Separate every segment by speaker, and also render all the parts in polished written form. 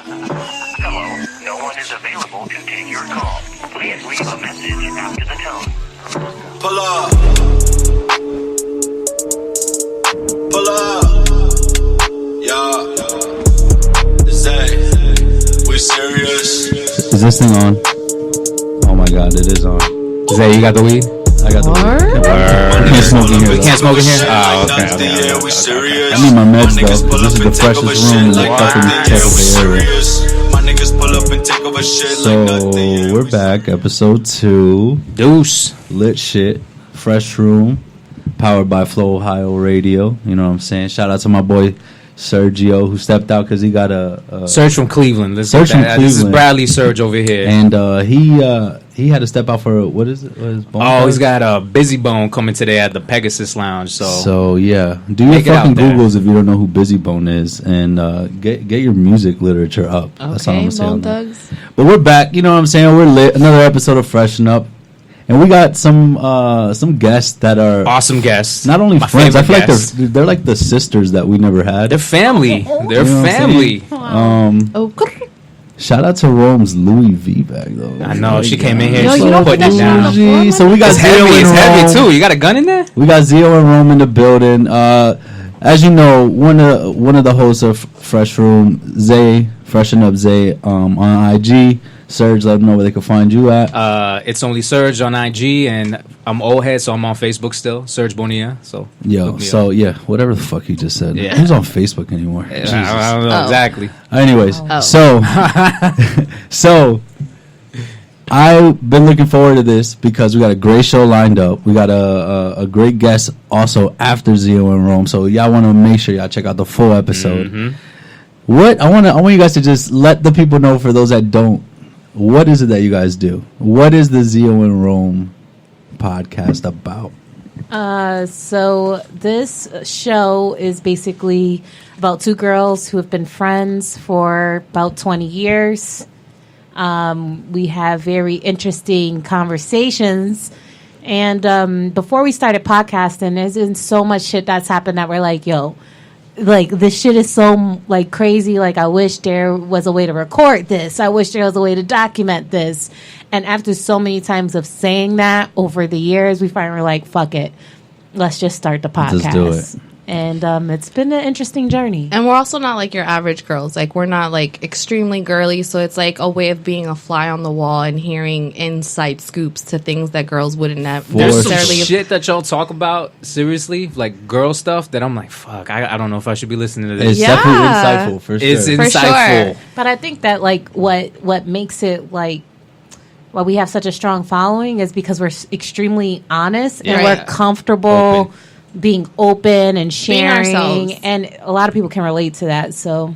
Speaker 1: Hello, no one is available to take your call. Please leave a message after the tone.
Speaker 2: Pull up. Pull up. Yeah. Zay, we serious?
Speaker 3: Is this thing on? Oh my god, it is on.
Speaker 4: Zay, you got the weed?
Speaker 3: I got the weed. We can't smoke in here.
Speaker 4: We can't smoke in here? Oh, okay.
Speaker 3: I need my meds though, because this is the freshest room in the fucking Tampa Bay area. So, we're back, episode 2.
Speaker 4: Deuce.
Speaker 3: Lit shit. Fresh room. Powered by Flow Ohio Radio. You know what I'm saying? Shout out to my boy Sergio, who stepped out because he got a
Speaker 4: Surge from Cleveland.
Speaker 3: Surge from Cleveland.
Speaker 4: This is Bradley Surge over here.
Speaker 3: And he had to step out for what is it?
Speaker 4: He's got a Busy Bone coming today at the Pegasus Lounge. So
Speaker 3: yeah, do your fucking Googles if you don't know who Busy Bone is, and get your music literature up.
Speaker 5: Okay,
Speaker 3: that's all I'm saying.
Speaker 5: Thugs.
Speaker 3: But we're back. You know what I'm saying? We're lit. Another episode of Freshen Up. And we got some guests that are
Speaker 4: awesome guests.
Speaker 3: Not only
Speaker 4: My
Speaker 3: friends, I feel
Speaker 4: guests.
Speaker 3: like they're like the sisters that we never had.
Speaker 4: They're family. They're family.
Speaker 3: Shout out to Rome's Louis V bag though.
Speaker 4: I know she came in here.
Speaker 5: Yo, you don't put that shit on the floor.
Speaker 3: So we got
Speaker 4: it's
Speaker 3: Xio
Speaker 4: heavy.
Speaker 3: and
Speaker 4: It's
Speaker 3: Rome.
Speaker 4: heavy too. You got a gun in there?
Speaker 3: We got Xio and Rome in the building. As you know, one of the hosts of Fresh Room, Zay, Freshen Up Zay, on IG. Serge, let them know where they can find you at.
Speaker 4: It's only Serge on IG, and I'm old head, so I'm on Facebook still. Serge Bonilla. So
Speaker 3: whatever the fuck you just said.
Speaker 4: Yeah.
Speaker 3: Who's on Facebook anymore?
Speaker 4: I don't know exactly.
Speaker 3: Anyways, so I've been looking forward to this because we got a great show lined up. We got a great guest also after Xio and Rome. So y'all want to make sure y'all check out the full episode.
Speaker 4: Mm-hmm.
Speaker 3: I want you guys to just let the people know, for those that don't, what is it that you guys do? What is the Xio and Rome podcast about?
Speaker 5: So this show is basically about two girls who have been friends for about 20 years. We have very interesting conversations. And before we started podcasting, there's been so much shit that's happened that we're like, yo, like, this shit is so, like, crazy. Like, I wish there was a way to record this. I wish there was a way to document this. And after so many times of saying that over the years, we finally were like, fuck it. Let's just start the podcast.
Speaker 3: Let's do it.
Speaker 5: And it's been an interesting journey.
Speaker 6: And we're also not like your average girls. Like, we're not like extremely girly. So it's like a way of being a fly on the wall and hearing inside scoops to things that girls wouldn't have
Speaker 4: There's some
Speaker 6: necessarily.
Speaker 4: shit that y'all talk about, seriously, like girl stuff, that I'm like, fuck, I don't know if I should be listening to this.
Speaker 3: It's definitely insightful, for sure.
Speaker 4: It's
Speaker 6: For
Speaker 4: insightful.
Speaker 6: sure.
Speaker 5: But I think that, like, what makes it, like, why we have such a strong following is because we're extremely honest and we're comfortable being open and sharing, and a lot of people can relate to that. So,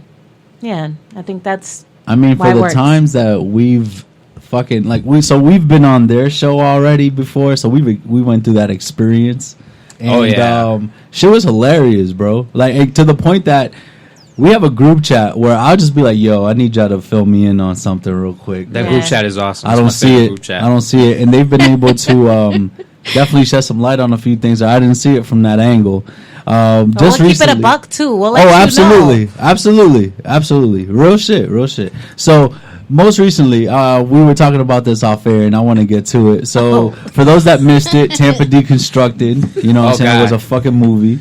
Speaker 5: yeah, I think that's.
Speaker 3: I mean, for the
Speaker 5: works.
Speaker 3: times that we've fucking we've been on their show already before, so we went through that experience. And, shit was hilarious, bro. Like, to the point that we have a group chat where I'll just be like, "Yo, I need y'all to fill me in on something real quick."
Speaker 4: That group chat is awesome.
Speaker 3: I don't see it. I don't see it, and they've been able to definitely shed some light on a few things. I didn't see it from that angle. Just
Speaker 5: we'll
Speaker 3: recently,
Speaker 5: keep it a buck too. We'll let
Speaker 3: absolutely, real shit. So most recently, we were talking about this off air, and I want to get to it. So for those that missed it, Tampa Deconstructed. You know what I'm saying? It was a fucking movie.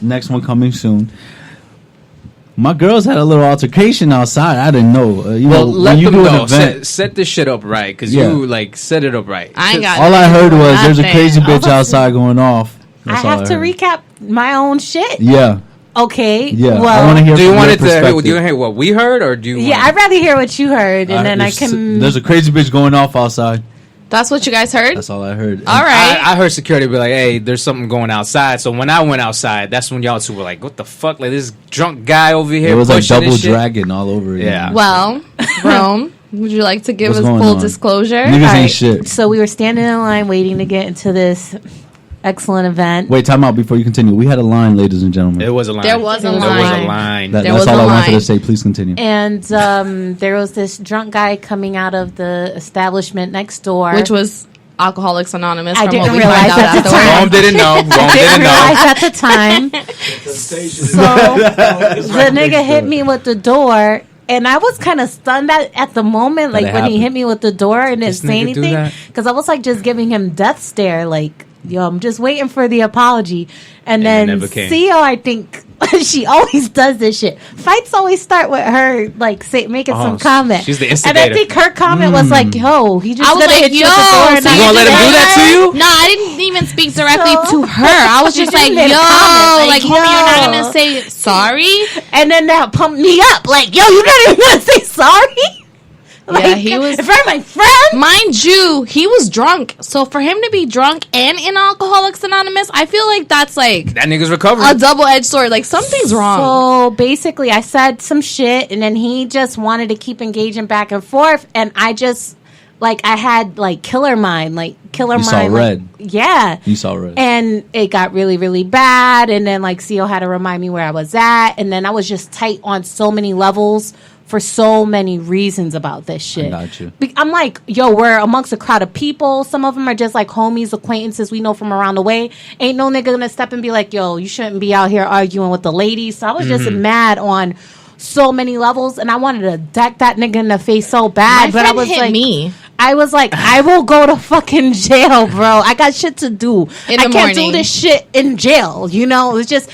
Speaker 3: Next one coming soon. My girls had a little altercation outside. I didn't know.
Speaker 4: Let them know.
Speaker 3: Event,
Speaker 4: set this shit up right, because you set it up right.
Speaker 6: I ain't got
Speaker 3: all I heard was there's a crazy bitch outside going off.
Speaker 5: I have to recap my own shit.
Speaker 3: Yeah.
Speaker 5: Okay.
Speaker 3: Yeah.
Speaker 5: Well,
Speaker 3: I want to hear.
Speaker 4: Do you want to hear what we heard, or do you?
Speaker 5: Yeah, I'd rather hear what you heard, and then I can.
Speaker 3: There's a crazy bitch going off outside.
Speaker 6: That's what you guys heard?
Speaker 3: That's all I heard.
Speaker 6: All right.
Speaker 4: I heard security be like, hey, there's something going outside. So when I went outside, that's when y'all two were like, what the fuck? Like, this drunk guy over here.
Speaker 3: It was like double
Speaker 4: shit.
Speaker 3: dragon all over again.
Speaker 4: Yeah.
Speaker 6: Well, Rome, would you like to give
Speaker 3: What's
Speaker 6: us
Speaker 3: going
Speaker 6: full
Speaker 3: on?
Speaker 6: disclosure?
Speaker 3: Niggas ain't shit.
Speaker 5: So we were standing in line waiting to get into this excellent event.
Speaker 3: Wait, time out before you continue. We had a line, ladies and gentlemen.
Speaker 4: It was a line.
Speaker 6: There was a
Speaker 4: There
Speaker 6: line.
Speaker 4: was a line.
Speaker 3: That's all I wanted to say. Please continue.
Speaker 5: And there was this drunk guy coming out of the establishment next door.
Speaker 6: Which was Alcoholics Anonymous.
Speaker 5: I
Speaker 6: from
Speaker 5: didn't
Speaker 6: what we
Speaker 5: realize
Speaker 6: found out
Speaker 5: at the
Speaker 6: afterwards.
Speaker 5: time.
Speaker 4: Rome didn't know.
Speaker 5: I didn't realize at the time. So the nigga hit me with the door, And I was kind of stunned at the moment, like when he hit me with the door and didn't say anything, because I was like just giving him death stare, like, yo, I'm just waiting for the apology. And then Xio, I think she always does this shit. Fights always start with her like making some comment.
Speaker 4: She's the instigator.
Speaker 5: And I think her comment was like, yo, he just gonna hit you with the door.
Speaker 4: So you gonna let him do that to you?
Speaker 6: No, I didn't even speak directly to her. I was just like, yo, like, homie, you're not gonna say sorry?
Speaker 5: And then that pumped me up. Like, yo, you're not even gonna say sorry? Like,
Speaker 6: yeah, he was.
Speaker 5: If I'm my friend,
Speaker 6: mind you, he was drunk. So for him to be drunk and in Alcoholics Anonymous, I feel like that's like
Speaker 4: that nigga's recovering.
Speaker 6: A double-edged sword. Like something's wrong.
Speaker 5: So basically, I said some shit, and then he just wanted to keep engaging back and forth, and I just I had killer mind,
Speaker 3: You saw red.
Speaker 5: Yeah,
Speaker 3: you saw red,
Speaker 5: and it got really, really bad. And then Xio had to remind me where I was at, and then I was just tight on so many levels. For so many reasons about this shit.
Speaker 3: I got you.
Speaker 5: I'm like, yo, we're amongst a crowd of people. Some of them are just like homies, acquaintances we know from around the way. Ain't no nigga gonna step and be like, yo, you shouldn't be out here arguing with the ladies. So I was just mad on so many levels, and I wanted to deck that nigga in the face so bad.
Speaker 6: My
Speaker 5: but I
Speaker 6: friend
Speaker 5: was
Speaker 6: hit
Speaker 5: like,
Speaker 6: me.
Speaker 5: I was like, I will go to fucking jail, bro. I got shit to do. I can't do this shit in jail. You know, it's just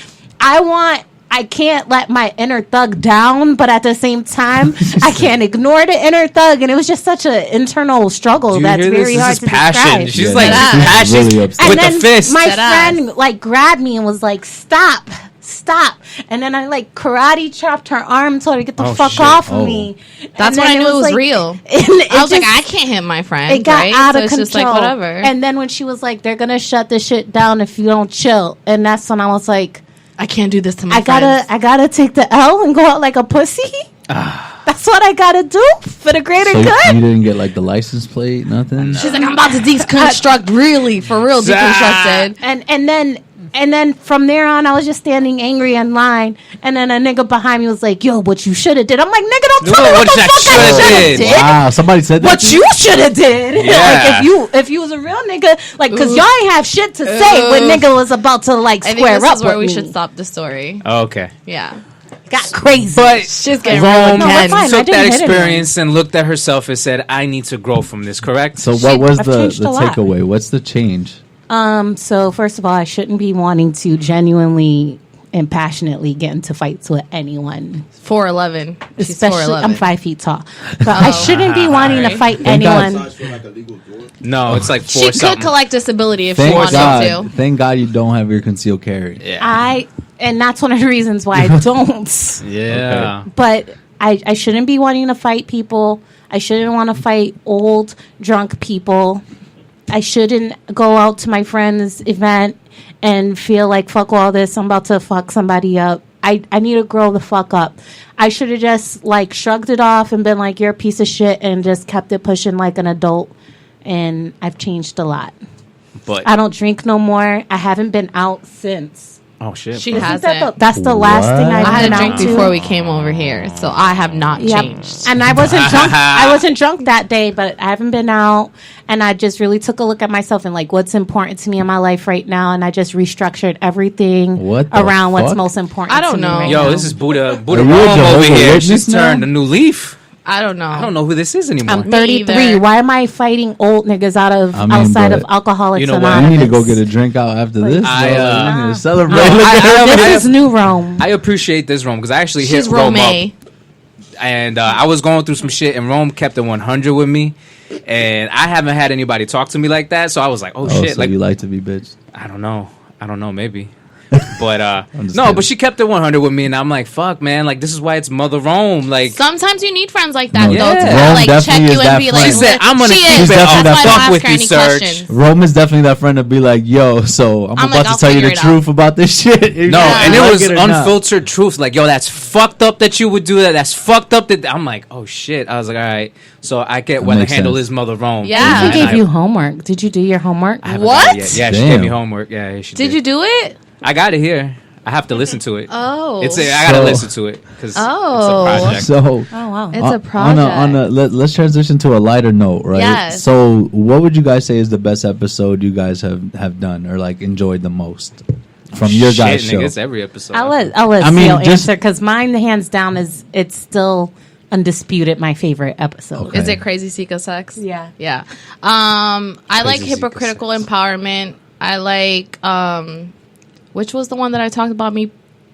Speaker 5: I can't let my inner thug down, but at the same time, I can't ignore the inner thug. And it was just such an internal struggle that's very hard to describe.
Speaker 4: She's passion
Speaker 3: really
Speaker 4: with
Speaker 3: upset.
Speaker 4: the fist.
Speaker 5: My friend grabbed me and was like, stop. And then I karate chopped her arm, told her to get the fuck off of me.
Speaker 6: That's when I knew it was real. I was like, I can't hit my friend.
Speaker 5: It got out of control.
Speaker 6: It's just like, whatever.
Speaker 5: And then when she was like, they're going to shut this shit down if you don't chill. And that's when I was like,
Speaker 6: I can't do this to my friends.
Speaker 5: I gotta take the L and go out like a pussy. That's what I gotta do for the greater good.
Speaker 3: You didn't get the license plate, nothing.
Speaker 6: She's like, I'm about to deconstruct, really, for real, deconstructed.
Speaker 5: And then from there on, I was just standing angry in line. And then a nigga behind me was like, yo, what you should have did. I'm like, nigga, don't tell me what the fuck I should have did.
Speaker 3: Wow, somebody said that.
Speaker 5: What you should have did.
Speaker 4: Yeah.
Speaker 5: If you was a real nigga, because y'all ain't have shit to say when nigga was about to square up with me.
Speaker 6: I think this is where we should stop the story.
Speaker 4: Okay.
Speaker 6: Yeah.
Speaker 5: Got crazy.
Speaker 4: But
Speaker 6: she's getting
Speaker 4: Rome
Speaker 6: really
Speaker 4: took that experience and looked at herself and said, I need to grow from this, correct?
Speaker 3: So what was the takeaway? What's the change?
Speaker 5: So first of all, I shouldn't be wanting to genuinely and passionately get into fights with anyone.
Speaker 6: 4'11". She's
Speaker 5: Especially,
Speaker 6: 4'11".
Speaker 5: I'm 5 feet tall. But I shouldn't be wanting to fight anyone.
Speaker 4: No, it's like 4
Speaker 6: She
Speaker 4: something.
Speaker 6: could collect disability if she wanted to.
Speaker 3: Thank God you don't have your concealed carry.
Speaker 4: Yeah.
Speaker 5: And that's one of the reasons why I don't.
Speaker 4: Yeah.
Speaker 3: Okay.
Speaker 5: But I shouldn't be wanting to fight people. I shouldn't want to fight old, drunk people. I shouldn't go out to my friend's event and feel like, fuck all this, I'm about to fuck somebody up. I need to grow the fuck up. I should have just shrugged it off and been like, you're a piece of shit, and just kept it pushing like an adult. And I've changed a lot.
Speaker 4: But
Speaker 5: I don't drink no more. I haven't been out since.
Speaker 4: Oh shit!
Speaker 6: She hasn't.
Speaker 5: That's the last thing
Speaker 6: I
Speaker 5: I've
Speaker 6: had
Speaker 5: been
Speaker 6: a drink
Speaker 5: out to.
Speaker 6: before we came over here, so I have not changed.
Speaker 5: And I wasn't drunk. I wasn't drunk that day, but I haven't been out. And I just really took a look at myself and what's important to me in my life right now. And I just restructured everything around what's most important.
Speaker 6: I don't
Speaker 5: to
Speaker 6: know.
Speaker 5: me right
Speaker 4: Yo,
Speaker 5: now.
Speaker 4: this is Buddha
Speaker 3: Are you a
Speaker 4: Rome over
Speaker 3: Jehovah's
Speaker 4: here.
Speaker 3: Witness
Speaker 4: She's
Speaker 3: now?
Speaker 4: turned a new leaf.
Speaker 6: I don't know.
Speaker 4: I don't know who this is anymore.
Speaker 5: I'm 33.
Speaker 6: either.
Speaker 5: Why am I fighting old niggas outside of Alcoholics
Speaker 4: you know what?
Speaker 5: Anonymous?
Speaker 3: You need to go get a drink out after this. You need to celebrate.
Speaker 5: This is new Rome.
Speaker 4: I appreciate this Rome because I actually
Speaker 6: She's
Speaker 4: hit Rome
Speaker 6: Rome.
Speaker 4: up. And I was going through some shit, and Rome kept it 100 with me. And I haven't had anybody talk to me like that, so I was like, oh shit.
Speaker 3: So you like to be bitched?
Speaker 4: I don't know, maybe. But no,
Speaker 3: kidding.
Speaker 4: but she kept it 100 with me, and I'm like, fuck, man, this is why it's Mother Rome.
Speaker 6: Sometimes you need friends like that,
Speaker 3: No,
Speaker 6: though, to
Speaker 3: Rome
Speaker 6: check
Speaker 3: definitely
Speaker 6: you
Speaker 3: is
Speaker 6: and
Speaker 3: that
Speaker 6: be
Speaker 3: friend.
Speaker 6: like,
Speaker 4: She said, I'm gonna
Speaker 6: she
Speaker 4: keep
Speaker 6: is.
Speaker 3: it
Speaker 6: That's
Speaker 3: up.
Speaker 6: why I don't
Speaker 4: Fuck
Speaker 6: ask
Speaker 4: with
Speaker 6: her
Speaker 4: you,
Speaker 6: any
Speaker 4: Serge.
Speaker 6: questions.
Speaker 3: Rome is definitely that friend to be like, yo, so I'm about
Speaker 6: I'll
Speaker 3: to tell you
Speaker 6: figure
Speaker 3: the
Speaker 6: it
Speaker 3: truth about this shit.
Speaker 4: No, and it was
Speaker 3: or not.
Speaker 4: unfiltered truth. Yo, that's fucked up that you would do that. That's fucked up that I'm like, oh shit. I was like, all right. So I get why the
Speaker 3: makes
Speaker 4: handle
Speaker 3: sense.
Speaker 4: is Mother Rome.
Speaker 6: Yeah.
Speaker 5: She
Speaker 6: And
Speaker 5: gave you homework. Did you do your homework?
Speaker 4: I haven't
Speaker 6: What?
Speaker 4: got it yet. Yeah, she
Speaker 3: Damn.
Speaker 4: gave me homework. Yeah, she did.
Speaker 6: Did you do it?
Speaker 4: I got it here. I have to listen to it.
Speaker 6: Oh.
Speaker 4: I gotta listen to it because
Speaker 6: Oh.
Speaker 4: it's a project.
Speaker 3: So
Speaker 5: Oh, wow.
Speaker 6: It's a project.
Speaker 3: let's transition to a lighter note, right?
Speaker 6: Yes.
Speaker 3: So what would you guys say is the best episode you guys have done or enjoyed the most from your guys'
Speaker 4: Shit,
Speaker 3: show?
Speaker 4: nigga, it's every episode.
Speaker 5: I'll let
Speaker 3: I mean,
Speaker 5: Xio
Speaker 3: just-
Speaker 5: answer because mine, hands down, it's still undisputed my favorite episode.
Speaker 3: Okay.
Speaker 6: Is it Crazy Zika Sex?
Speaker 5: Yeah.
Speaker 6: Yeah. I like
Speaker 4: Crazy Zika
Speaker 6: hypocritical
Speaker 4: Sex.
Speaker 6: empowerment. I like which was the one that I talked about me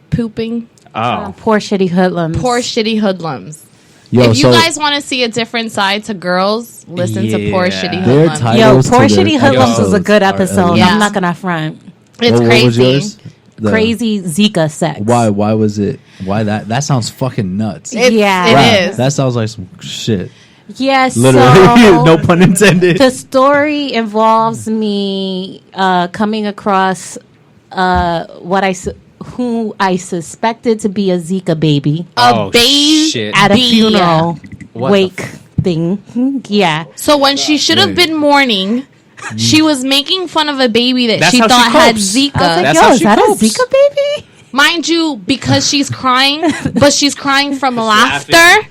Speaker 6: pooping?
Speaker 4: Oh,
Speaker 5: Poor shitty hoodlums.
Speaker 6: Poor shitty hoodlums.
Speaker 3: Yo,
Speaker 6: If you
Speaker 3: so
Speaker 6: guys want to see a different side to girls, listen to Poor
Speaker 4: Yeah.
Speaker 6: Shitty
Speaker 3: their
Speaker 6: Hoodlums.
Speaker 5: Yo,
Speaker 3: titles
Speaker 5: Poor
Speaker 3: to their
Speaker 5: Shitty Hoodlums was a good
Speaker 3: episodes are
Speaker 5: episode.
Speaker 3: elite.
Speaker 6: Yeah.
Speaker 5: I'm not gonna front.
Speaker 6: It's
Speaker 3: What was
Speaker 6: crazy.
Speaker 3: yours? The-
Speaker 5: Crazy Zika sex.
Speaker 3: Why? Why was it? Why that? That sounds fucking nuts.
Speaker 5: Yeah.
Speaker 6: It
Speaker 3: Wow,
Speaker 6: is.
Speaker 3: That sounds like some shit.
Speaker 5: Yes.
Speaker 3: Literally,
Speaker 5: So
Speaker 3: no pun intended.
Speaker 5: the story involves me coming across who I suspected to be a Zika baby
Speaker 6: A baby
Speaker 4: shit.
Speaker 5: at a
Speaker 6: Bee.
Speaker 5: funeral
Speaker 4: What
Speaker 5: wake thing. Yeah.
Speaker 6: So when she should have been mourning, she was making fun of a baby that
Speaker 4: That's
Speaker 6: she
Speaker 4: how she
Speaker 6: thought had
Speaker 4: copes.
Speaker 6: Zika.
Speaker 5: I was like,
Speaker 4: That's
Speaker 5: yo,
Speaker 4: how
Speaker 5: is
Speaker 4: she
Speaker 5: that
Speaker 4: copes.
Speaker 5: a Zika baby?
Speaker 6: Mind you, because she's crying, but she's crying from
Speaker 4: laughing.
Speaker 6: laughter.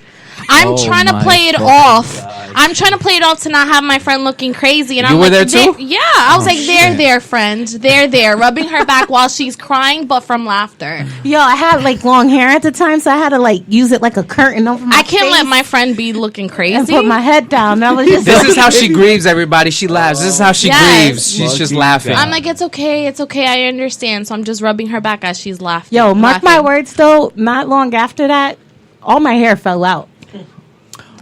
Speaker 6: I'm
Speaker 3: Oh
Speaker 6: trying to
Speaker 3: my
Speaker 6: play it
Speaker 3: fucking
Speaker 6: off.
Speaker 3: God.
Speaker 6: I'm trying to play it off to not have my friend looking crazy. And
Speaker 4: You
Speaker 6: I'm
Speaker 4: were
Speaker 6: like,
Speaker 4: there too?
Speaker 6: Yeah, I was like,
Speaker 3: shit.
Speaker 6: there, friend. There, rubbing her back while she's crying, but from laughter.
Speaker 5: Yo, I had like long hair at the time, so I had to like use it like a curtain over my
Speaker 6: I can't let
Speaker 5: face
Speaker 6: my friend be looking
Speaker 5: and
Speaker 6: crazy.
Speaker 5: put my head down. That was just
Speaker 4: This is how she grieves, everybody. She laughs. This is how she
Speaker 6: Yes.
Speaker 4: grieves. She's just
Speaker 3: Lucky
Speaker 4: laughing.
Speaker 3: God.
Speaker 6: I'm like, it's okay, I understand. So I'm just rubbing her back as she's laughing.
Speaker 5: Yo, mark my
Speaker 6: laughing.
Speaker 5: words though, not long after that, all my hair fell out.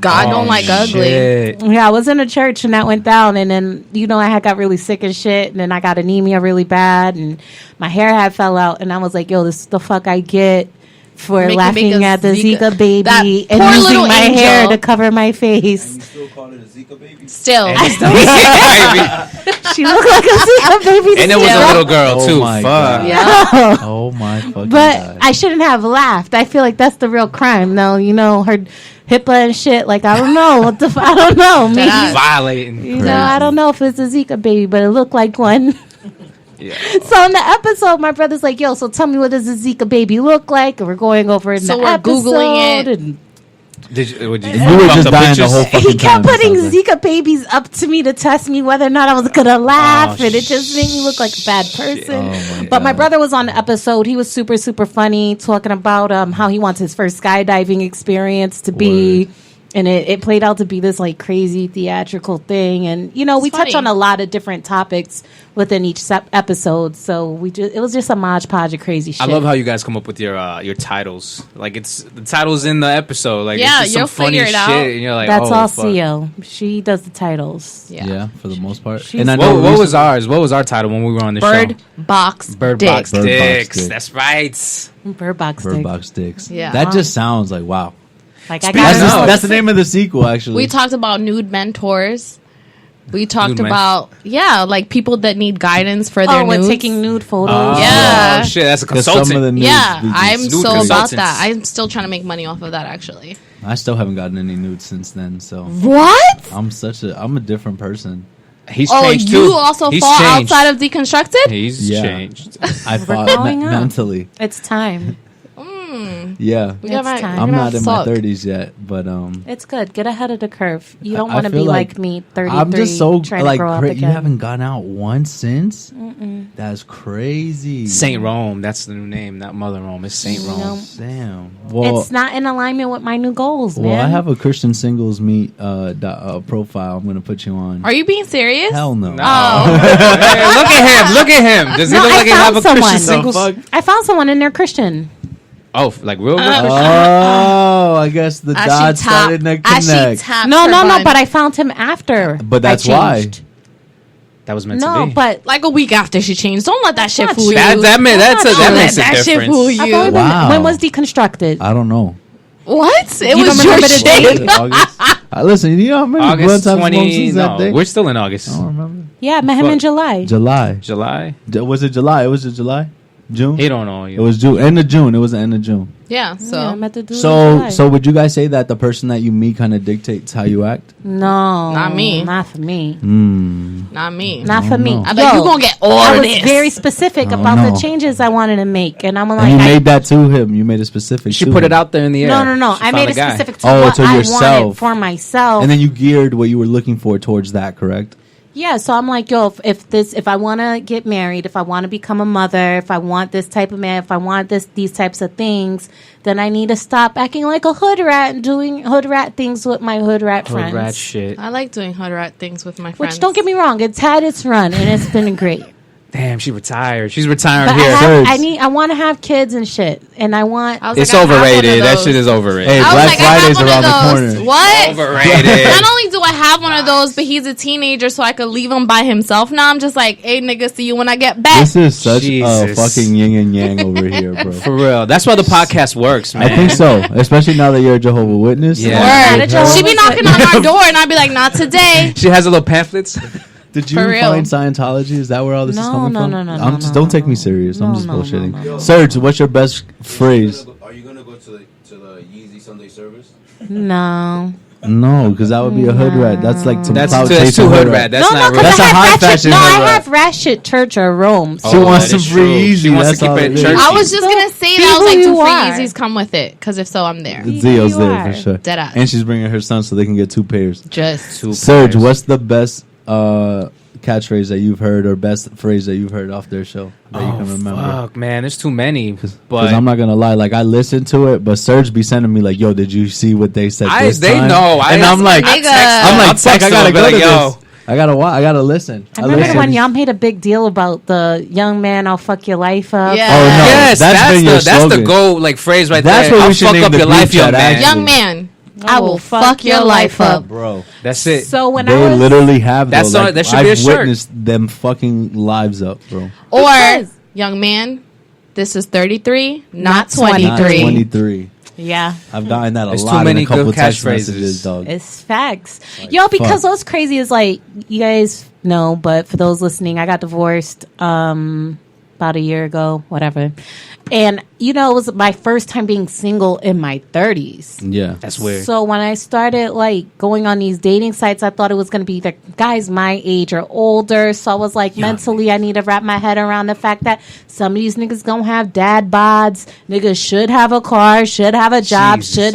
Speaker 6: God don't like ugly.
Speaker 4: Shit.
Speaker 5: Yeah, I was in a church and that went down, and then I had got really sick and shit, and then I got anemia really bad, and my hair had fell out, and I was like, yo, this is the fuck I get for
Speaker 6: Make me
Speaker 5: laughing
Speaker 6: make a
Speaker 5: at the
Speaker 6: Zika-
Speaker 5: Zika baby
Speaker 6: that
Speaker 5: and
Speaker 6: poor
Speaker 5: using
Speaker 6: little
Speaker 5: my hair
Speaker 6: angel.
Speaker 5: to cover my face.
Speaker 2: Still call it a Zika baby?
Speaker 6: Still.
Speaker 5: She looked like a Zika baby,
Speaker 4: And it was a
Speaker 5: still.
Speaker 4: little girl
Speaker 3: Oh
Speaker 4: too.
Speaker 3: my
Speaker 4: Fuck.
Speaker 3: God.
Speaker 6: Yeah.
Speaker 3: Oh my fucking
Speaker 5: But
Speaker 3: God.
Speaker 5: I shouldn't have laughed. I feel like that's the real crime. No, her HIPAA and shit. Like, I don't know what the. I don't know. Maybe,
Speaker 6: Deadass.
Speaker 4: Violating.
Speaker 5: I don't know if it's a Zika baby, but it looked like one.
Speaker 4: Yeah.
Speaker 5: So in the episode, my brother's like, "Yo, so tell me, what does a Zika baby look like?" And we're going over it in
Speaker 6: So
Speaker 5: the
Speaker 6: we're
Speaker 5: episode.
Speaker 6: Googling it.
Speaker 5: And
Speaker 4: Did you
Speaker 3: you were
Speaker 4: fuck
Speaker 3: just
Speaker 4: the
Speaker 3: dying the
Speaker 4: pictures?
Speaker 3: whole fucking
Speaker 5: he
Speaker 3: time.
Speaker 5: kept putting
Speaker 3: it sounds like.
Speaker 5: Zika babies up to me to test me whether or not I was gonna laugh,
Speaker 4: Oh,
Speaker 5: and it just made me look like a bad person.
Speaker 3: Oh, my
Speaker 5: But my
Speaker 3: God.
Speaker 5: brother was on the episode. He was super, super funny, talking about how he wants his first skydiving experience to be. And it played out to be this like crazy theatrical thing, and we touch
Speaker 6: funny.
Speaker 5: on a lot of different topics within each episode. So it was just a modge podge of crazy shit.
Speaker 4: I love how you guys come up with your titles. Like it's the titles in the episode. Like
Speaker 6: Yeah,
Speaker 4: it's just some
Speaker 6: you'll
Speaker 4: funny
Speaker 6: figure it
Speaker 4: shit,
Speaker 6: out.
Speaker 4: and you're like,
Speaker 5: That's
Speaker 4: oh,
Speaker 5: all
Speaker 4: fuck.
Speaker 5: Xio. She does the titles.
Speaker 3: Yeah, for the most part.
Speaker 5: She's-
Speaker 3: And I know
Speaker 4: What was ours? What was our title when we were on the
Speaker 6: Bird
Speaker 4: show?
Speaker 6: box
Speaker 4: Bird
Speaker 6: dick.
Speaker 4: Box
Speaker 3: Bird Box
Speaker 4: Dicks.
Speaker 3: Dick.
Speaker 4: That's right.
Speaker 5: Bird Box
Speaker 3: Bird
Speaker 5: Dick.
Speaker 3: Box Dicks.
Speaker 6: Yeah.
Speaker 3: That just sounds like wow.
Speaker 5: Like I
Speaker 3: That's,
Speaker 4: I know.
Speaker 5: got
Speaker 3: that's the name of the sequel, actually.
Speaker 6: We talked about nude mentors. We talked
Speaker 4: Nude men-
Speaker 6: about like people that need guidance for their
Speaker 5: we're
Speaker 6: nudes.
Speaker 5: taking nude photos.
Speaker 4: Oh,
Speaker 6: Yeah.
Speaker 4: shit, that's a
Speaker 3: 'Cause some
Speaker 4: consultant.
Speaker 3: of the nudes
Speaker 6: Yeah,
Speaker 3: be just-
Speaker 6: I'm
Speaker 4: nude
Speaker 6: so about
Speaker 4: consultants.
Speaker 6: that. I'm still trying to make money off of that actually.
Speaker 3: I still haven't gotten any nudes since then, so
Speaker 6: What?
Speaker 3: I'm a different person.
Speaker 4: He's
Speaker 6: Oh,
Speaker 4: changed
Speaker 6: you
Speaker 4: too.
Speaker 6: also
Speaker 4: He's
Speaker 6: fall
Speaker 4: changed.
Speaker 6: outside of deconstructed?
Speaker 4: He's
Speaker 3: Yeah.
Speaker 4: changed.
Speaker 3: I fought
Speaker 5: growing up.
Speaker 3: mentally.
Speaker 5: It's time.
Speaker 3: Yeah.
Speaker 6: We gotta-
Speaker 5: It's time.
Speaker 6: we're
Speaker 3: I'm
Speaker 6: gonna
Speaker 3: not in my
Speaker 6: suck.
Speaker 3: 30s yet, but
Speaker 5: It's good. Get ahead of the curve. You don't
Speaker 3: I
Speaker 5: want to
Speaker 3: feel
Speaker 5: be
Speaker 3: like
Speaker 5: like me, 33,
Speaker 3: I'm just so
Speaker 5: trying
Speaker 3: like
Speaker 5: to grow up
Speaker 3: you
Speaker 5: again.
Speaker 3: haven't gone out once since. That's crazy.
Speaker 4: Saint Rome. That's the new name. Not Mother Rome. It's Saint Rome.
Speaker 5: No.
Speaker 3: Damn. Well,
Speaker 5: It's not in alignment with my new goals,
Speaker 3: well,
Speaker 5: man.
Speaker 3: I have a Christian singles meet profile. I'm gonna put you on.
Speaker 6: Are you being serious?
Speaker 3: Hell no.
Speaker 6: Oh.
Speaker 4: Hey, look at him. Look at him. Does he
Speaker 5: No,
Speaker 4: look
Speaker 5: I
Speaker 4: like he have a
Speaker 5: found
Speaker 4: Christian
Speaker 5: someone.
Speaker 4: singles?
Speaker 5: I found someone in there Christian.
Speaker 4: Oh, like real?
Speaker 3: Oh, I guess the
Speaker 6: As
Speaker 3: dots
Speaker 6: she
Speaker 3: started to
Speaker 6: as she
Speaker 3: connect.
Speaker 6: taps
Speaker 5: No,
Speaker 6: her
Speaker 5: no, no.
Speaker 6: bun.
Speaker 5: But I found him after.
Speaker 3: But that's
Speaker 5: I
Speaker 3: why.
Speaker 5: changed.
Speaker 4: That was meant to
Speaker 5: No,
Speaker 4: be.
Speaker 5: but
Speaker 6: like a week after she changed. Don't let that shit
Speaker 5: Not
Speaker 6: fool you.
Speaker 4: that
Speaker 6: Don't
Speaker 4: makes
Speaker 6: let
Speaker 4: a
Speaker 6: that shit
Speaker 4: difference.
Speaker 6: fool
Speaker 5: I've only
Speaker 6: you.
Speaker 5: been-
Speaker 3: Wow.
Speaker 5: when was deconstructed?
Speaker 3: I don't know.
Speaker 6: What? It
Speaker 5: You
Speaker 6: was
Speaker 5: don't
Speaker 6: your
Speaker 5: remember the
Speaker 6: shit.
Speaker 5: date?
Speaker 3: August. Listen, you know how many
Speaker 4: August
Speaker 3: blunts I've smoked
Speaker 4: 20.
Speaker 3: since that
Speaker 4: No,
Speaker 3: day?
Speaker 4: we're still in August.
Speaker 3: I don't remember.
Speaker 5: Yeah, I met him in
Speaker 4: Fuck.
Speaker 5: July.
Speaker 3: July.
Speaker 4: July.
Speaker 3: Was it July? It was July? June?
Speaker 4: He don't know.
Speaker 3: It was June. End of June. It was the end of June.
Speaker 6: Yeah, so
Speaker 5: Yeah, I met the dude in
Speaker 3: So,
Speaker 5: July.
Speaker 3: so would you guys say that the person that you meet kind of dictates how you act?
Speaker 5: No,
Speaker 6: Not me.
Speaker 5: Not for me.
Speaker 6: not me.
Speaker 5: Not for me.
Speaker 3: know.
Speaker 6: I bet you gonna get all
Speaker 5: I
Speaker 6: of
Speaker 5: was
Speaker 6: this.
Speaker 5: very specific
Speaker 3: don't
Speaker 5: about
Speaker 3: know.
Speaker 5: the changes I wanted to make, and I'm like,
Speaker 3: And you
Speaker 5: I-
Speaker 3: made that to him. You made it specific.
Speaker 4: She
Speaker 3: to
Speaker 4: put
Speaker 3: him.
Speaker 4: it out there in the air.
Speaker 5: no, no, no.
Speaker 4: She
Speaker 5: I
Speaker 4: found
Speaker 5: made
Speaker 4: a
Speaker 5: it
Speaker 4: guy.
Speaker 5: specific to
Speaker 3: Oh,
Speaker 5: what
Speaker 3: to
Speaker 5: I
Speaker 3: yourself.
Speaker 5: wanted for myself.
Speaker 3: And then you geared what you were looking for towards that, correct?
Speaker 5: Yeah, so I'm like, yo, if I want to get married, if I want to become a mother, if I want this type of man, if I want these types of things, then I need to stop acting like a hood rat and doing hood rat things with my hood rat friends.
Speaker 4: Hood rat shit.
Speaker 6: I like doing hood rat things with my friends.
Speaker 5: Which, don't get me wrong, it's had its run and it's been great.
Speaker 4: Damn, she retired. She's retiring
Speaker 5: But
Speaker 4: here.
Speaker 5: I want to have kids and shit, and I want.
Speaker 4: It's overrated. That shit is overrated.
Speaker 3: Hey, Black Friday's around the corner.
Speaker 6: What?
Speaker 4: Overrated.
Speaker 6: Not only do I have one of those, but he's a teenager, so I could leave him by himself. Now I'm just like, hey, nigga, see you when I get back.
Speaker 3: This is such a
Speaker 4: Jesus.
Speaker 3: fucking yin and yang over here, bro.
Speaker 4: For real. That's why the podcast works, man.
Speaker 3: I think so, especially now that you're a Jehovah's Witness.
Speaker 4: Yeah.
Speaker 6: Word. She be knocking on our door, and I'd be like, not today.
Speaker 4: She has a little pamphlets.
Speaker 3: Did you
Speaker 6: For real.
Speaker 3: find Scientology? Is that where all this is coming from?
Speaker 5: No.
Speaker 3: Don't take me serious. I'm just bullshitting.
Speaker 5: No.
Speaker 3: Serge, what's your best phrase?
Speaker 2: Are you gonna go to the Yeezy Sunday service?
Speaker 5: No.
Speaker 3: No, because that would be a hood rat. That's like some
Speaker 4: That's
Speaker 3: clout
Speaker 4: too
Speaker 3: chasing
Speaker 4: hood rat. That's not real.
Speaker 3: That's a high fashion
Speaker 5: No,
Speaker 3: hood
Speaker 5: I
Speaker 3: rat.
Speaker 5: have Ratchet Church or Rome.
Speaker 3: She wants
Speaker 4: that
Speaker 3: some
Speaker 4: is
Speaker 3: free
Speaker 4: true.
Speaker 3: Yeezy.
Speaker 4: She wants
Speaker 3: That's
Speaker 4: to keep
Speaker 3: all
Speaker 4: it
Speaker 3: is.
Speaker 4: churchy.
Speaker 6: I was just gonna say
Speaker 5: Be
Speaker 6: that. I was
Speaker 5: who
Speaker 6: like,
Speaker 5: you
Speaker 6: two free
Speaker 5: are.
Speaker 6: Yeezys come with it, because if so, I'm there.
Speaker 3: Zio's
Speaker 5: you
Speaker 3: there
Speaker 5: are.
Speaker 3: for sure.
Speaker 6: Deadass.
Speaker 3: And she's bringing her son so they can get 2 pairs.
Speaker 6: Just
Speaker 3: Serge, what's the best catchphrase that you've heard or best phrase that you've heard off their show that you can remember?
Speaker 4: Fuck, man. There's too many.
Speaker 3: Because
Speaker 4: But
Speaker 3: I'm not gonna lie, like I listened to it, but Serge be sending me like, "Yo, did you see what they said this
Speaker 4: they
Speaker 3: time?"
Speaker 4: know.
Speaker 3: And I'm like,
Speaker 6: Nigga.
Speaker 3: I'm like, fuck, I gotta go to
Speaker 4: yo.
Speaker 3: this. I gotta listen.
Speaker 5: I remember when y'all made a big deal about the young man, I'll fuck your life up.
Speaker 6: Yeah.
Speaker 3: Oh no,
Speaker 4: Yes,
Speaker 3: that's been your
Speaker 4: that's the
Speaker 3: slogan.
Speaker 4: go like phrase right
Speaker 3: That's
Speaker 4: there.
Speaker 3: what we
Speaker 4: I'll
Speaker 3: should
Speaker 4: fuck
Speaker 3: name
Speaker 4: up
Speaker 3: the
Speaker 4: your
Speaker 3: group
Speaker 4: life, young
Speaker 3: chat,
Speaker 4: man.
Speaker 3: actually.
Speaker 6: young man.
Speaker 5: I will fuck your life up.
Speaker 3: bro.
Speaker 4: That's it.
Speaker 5: So when
Speaker 3: They
Speaker 5: I was
Speaker 3: literally have
Speaker 4: That's
Speaker 3: though,
Speaker 4: all-
Speaker 3: like,
Speaker 4: that should be a
Speaker 3: I've
Speaker 4: shirt.
Speaker 3: witnessed them fucking lives up, bro.
Speaker 6: Or
Speaker 5: Because-
Speaker 6: young man, this is 33,
Speaker 5: Not
Speaker 6: not
Speaker 5: 23.
Speaker 6: 23.
Speaker 3: 23.
Speaker 5: yeah,
Speaker 3: I've gotten that a
Speaker 4: There's too
Speaker 3: lot in
Speaker 4: many
Speaker 3: a couple
Speaker 4: good
Speaker 3: text
Speaker 4: catchphrases.
Speaker 3: messages, dog.
Speaker 5: it's facts. Yo, because
Speaker 3: fuck.
Speaker 5: what's crazy is like you guys know, but for those listening, I got divorced about a year ago, whatever. And it was my first time being single in my 30s.
Speaker 3: Yeah,
Speaker 4: That's weird.
Speaker 5: So when I started like going on these dating sites, I thought it was going to be the guys my age or older. So I was like, mentally, I need to wrap my head around the fact that some of these niggas gonna have dad bods. Niggas should have a car, should have a job,
Speaker 4: Jesus.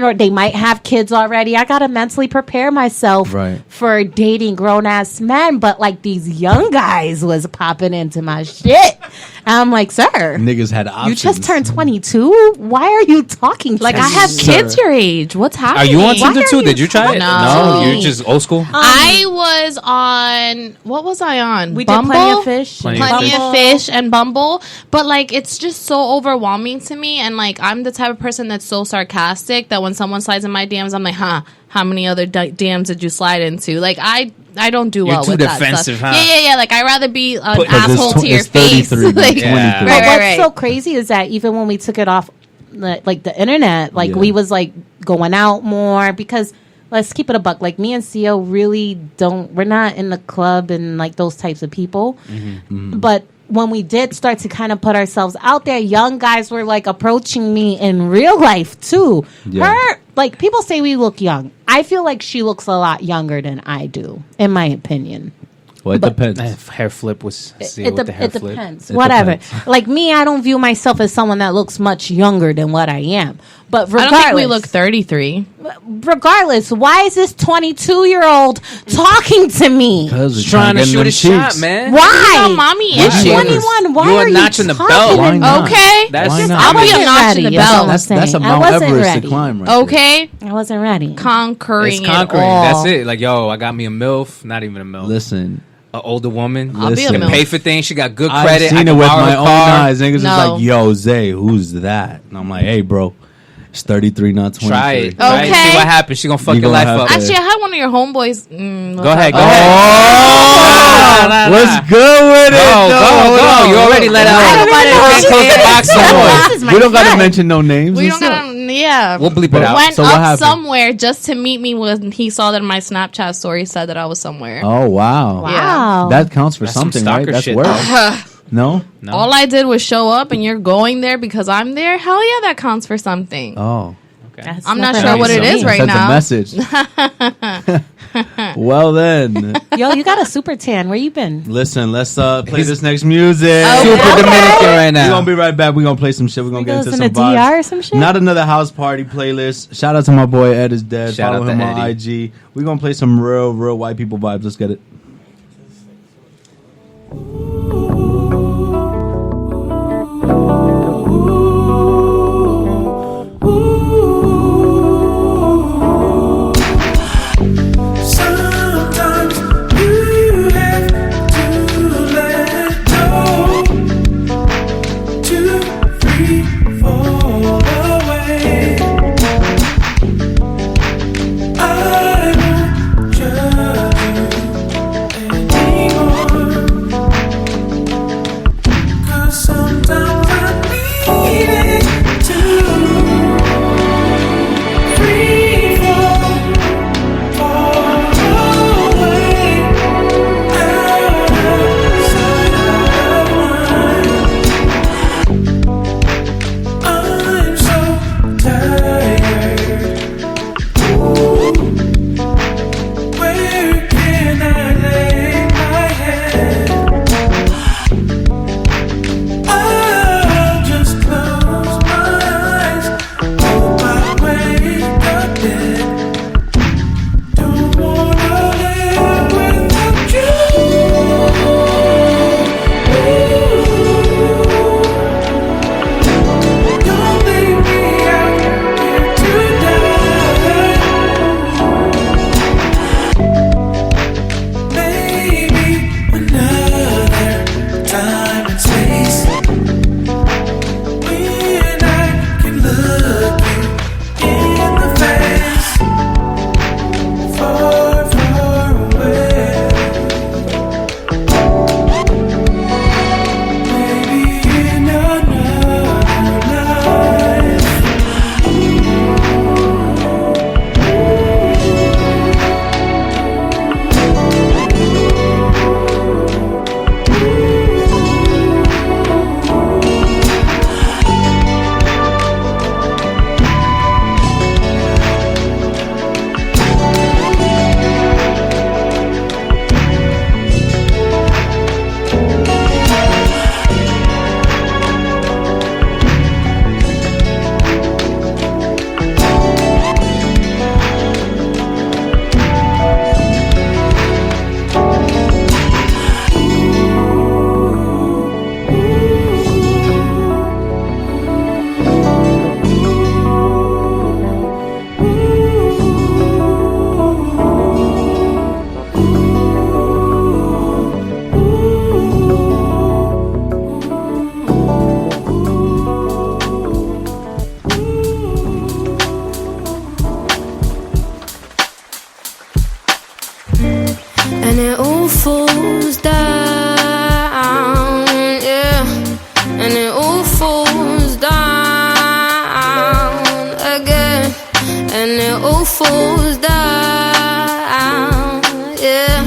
Speaker 5: or they might have kids already. I gotta mentally prepare myself
Speaker 3: Right.
Speaker 5: for dating grown ass men. But like these young guys was popping into my shit. And I'm like, sir,
Speaker 3: niggas had
Speaker 5: you
Speaker 3: options.
Speaker 5: just turned 22. Why are you talking to
Speaker 6: Like,
Speaker 5: me?
Speaker 6: I have kids your age. What's
Speaker 4: Are
Speaker 6: happening?
Speaker 4: you on
Speaker 5: Why
Speaker 4: Tinder
Speaker 5: are
Speaker 4: too?
Speaker 5: you
Speaker 4: Did you try it?
Speaker 6: No.
Speaker 4: You're just old school.
Speaker 6: I was on, what was I on?
Speaker 5: We
Speaker 6: Bumble?
Speaker 5: did Plenty of Fish.
Speaker 6: Plenty
Speaker 5: Bumble.
Speaker 6: of Fish and Bumble, but like it's just so overwhelming to me, and like I'm the type of person that's so sarcastic that when someone slides in my DMs, I'm like, how many other DMs did you slide into? Like I don't do
Speaker 4: You're
Speaker 6: well
Speaker 4: too
Speaker 6: with
Speaker 4: defensive,
Speaker 6: that
Speaker 4: huh?
Speaker 6: stuff. Yeah. Like I'd rather be an
Speaker 3: Because
Speaker 6: asshole to your
Speaker 3: it's
Speaker 6: face.
Speaker 3: 33, not
Speaker 6: Like,
Speaker 3: 23.
Speaker 4: Yeah.
Speaker 5: But
Speaker 6: Right,
Speaker 5: what's
Speaker 6: right.
Speaker 5: so crazy is that even when we took it off, like the internet, like
Speaker 3: Yeah.
Speaker 5: we was like going out more because let's keep it a buck. Like me and Xio really we're not in the club and like those types of people. But when we did start to kind of put ourselves out there, young guys were like approaching me in real life too.
Speaker 3: Yeah.
Speaker 5: Like people say we look young. I feel like she looks a lot younger than I do, in my opinion.
Speaker 3: Well, it depends.
Speaker 4: Hair flip was. See
Speaker 5: It
Speaker 4: with the hair flip.
Speaker 5: depends.
Speaker 3: It
Speaker 5: Whatever.
Speaker 3: depends.
Speaker 5: Like me, I don't view myself as someone that looks much younger than what I am. But
Speaker 6: I
Speaker 5: regardless,
Speaker 6: don't think we look 33.
Speaker 5: regardless, why is this 22-year-old talking to me?
Speaker 3: Because
Speaker 4: Just trying to shoot a shot, man.
Speaker 5: Why?
Speaker 6: You know, mommy
Speaker 5: You're
Speaker 6: issues.
Speaker 5: 21. Why
Speaker 4: You
Speaker 5: are
Speaker 4: are
Speaker 5: you
Speaker 4: notching the
Speaker 5: talking
Speaker 4: belt.
Speaker 5: to
Speaker 3: Why
Speaker 5: me?
Speaker 3: not?
Speaker 6: Okay.
Speaker 4: That's
Speaker 3: Why
Speaker 4: just
Speaker 3: not?
Speaker 6: I'll be a
Speaker 5: wasn't
Speaker 6: notch in
Speaker 5: ready,
Speaker 6: the
Speaker 5: is
Speaker 6: belt.
Speaker 5: all I'm
Speaker 3: That's a
Speaker 5: saying. I
Speaker 3: Mount
Speaker 5: wasn't
Speaker 3: Everest
Speaker 5: ready.
Speaker 3: to climb, right there.
Speaker 6: Okay.
Speaker 5: I wasn't ready.
Speaker 6: Conquering
Speaker 4: It's conquering.
Speaker 6: it all.
Speaker 4: That's it. Like, yo, I got me a MILF. Not even a MILF.
Speaker 3: Listen,
Speaker 4: An older woman.
Speaker 6: I'll be a
Speaker 3: Listen.
Speaker 6: MILF.
Speaker 4: Pay for things. She got good
Speaker 3: I've
Speaker 4: credit. I
Speaker 3: seen it
Speaker 4: can
Speaker 3: with
Speaker 4: borrow
Speaker 3: my
Speaker 4: her
Speaker 3: own
Speaker 4: car.
Speaker 3: eyes. Niggas is
Speaker 6: No.
Speaker 3: like, yo, Zay, who's that? And I'm like, hey, bro, it's 33, not 23.
Speaker 4: Try it.
Speaker 6: Okay.
Speaker 4: Right? See what happens. She gonna fuck
Speaker 3: You
Speaker 4: your
Speaker 3: gonna
Speaker 4: life
Speaker 3: have
Speaker 4: up.
Speaker 3: to-
Speaker 6: Actually, I had one of your homeboys.
Speaker 4: Go ahead. Go
Speaker 3: Oh,
Speaker 4: ahead. Nah.
Speaker 3: what's good with it?
Speaker 4: Go. You already let out.
Speaker 5: I don't even know
Speaker 4: Can't
Speaker 5: who
Speaker 4: close
Speaker 5: she
Speaker 4: the
Speaker 5: is.
Speaker 4: box no
Speaker 5: This
Speaker 4: more.
Speaker 5: is my
Speaker 3: We don't gotta
Speaker 5: friend.
Speaker 3: mention no names.
Speaker 6: We
Speaker 3: What's
Speaker 6: don't
Speaker 3: up?
Speaker 6: gotta. Yeah.
Speaker 4: We'll bleep it out.
Speaker 6: Went
Speaker 3: So what
Speaker 6: up
Speaker 3: happened?
Speaker 6: somewhere just to meet me when he saw that my Snapchat story said that I was somewhere.
Speaker 3: Oh, wow.
Speaker 5: Wow.
Speaker 3: That counts for
Speaker 4: That's some
Speaker 3: something, right?
Speaker 4: stalker
Speaker 3: That's
Speaker 4: shit,
Speaker 3: work.
Speaker 4: though.
Speaker 3: No?
Speaker 4: No.
Speaker 6: All I did was show up, and you're going there because I'm there. Hell yeah, that counts for something.
Speaker 3: Oh.
Speaker 5: That's
Speaker 6: I'm not
Speaker 5: nothing
Speaker 6: sure
Speaker 5: to
Speaker 6: what it
Speaker 5: me.
Speaker 6: is right
Speaker 3: Sent a
Speaker 6: now.
Speaker 3: message. Well, then.
Speaker 5: Yo, you got a super tan. Where you been?
Speaker 3: Listen, let's play this next music.
Speaker 4: Super
Speaker 5: Okay.
Speaker 4: Dominican right now.
Speaker 3: We're going to be right back. We're going to play some shit. We're going to get
Speaker 5: goes
Speaker 3: into
Speaker 5: in
Speaker 3: some
Speaker 5: a
Speaker 3: vibes.
Speaker 5: DR or some shit?
Speaker 3: Not another house party playlist. Shout out to my boy Ed is Dead.
Speaker 4: Shout
Speaker 3: Follow
Speaker 4: out
Speaker 3: him
Speaker 4: to
Speaker 3: on
Speaker 4: Eddie.
Speaker 3: IG. We're going to play some real white people vibes. Let's get it.
Speaker 7: and it all falls down, yeah, and it all falls down again, and it all falls down, yeah,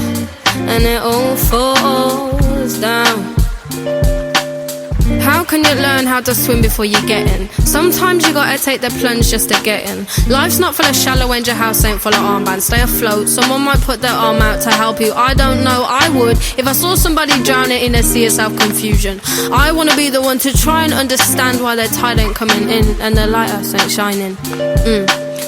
Speaker 7: and it all falls down. How can you learn how to swim before you get in? Sometimes you gotta take the plunge just to get in. Life's not full of shallow end, your house ain't full of armbands. Stay afloat, someone might put their arm out to help you. I don't know, I would if I saw somebody drowning in a sea of self-confusion. I wanna be the one to try and understand why their tide ain't coming in and their lighthouse ain't shining.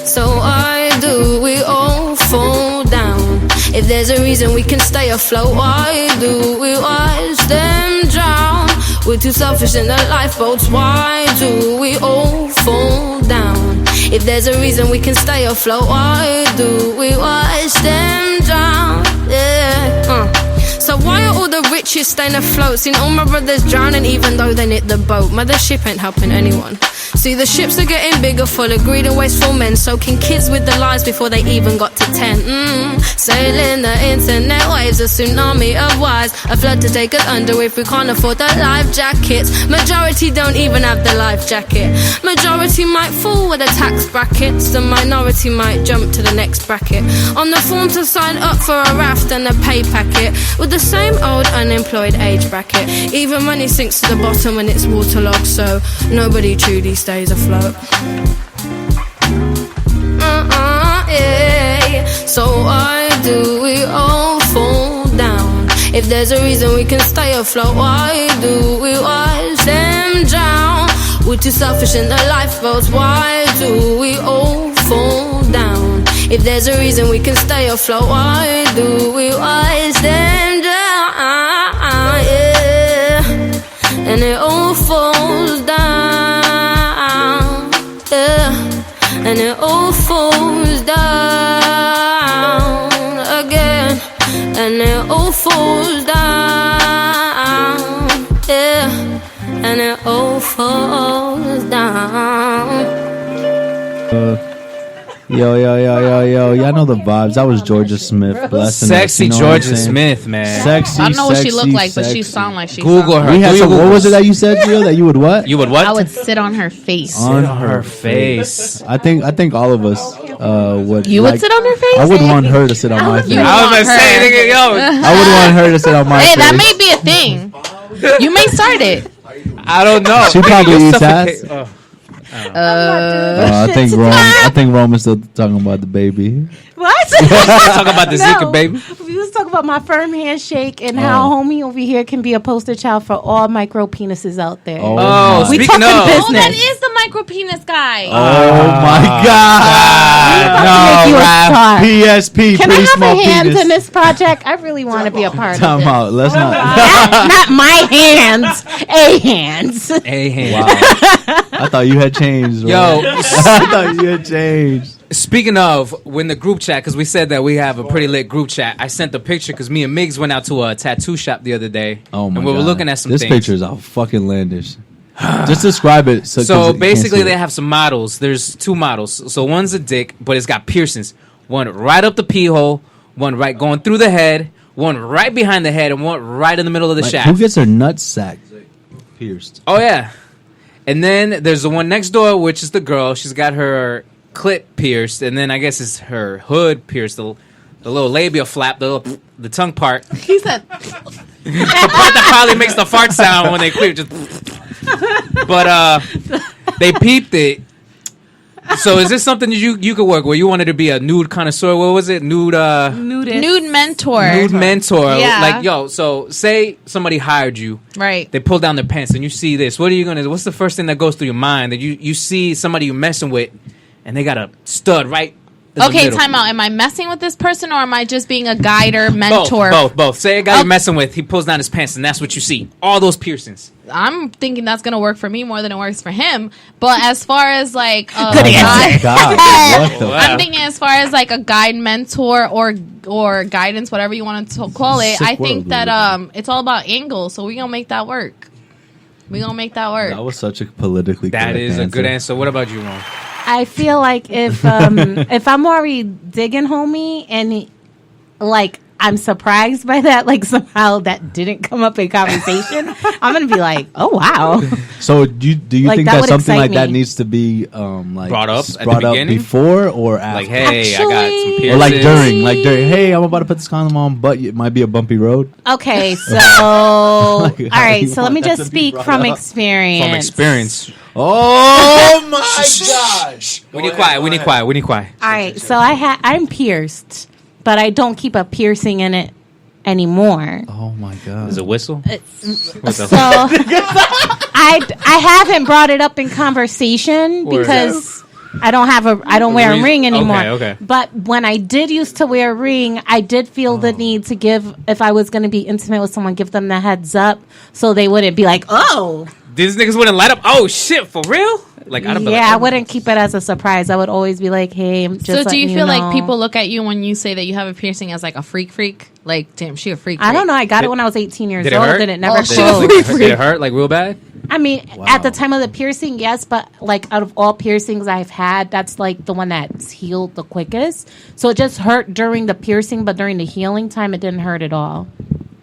Speaker 7: So why do we all fall down? If there's a reason we can stay afloat, why do we watch them drown? We're too selfish in the lifeboats. Why do we all fall down? If there's a reason we can stay afloat, why do we watch them drown? Yeah. So why are all the riches staying afloat? Seen all my brothers drowning even though they knit the boat. Mothership ain't helping anyone. See, the ships are getting bigger, full of greed and wasteful men, soaking kids with the lies before they even got to 10. Sailing the internet waves, a tsunami of wires, a flood to take us under if we can't afford the life jackets. Majority don't even have the life jacket. Majority might fall with the tax brackets. The minority might jump to the next bracket. On the form to sign up for a raft and a pay packet, with the same old unemployed age bracket. Even money sinks to the bottom when it's waterlogged, so nobody truly stays afloat. Yeah. So why do we all fall down? If there's a reason we can stay afloat, why do we watch them drown? We're too selfish in the lifeboats. Why do we all fall down? If there's a reason we can stay afloat, why do we watch them drown? Yeah. And it all falls down, yeah, and it all falls down again, and it all falls down, yeah, and it all falls down.
Speaker 3: Yo, y'all know the vibes. That was Georgia Smith blessing
Speaker 4: Sexy
Speaker 3: us, you know
Speaker 4: Georgia
Speaker 3: what I'm saying?
Speaker 4: Smith, man.
Speaker 3: Sexy.
Speaker 6: I don't know what she looked like, but
Speaker 3: sexy.
Speaker 6: she sound like she.
Speaker 4: Google her.
Speaker 3: We had
Speaker 4: Do
Speaker 3: some,
Speaker 4: you
Speaker 3: what
Speaker 4: Google-
Speaker 3: was it that you said, Gio? That you would what?
Speaker 4: You would what?
Speaker 6: I would sit on her face.
Speaker 3: On
Speaker 4: her face.
Speaker 3: I think all of us would.
Speaker 6: You
Speaker 3: like,
Speaker 6: would sit on her face?
Speaker 3: I would want her to sit on my face.
Speaker 6: You
Speaker 4: I was
Speaker 6: want
Speaker 4: gonna say,
Speaker 6: her.
Speaker 4: nigga, yo.
Speaker 3: I would want her to sit on my
Speaker 6: Hey,
Speaker 3: face.
Speaker 6: that may be a thing. You may start it.
Speaker 4: I don't know.
Speaker 3: She probably
Speaker 4: You
Speaker 3: eats
Speaker 4: suffocate-
Speaker 3: ass.
Speaker 5: I
Speaker 3: I think Rome is still talking about the baby.
Speaker 5: What?
Speaker 4: Talk about the Zika baby.
Speaker 5: We was talking about my firm handshake and how homie over here can be a poster child for all micro penises out there.
Speaker 3: Oh,
Speaker 4: Oh,
Speaker 5: We
Speaker 4: speaking
Speaker 5: talking
Speaker 4: of,
Speaker 5: business.
Speaker 6: Oh, that is the micro penis guy.
Speaker 3: Oh my God!
Speaker 5: Make you a star.
Speaker 3: PSP,
Speaker 5: Can I
Speaker 3: pretty
Speaker 5: have
Speaker 3: small
Speaker 5: a hand
Speaker 3: penis.
Speaker 5: in this project? I really want to be a part of
Speaker 3: Time
Speaker 5: it.
Speaker 3: out. Let's not.
Speaker 5: Not my hands, a hands.
Speaker 4: hey, hey.
Speaker 3: Wow. I thought you had changed.
Speaker 4: Yo,
Speaker 3: Bro. I thought you had changed.
Speaker 4: speaking of, when the group chat, because we said that we have a pretty lit group chat, I sent the picture because me and Miggs went out to a tattoo shop the other day.
Speaker 3: Oh my
Speaker 4: and we
Speaker 3: God.
Speaker 4: were looking at some
Speaker 3: This
Speaker 4: things.
Speaker 3: picture is all fucking landish. Just describe it. 'cause
Speaker 4: So
Speaker 3: you can't
Speaker 4: basically,
Speaker 3: see
Speaker 4: they
Speaker 3: it.
Speaker 4: have some models. There's two models. So one's a dick, but it's got piercings. One right up the pee hole, one right going through the head, one right behind the head, and one right in the middle of the
Speaker 3: Like,
Speaker 4: shaft.
Speaker 3: who gets their nut sack pierced?
Speaker 4: Oh yeah. And then there's the one next door, which is the girl. She's got her clit pierced, and then I guess it's her hood pierced, the little labia flap, the tongue part,
Speaker 6: He said,
Speaker 4: the part that probably makes the fart sound when they queer. Just, but they peeped it. So is this something you could work with? You wanted to be a nude connoisseur? What was it? Nude
Speaker 6: mentor.
Speaker 4: nude mentor.
Speaker 6: Yeah.
Speaker 4: Like, yo, so say somebody hired you.
Speaker 6: Right.
Speaker 4: They pull down their pants and you see this. What are you gonna? What's the first thing that goes through your mind that you see somebody you're messing with, and they got a stud right? In the
Speaker 6: Okay,
Speaker 4: middle?
Speaker 6: time out. Am I messing with this person or am I just being a guide or mentor?
Speaker 4: Both. Say a guy
Speaker 6: Oh.
Speaker 4: you're messing with, he pulls down his pants, and that's what you see. All those piercings.
Speaker 6: I'm thinking that's gonna work for me more than it works for him. But as far as like a
Speaker 5: Good
Speaker 6: guide,
Speaker 3: God, what the?
Speaker 4: Wow.
Speaker 6: I'm thinking as far as like a guide, mentor, or guidance, whatever you want to call it.
Speaker 3: Sick
Speaker 6: I think
Speaker 3: world we
Speaker 6: that
Speaker 3: live in.
Speaker 6: it's all about angles. So we gonna make that work. We gonna make that work.
Speaker 3: That was such a politically
Speaker 4: That
Speaker 3: correct
Speaker 4: is a good answer. What about you, Ron?
Speaker 5: I feel like if I'm already digging homie and like I'm surprised by that. Like somehow that didn't come up in conversation. I'm gonna be like, oh wow.
Speaker 3: So do you
Speaker 5: Like,
Speaker 3: think
Speaker 5: that
Speaker 3: that
Speaker 5: would
Speaker 3: something
Speaker 5: excite
Speaker 3: like that
Speaker 5: me.
Speaker 3: needs to be like
Speaker 4: Brought up at the
Speaker 3: brought up
Speaker 4: beginning?
Speaker 3: before or after?
Speaker 4: Like, hey, I got some
Speaker 5: Actually-
Speaker 4: piercings.
Speaker 3: or like during, hey, I'm about to put this condom on, but it might be a bumpy road.
Speaker 5: Okay, so all
Speaker 3: Like, how
Speaker 5: right,
Speaker 3: do you
Speaker 5: so let
Speaker 3: want
Speaker 5: me
Speaker 3: that
Speaker 5: just
Speaker 3: to be
Speaker 5: speak
Speaker 3: brought
Speaker 5: from
Speaker 3: up?
Speaker 5: experience.
Speaker 4: From experience.
Speaker 3: Oh my gosh!
Speaker 4: We need quiet. We need quiet. We need quiet.
Speaker 5: All right, so I'm pierced, but I don't keep a piercing in it anymore.
Speaker 3: Oh my god!
Speaker 4: Is it a whistle? What the
Speaker 5: So I haven't brought it up in conversation
Speaker 4: Word.
Speaker 5: because I don't wear a ring anymore.
Speaker 4: Okay.
Speaker 5: But when I did used to wear a ring, I did feel the need to give, if I was going to be intimate with someone, give them the heads up so they wouldn't be like, oh.
Speaker 4: These niggas wouldn't light up. Oh shit, for real? Like I'd be like,
Speaker 5: I
Speaker 4: oh.
Speaker 5: wouldn't keep it as a surprise. I would always be like, hey, I'm just
Speaker 6: So do you
Speaker 5: letting
Speaker 6: feel
Speaker 5: know.
Speaker 6: like people look at you when you say that you have a piercing as like a freak? Like, damn, she a freak.
Speaker 5: I don't know. I got
Speaker 4: Did-
Speaker 5: it when I was 18 years
Speaker 4: Did it
Speaker 5: old
Speaker 4: hurt?
Speaker 5: and it never
Speaker 6: Oh,
Speaker 5: closed.
Speaker 4: Did it hurt like real bad?
Speaker 5: I mean, at the time of the piercing, yes, but like out of all piercings I've had, that's like the one that's healed the quickest. So it just hurt during the piercing, but during the healing time, it didn't hurt at all.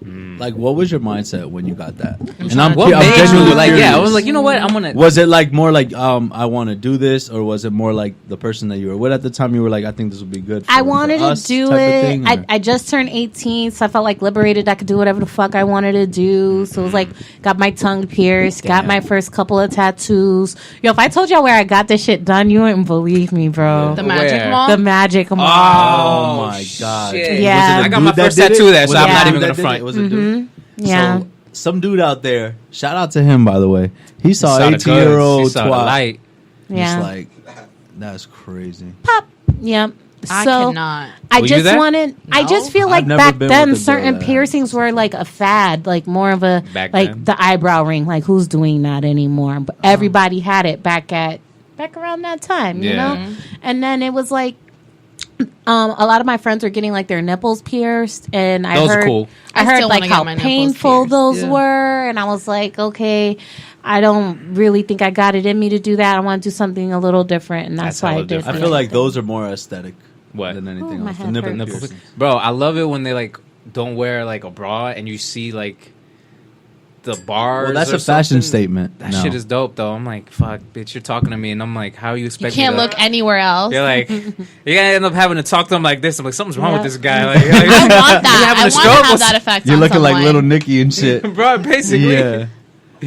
Speaker 3: Like, what was your mindset when you got that? And
Speaker 4: What made you
Speaker 3: genuinely
Speaker 4: like? Yeah, I
Speaker 3: curious.
Speaker 4: was like, you know what? I'm gonna.
Speaker 3: Was it like more like I want to do this, or was it more like the person that you were with at the time? You were like, I think this would be good.
Speaker 5: I wanted
Speaker 3: for
Speaker 5: to
Speaker 3: us
Speaker 5: do
Speaker 3: type of
Speaker 5: it.
Speaker 3: thing, or-
Speaker 5: I just turned 18, so I felt like liberated. I could do whatever the fuck I wanted to do. So it was like, got my tongue pierced, got my first couple of tattoos. Yo, if I told y'all where I got this shit done, you wouldn't believe me, bro.
Speaker 6: The Magic
Speaker 4: Where?
Speaker 6: Mall?
Speaker 5: The Magic Mall.
Speaker 3: Oh my god!
Speaker 4: shit.
Speaker 5: Yeah.
Speaker 3: Was it a
Speaker 4: I got
Speaker 3: dude
Speaker 4: my
Speaker 3: that
Speaker 4: first
Speaker 3: did it?
Speaker 4: tattoo there, so
Speaker 3: Was it
Speaker 5: I'm
Speaker 3: a
Speaker 5: not
Speaker 3: dude
Speaker 4: even
Speaker 3: that
Speaker 4: gonna
Speaker 3: did
Speaker 4: front.
Speaker 3: it? Was it a dude?
Speaker 5: Yeah.
Speaker 3: So, some dude out there, shout out to him, by the way. He saw
Speaker 4: Saw the
Speaker 3: 18-year-old
Speaker 4: goods. He saw the
Speaker 3: twat.
Speaker 4: light.
Speaker 5: Yeah.
Speaker 3: Just like, that's crazy.
Speaker 5: Pop. Yep.
Speaker 6: I
Speaker 5: So
Speaker 6: cannot.
Speaker 5: I
Speaker 4: Were you
Speaker 5: just
Speaker 4: there?
Speaker 5: wanted. I
Speaker 6: No.
Speaker 5: just feel
Speaker 3: I've
Speaker 5: like
Speaker 3: never
Speaker 5: back
Speaker 3: been
Speaker 5: then
Speaker 3: with a girl
Speaker 5: certain
Speaker 3: that-
Speaker 5: piercings were like a fad, like more of a
Speaker 4: Back
Speaker 5: like
Speaker 4: then?
Speaker 5: the eyebrow ring. Like who's doing that anymore? But everybody had it back around that time, you
Speaker 4: Yeah.
Speaker 5: know. And then it was like. A lot of my friends were getting like their nipples pierced, and I
Speaker 4: Those are
Speaker 5: heard,
Speaker 4: cool.
Speaker 5: I
Speaker 6: I
Speaker 5: heard
Speaker 6: still
Speaker 5: like
Speaker 6: wanna
Speaker 5: how
Speaker 6: get my nipples
Speaker 5: painful
Speaker 6: pierced.
Speaker 5: those
Speaker 3: Yeah.
Speaker 5: were, and I was like, okay, I don't really think I got it in me to do that. I want to do something a little different, and that's
Speaker 4: That's
Speaker 5: why I
Speaker 4: hella
Speaker 5: did.
Speaker 4: different.
Speaker 3: I
Speaker 5: the
Speaker 3: feel like
Speaker 5: thing.
Speaker 3: those are more aesthetic
Speaker 4: What?
Speaker 3: than anything
Speaker 5: Ooh, my
Speaker 3: else. The
Speaker 5: head
Speaker 3: nipple
Speaker 5: hurts.
Speaker 3: piercing.
Speaker 4: Bro, I love it when they like don't wear like a bra and you see like the bars.
Speaker 3: Well, that's
Speaker 4: or
Speaker 3: a fashion
Speaker 4: something.
Speaker 3: statement.
Speaker 4: That
Speaker 3: No.
Speaker 4: shit is dope though. I'm like, fuck, bitch, you're talking to me, and I'm like, how you
Speaker 6: You
Speaker 4: expect?
Speaker 6: can't
Speaker 4: me to,
Speaker 6: look anywhere else.
Speaker 4: You're like, you're gonna end up having to talk to him like this. I'm like, something's wrong with
Speaker 5: Yeah.
Speaker 4: this guy. Like,
Speaker 6: I want that.
Speaker 4: having
Speaker 6: I
Speaker 4: a
Speaker 6: want
Speaker 4: stroke?
Speaker 6: to have
Speaker 4: What's-
Speaker 6: that effect
Speaker 3: You're
Speaker 6: on
Speaker 3: looking like
Speaker 6: someone.
Speaker 3: little Nicky and shit.
Speaker 4: bro, basically.
Speaker 3: Yeah.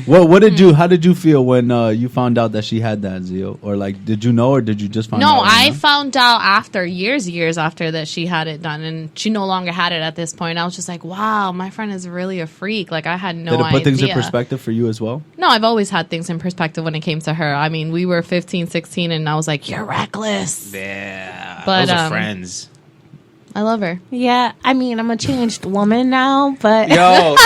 Speaker 3: What did you? How did you feel when you found out that she had that, Zio? Or like, did you know, or did you just find out?
Speaker 6: No, I
Speaker 3: you know?
Speaker 6: found out after years after that she had it done, and she no longer had it at this point. I was just like, wow, my friend is really a freak. Like, I had no
Speaker 3: Did it put
Speaker 6: idea.
Speaker 3: things in perspective for you as well?
Speaker 6: No, I've always had things in perspective when it came to her. I mean, we were 15, 16, and I was like, you're reckless.
Speaker 4: Yeah,
Speaker 6: But,
Speaker 4: those are friends.
Speaker 6: I love her.
Speaker 5: Yeah, I mean, I'm a changed woman now, but
Speaker 4: Yo,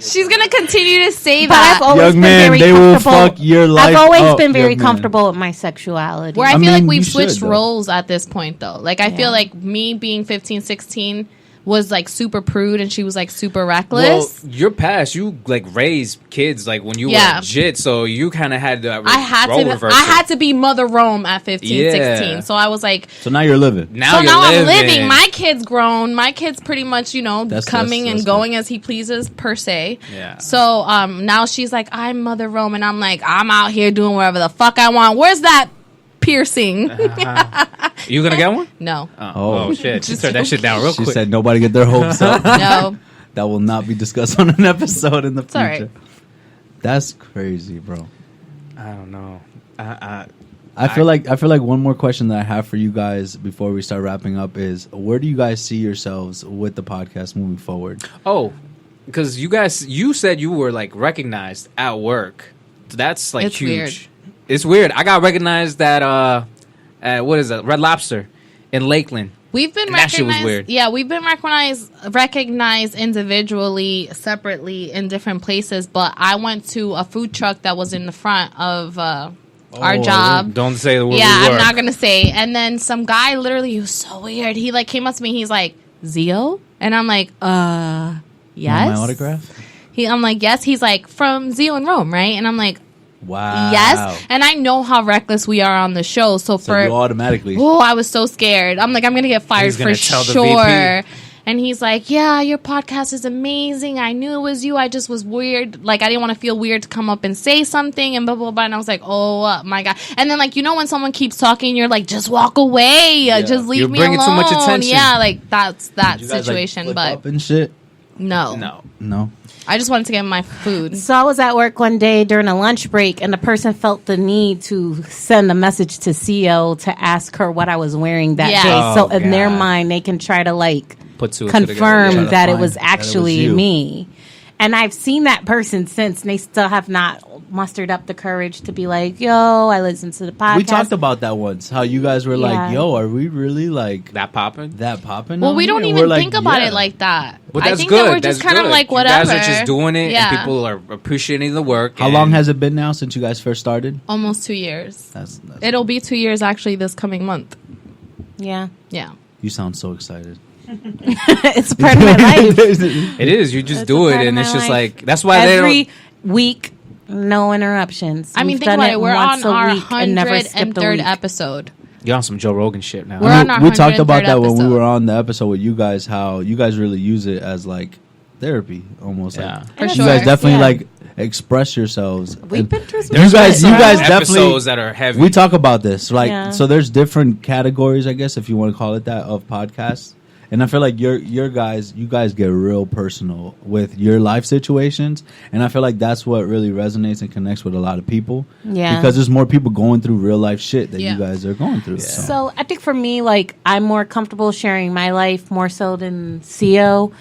Speaker 6: She's going to continue to say
Speaker 5: but
Speaker 6: that.
Speaker 5: I've always
Speaker 3: Young
Speaker 5: been
Speaker 3: man,
Speaker 5: very
Speaker 3: they will
Speaker 5: comfortable.
Speaker 3: fuck your life
Speaker 5: I've always
Speaker 3: up,
Speaker 5: been very
Speaker 3: young man.
Speaker 5: comfortable with my sexuality.
Speaker 6: Where I
Speaker 3: I
Speaker 6: feel like
Speaker 3: mean,
Speaker 6: we've
Speaker 3: you should,
Speaker 6: switched
Speaker 3: though.
Speaker 6: roles at this point, though. Like, I feel
Speaker 5: Yeah.
Speaker 6: like me being 15, 16 was, like, super prude, and she was, like, super
Speaker 4: well,
Speaker 6: reckless.
Speaker 4: your past, you like raised kids like when you
Speaker 6: Yeah.
Speaker 4: were legit, so you kind of had that.
Speaker 6: I had
Speaker 4: role
Speaker 6: to.
Speaker 4: reversal.
Speaker 6: I had to be Mother Rome at 15,
Speaker 4: Yeah.
Speaker 6: 16. So I was like,
Speaker 3: So now you're living.
Speaker 4: Now
Speaker 6: so
Speaker 4: you're
Speaker 6: now I'm living. My kid's grown. My kid's pretty much,
Speaker 3: That's
Speaker 6: coming and
Speaker 3: good.
Speaker 6: going as he pleases, per se.
Speaker 4: Yeah.
Speaker 6: So now she's like, I'm Mother Rome, and I'm like, I'm out here doing whatever the fuck I want. Where's that piercing?
Speaker 4: You gonna get one?
Speaker 6: No,
Speaker 3: Oh.
Speaker 4: Shit! She turned that shit down real
Speaker 3: She
Speaker 4: quick.
Speaker 3: said nobody get their hopes up.
Speaker 6: no.
Speaker 3: That will not be discussed on an episode in the future.
Speaker 6: all right.
Speaker 3: That's crazy, bro.
Speaker 4: I don't know.
Speaker 3: I feel like one more question that I have for you guys before we start wrapping up is, where do you guys see yourselves with the podcast moving forward?
Speaker 4: Oh, because you said you were like recognized at work. That's like
Speaker 6: It's
Speaker 4: huge.
Speaker 6: weird.
Speaker 4: It's weird. I got recognized at what is that? Red Lobster in Lakeland.
Speaker 6: We've been
Speaker 4: And that shit was
Speaker 6: recognized.
Speaker 4: weird.
Speaker 6: Yeah, we've been recognized individually, separately in different places. But I went to a food truck that was in the front of our job.
Speaker 4: Don't say the word.
Speaker 6: Yeah, I'm not gonna say. And then some guy, literally, he was so weird. He like came up to me. He's like, Zio, and I'm like, yes.
Speaker 3: My autograph?
Speaker 6: I'm like, yes. He's like, from Xio and Rome, right? And I'm like,
Speaker 3: Wow.
Speaker 6: yes. And I know how reckless we are on the show. So
Speaker 3: So
Speaker 6: for
Speaker 3: you automatically.
Speaker 6: oh, I was so scared. I'm like, I'm gonna get fired
Speaker 4: He's gonna
Speaker 6: for
Speaker 4: tell the
Speaker 6: sure.
Speaker 4: VP.
Speaker 6: And he's like, yeah, your podcast is amazing. I knew it was you. I just was weird. Like, I didn't want to feel weird to come up and say something and blah, blah, blah. And I was like, oh, my God. And then, like, you know when someone keeps talking, you're like, just walk away. Just leave me alone.
Speaker 4: You're bringing too much attention.
Speaker 6: Yeah, like, that's that
Speaker 3: Did you guys,
Speaker 6: situation.
Speaker 3: flip
Speaker 6: But
Speaker 3: up and shit?
Speaker 6: no.
Speaker 5: I
Speaker 6: just wanted to get my food.
Speaker 5: So I was at work one day during a lunch break, and the person felt the need to send a message to Xio to ask her what I was wearing that
Speaker 6: Yeah.
Speaker 5: day.
Speaker 4: Oh,
Speaker 5: So in their
Speaker 4: God.
Speaker 5: mind, they can try to like
Speaker 4: Put two and two
Speaker 5: confirm
Speaker 4: together.
Speaker 5: that it
Speaker 3: find
Speaker 5: was
Speaker 3: that it was
Speaker 5: actually
Speaker 3: you.
Speaker 5: me. And I've seen that person since, and they still have not mustered up the courage to be like, yo, I listened to the podcast.
Speaker 3: We talked about that once. How you guys were
Speaker 5: Yeah.
Speaker 3: like, "Yo, are we really like
Speaker 4: That popping?
Speaker 3: popping?"
Speaker 6: Well,
Speaker 3: out
Speaker 6: we
Speaker 3: here?"
Speaker 6: don't
Speaker 3: And
Speaker 6: even
Speaker 3: we're like,
Speaker 6: think about
Speaker 3: "Yeah."
Speaker 6: it like that.
Speaker 4: But
Speaker 6: I
Speaker 4: that's
Speaker 6: think
Speaker 4: good.
Speaker 6: that we're just
Speaker 4: That's
Speaker 6: kind of
Speaker 4: good.
Speaker 6: like, whatever.
Speaker 4: You guys are just doing it,
Speaker 6: Yeah.
Speaker 4: and people are appreciating the work.
Speaker 3: How long has it been now since you guys first started?
Speaker 6: Almost 2 years.
Speaker 3: That's
Speaker 6: It'll be 2 years actually this coming month.
Speaker 5: Yeah.
Speaker 6: Yeah.
Speaker 3: you sound so excited.
Speaker 5: It's part of my life.
Speaker 4: It is. You just
Speaker 5: It's
Speaker 4: do
Speaker 5: a
Speaker 4: it,
Speaker 5: part of
Speaker 4: and it's
Speaker 5: my
Speaker 4: just
Speaker 5: life.
Speaker 4: like that's why
Speaker 5: Every
Speaker 4: they
Speaker 5: week, no interruptions.
Speaker 6: I mean,
Speaker 5: We've
Speaker 6: think
Speaker 5: done
Speaker 6: about it. We're
Speaker 5: once
Speaker 6: on
Speaker 5: a
Speaker 6: our
Speaker 5: week and never skipped a
Speaker 6: 103rd
Speaker 5: week.
Speaker 6: episode.
Speaker 4: don't. You're on some Joe Rogan shit now.
Speaker 6: We're on our
Speaker 3: we talked
Speaker 6: 103rd
Speaker 3: about that when we
Speaker 6: episode.
Speaker 3: were on the episode with you guys. How you guys really use it as like therapy, almost.
Speaker 4: Yeah.
Speaker 3: Like,
Speaker 6: For
Speaker 3: you
Speaker 6: sure.
Speaker 3: guys definitely
Speaker 5: Yeah.
Speaker 3: like express yourselves.
Speaker 5: We've
Speaker 3: And
Speaker 5: been through some
Speaker 3: you
Speaker 5: shit,
Speaker 3: guys
Speaker 5: bro.
Speaker 3: definitely
Speaker 4: episodes that are heavy.
Speaker 3: We talk about this, like,
Speaker 5: Yeah.
Speaker 3: so there's different categories, I guess, if you want to call it that, of podcasts. And I feel like you guys get real personal with your life situations, and I feel like that's what really resonates and connects with a lot of people.
Speaker 5: Yeah.
Speaker 3: because there's more people going through real life shit that
Speaker 6: Yeah.
Speaker 3: you guys are going through.
Speaker 5: So I think for me, like, I'm more comfortable sharing my life more so than Xio.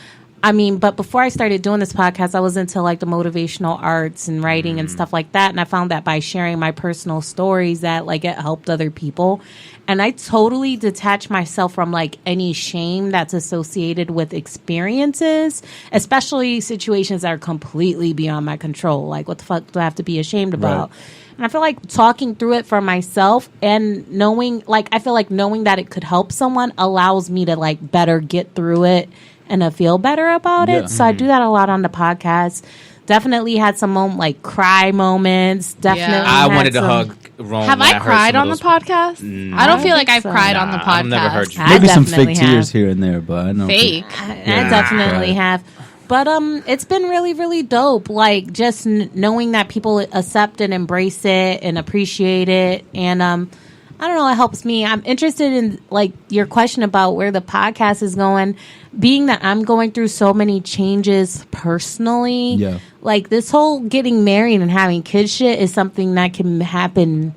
Speaker 5: I mean, but before I started doing this podcast, I was into like the motivational arts and writing and stuff like that. And I found that by sharing my personal stories that like it helped other people. And I totally detach myself from like any shame that's associated with experiences, especially situations that are completely beyond my control. Like, what the fuck do I have to be ashamed about? And I feel like talking through it for myself and knowing, like, I feel like knowing that it could help someone allows me to like better get through it and to feel better about
Speaker 3: Yeah.
Speaker 5: it. So I do that a lot on the podcast. Definitely had some like cry moments. Definitely,
Speaker 4: I
Speaker 5: had
Speaker 4: wanted to
Speaker 5: some-
Speaker 4: hug Rome.
Speaker 6: Have
Speaker 4: when
Speaker 6: I
Speaker 4: heard
Speaker 6: cried
Speaker 4: some
Speaker 6: on the
Speaker 4: of those-
Speaker 6: podcast? I don't feel like I've
Speaker 5: so.
Speaker 6: cried on the
Speaker 4: Nah,
Speaker 6: podcast.
Speaker 4: I've never heard you.
Speaker 5: I
Speaker 3: Maybe some
Speaker 5: definitely
Speaker 3: fake tears
Speaker 5: have.
Speaker 3: here and there, but I know
Speaker 6: Fake.
Speaker 5: I
Speaker 4: Yeah.
Speaker 5: definitely
Speaker 3: Right.
Speaker 5: have. But it's been really, really dope. Like, just knowing that people accept and embrace it and appreciate it. And I don't know, it helps me. I'm interested in like your question about where the podcast is going. Being that I'm going through so many changes personally,
Speaker 3: Yeah.
Speaker 5: like this whole getting married and having kids shit is something that can happen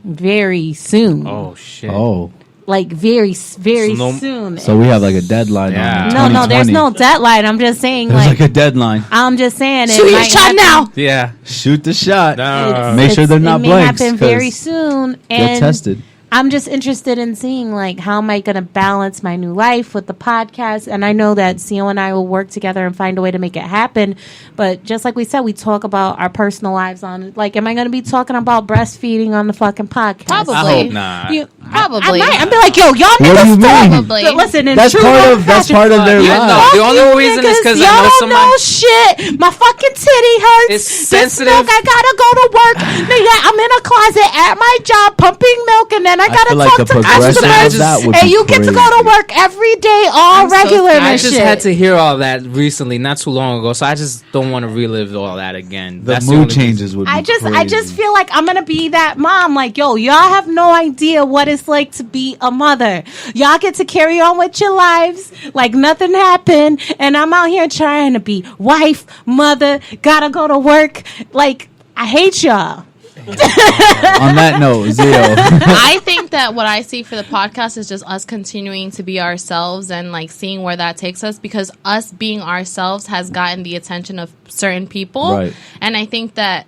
Speaker 5: very soon.
Speaker 4: Oh shit.
Speaker 3: Oh,
Speaker 5: Like very
Speaker 4: So no-
Speaker 5: soon.
Speaker 3: so we have like a deadline
Speaker 4: Yeah.
Speaker 3: on
Speaker 5: no, there's
Speaker 3: 2020.
Speaker 5: no deadline. I'm just saying,
Speaker 3: There's
Speaker 5: like,
Speaker 3: like a deadline.
Speaker 5: I'm just saying.
Speaker 6: Shoot
Speaker 5: it
Speaker 6: your
Speaker 5: might
Speaker 6: shot
Speaker 5: happen-
Speaker 6: now.
Speaker 4: Yeah.
Speaker 3: Shoot the shot.
Speaker 4: No.
Speaker 3: Make sure they're not
Speaker 5: it may
Speaker 3: blanks,
Speaker 5: happen very
Speaker 3: 'cause
Speaker 5: soon.
Speaker 3: Get
Speaker 5: And
Speaker 3: tested.
Speaker 5: I'm just interested in seeing like how am I going to balance my new life with the podcast. And I know that Xio and I will work together and find a way to make it happen. But just like we said, we talk about our personal lives on like, am I going to be talking about breastfeeding on the fucking podcast?
Speaker 6: Probably.
Speaker 4: I hope not.
Speaker 6: Probably.
Speaker 5: I might. I'm be like, yo, y'all
Speaker 3: What do you
Speaker 5: niggas
Speaker 3: mean?
Speaker 5: talk.
Speaker 6: Probably.
Speaker 5: But listen, in
Speaker 3: That's
Speaker 5: true
Speaker 3: part
Speaker 5: love
Speaker 3: of that's
Speaker 5: fashion,
Speaker 3: part of their
Speaker 4: Yeah,
Speaker 3: lives.
Speaker 4: no, the only
Speaker 5: you
Speaker 4: reason is
Speaker 5: niggas,
Speaker 4: because I
Speaker 5: y'all
Speaker 4: know
Speaker 5: don't
Speaker 4: somebody.
Speaker 5: know shit. My fucking titty hurts.
Speaker 4: It's
Speaker 5: This
Speaker 4: sensitive.
Speaker 5: milk, I gotta go to work. Nigga, I'm in a closet at my job pumping milk, and then I gotta
Speaker 3: feel like
Speaker 5: talk
Speaker 3: the
Speaker 5: to
Speaker 3: progression
Speaker 5: customers.
Speaker 3: of that would
Speaker 5: And
Speaker 3: be
Speaker 5: you get to go to
Speaker 3: crazy.
Speaker 5: work every day, all
Speaker 6: I'm so
Speaker 5: regular
Speaker 6: scared.
Speaker 5: and
Speaker 4: I just
Speaker 5: shit.
Speaker 4: had to hear all that recently, not too long ago, so I just don't want to relive all that again.
Speaker 3: The
Speaker 4: That's
Speaker 3: mood
Speaker 4: only reason.
Speaker 3: changes would be
Speaker 5: I just
Speaker 3: crazy.
Speaker 5: feel like I'm gonna be that mom. Like, yo, y'all have no idea what it's like to be a mother. Y'all get to carry on with your lives like nothing happened, and I'm out here trying to be wife, mother, gotta go to work. Like, I hate y'all.
Speaker 3: On that note, Xio.
Speaker 6: I think that what I see for the podcast is just us continuing to be ourselves and like seeing where that takes us, because us being ourselves has gotten the attention of certain people.
Speaker 3: Right.
Speaker 6: And I think that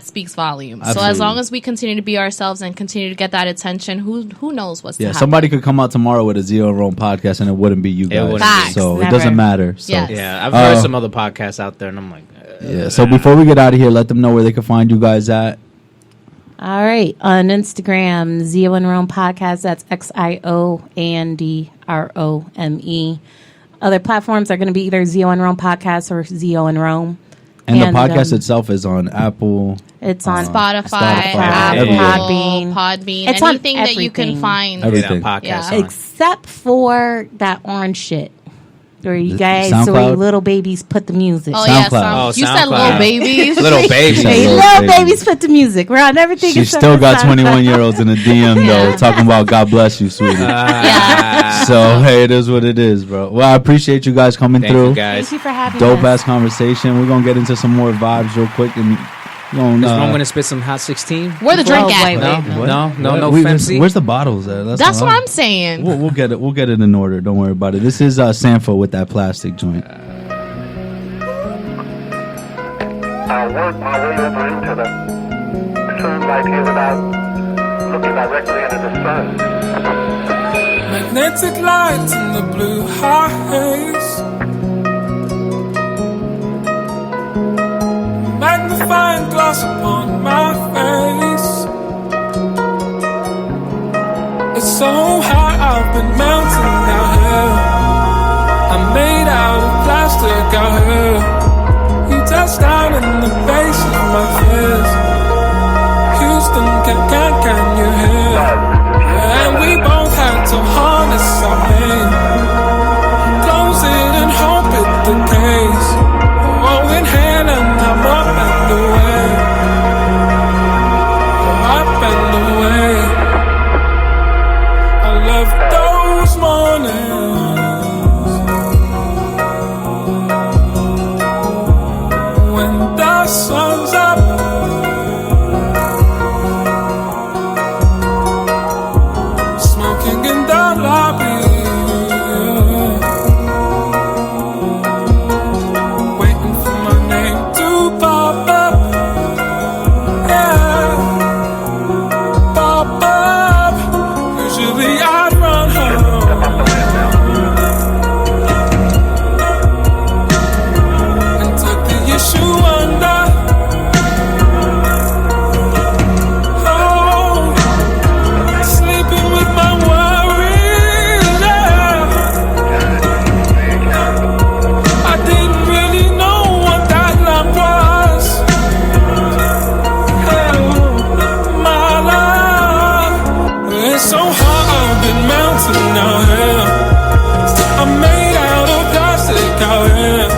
Speaker 6: speaks volumes. So
Speaker 3: Absolutely.
Speaker 6: as long as we continue to be ourselves and continue to get that attention, who knows what's to
Speaker 3: Yeah,
Speaker 6: happen.
Speaker 3: somebody could come out tomorrow with a Xio and Rome podcast, and it wouldn't be you guys.
Speaker 4: wouldn't be.
Speaker 6: Facts.
Speaker 3: So
Speaker 5: Never.
Speaker 3: it doesn't matter. So
Speaker 6: Yes.
Speaker 4: Yeah, I've heard
Speaker 3: Uh,
Speaker 4: some other podcasts out there, and I'm like,
Speaker 3: yeah. So before we get out of here, let them know where they can find you guys at.
Speaker 5: All right. On Instagram, Xio and Rome Podcast. That's XIOANDROME. Other platforms are going to be either Xio and Rome Podcast or Xio and Rome.
Speaker 3: And the podcast itself is on Apple.
Speaker 5: It's on
Speaker 6: Spotify, Apple,
Speaker 3: everything.
Speaker 6: Podbean,
Speaker 5: It's on
Speaker 6: anything that you can
Speaker 5: everything.
Speaker 6: find.
Speaker 3: Everything.
Speaker 4: podcast
Speaker 6: Yeah.
Speaker 4: on.
Speaker 5: Except for that orange shit. Or you guys,
Speaker 3: SoundCloud?
Speaker 5: or you little babies put the music.
Speaker 6: Oh yeah,
Speaker 3: SoundCloud.
Speaker 6: you said
Speaker 4: SoundCloud.
Speaker 6: little babies.
Speaker 4: Little baby.
Speaker 5: Hey,
Speaker 3: Little
Speaker 5: little
Speaker 3: baby.
Speaker 5: babies put the music. We're on everything.
Speaker 3: She
Speaker 5: except
Speaker 3: still
Speaker 5: for
Speaker 3: got
Speaker 5: SoundCloud.
Speaker 3: 21-year-olds in the DM though, talking about God bless you, sweetie.
Speaker 6: Yeah.
Speaker 3: So hey, it is what it is, bro. Well, I appreciate you guys coming
Speaker 4: Thank
Speaker 3: through.
Speaker 4: you guys.
Speaker 5: Thank you for having
Speaker 3: Dope
Speaker 5: us.
Speaker 3: ass conversation. We're gonna get into some more vibes real quick, and
Speaker 4: Is Rome gonna spit some hot 16?
Speaker 6: Where the drink at?
Speaker 5: wait,
Speaker 4: No,
Speaker 5: wait.
Speaker 4: no fancy.
Speaker 3: Where's the bottles at?
Speaker 6: That's what I'm saying.
Speaker 3: We'll get it. We'll get it in order. Don't worry about it. This is Sanfo with that plastic joint.
Speaker 1: I work my way over into the sun right here without looking directly into the sun.
Speaker 8: Magnetic lights in the blue haze, magnifying glass upon my face. It's so hot, I've been melting out here. I'm made out of plastic out here. You touched down in the base of my fears. Houston, can you hear? And we both had to harness our pain, close it and hope it decays. Oh, inhale and I'm up and away. Oh, up and away. I love those mornings when the sun's up, smoking in the lobby, waiting for my name to pop up, yeah, pop up. Usually I'd run home and tuck the issue under. Oh, sleeping with my worries, yeah. I didn't really know what that love was. Oh, my love. It's so hot, I've been melting out here. I'm made out of plastic out here.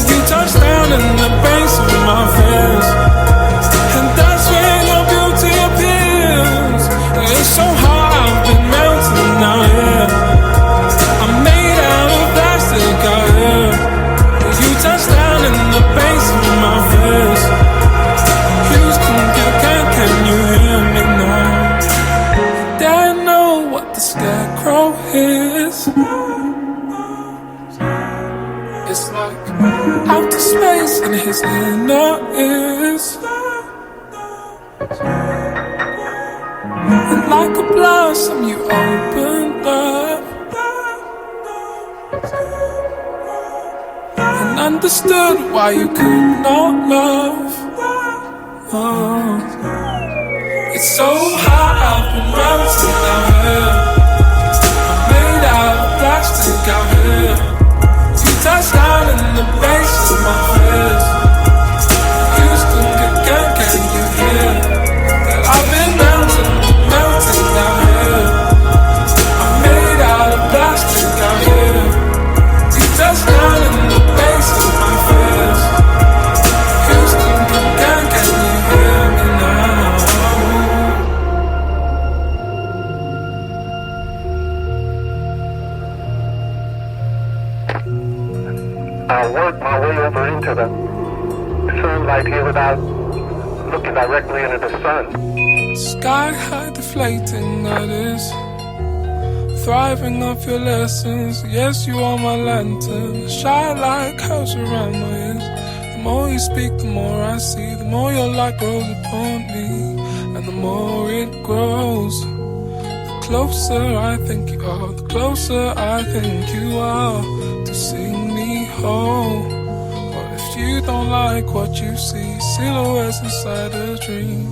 Speaker 8: You touch down in the base of my face, and that's when your beauty appears. It's so hot, I've been melting out here. I'm made out of plastic out here. You touch down in the base of my face. Houston, can you hear me now? They know what the scarecrow is. It's like outer space in his inner ears. And like a blossom you opened up and understood why you could not love. Oh. It's so hot, I've been melting out here. I'm made out of plastic out here. You touched down in the base of my face. Houston, can you hear that I've been melting out here? I'm made out of plastic out here. You touched down in the base of my face. Houston, can you hear me now?
Speaker 1: I work my way over into the sun right here without looking directly into the sun.
Speaker 8: Sky high deflating, that is. Thriving off your lessons. Yes, you are my lantern. Shine like house around my ears. The more you speak, the more I see. The more your light grows upon me, and the more it grows. The closer I think you are, the closer I think you are to seeing me whole. What if you don't like what you see? Silhouettes inside a dream.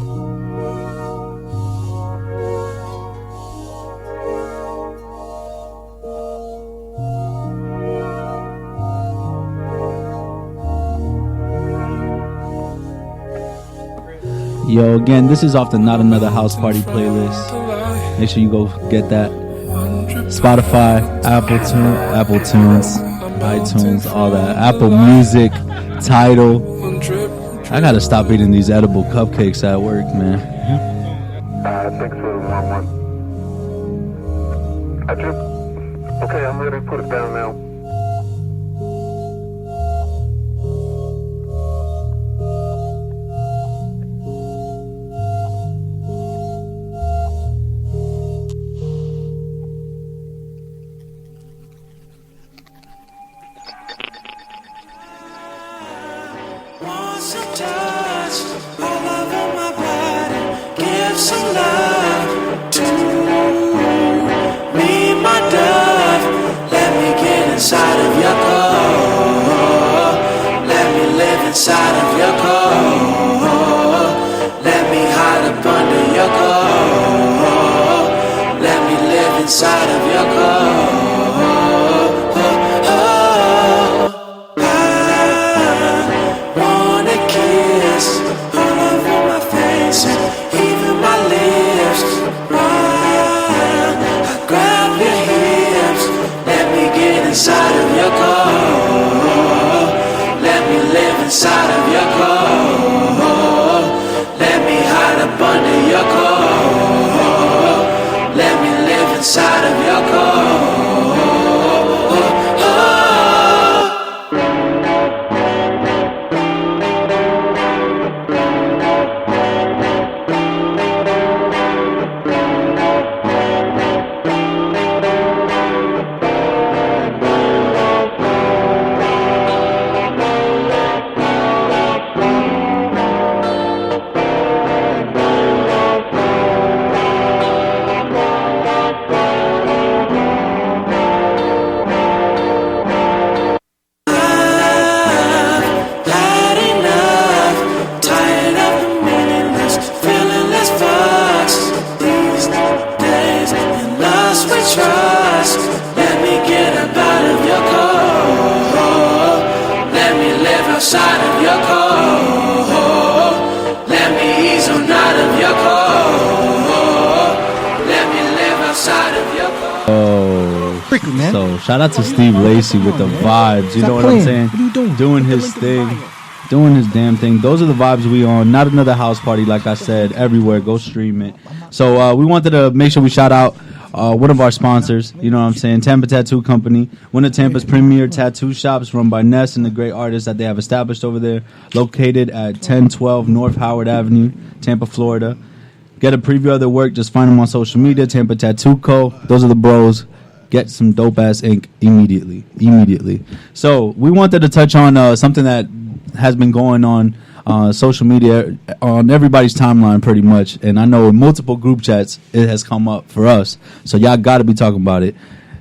Speaker 3: Yo, again, this is off the Not Another House Party playlist. Make sure you go get that. Spotify, Apple Tunes, iTunes, all that. Apple Music, Tidal. I gotta stop eating these edible cupcakes at work, man.
Speaker 1: Thanks for the warm one. Okay, I'm ready to put it down now.
Speaker 8: Want some touch all over my body. Give some love to me, my dove. Let me get inside of your core. Let me live inside of your core. Let me hide up under your core. Let me live inside of your core. Even my lips, I grab your hips. Let me get inside of your core. Let me live inside of your core. Let me hide up under your core. Let me live inside of your core. Outside of your core, let me ease on out of your core. Let me live outside of your core.
Speaker 3: Oh,
Speaker 9: Freaky, man.
Speaker 3: so shout out to Steve Lacy with the vibes. You know what I'm saying?
Speaker 9: What are you doing?
Speaker 3: Doing his thing, doing his damn thing. Those are the vibes we on. Not another house party, like I said. Everywhere, go stream it. So we wanted to make sure we shout out one of our sponsors, you know what I'm saying, Tampa Tattoo Company, one of Tampa's premier tattoo shops run by Ness and the great artists that they have established over there, located at 1012 North Howard Avenue, Tampa, Florida. Get a preview of their work, just find them on social media, Tampa Tattoo Co. Those are the bros. Get some dope-ass ink immediately. So we wanted to touch on something that has been going on social media, on everybody's timeline pretty much, and I know in multiple group chats it has come up for us, so y'all gotta be talking about it.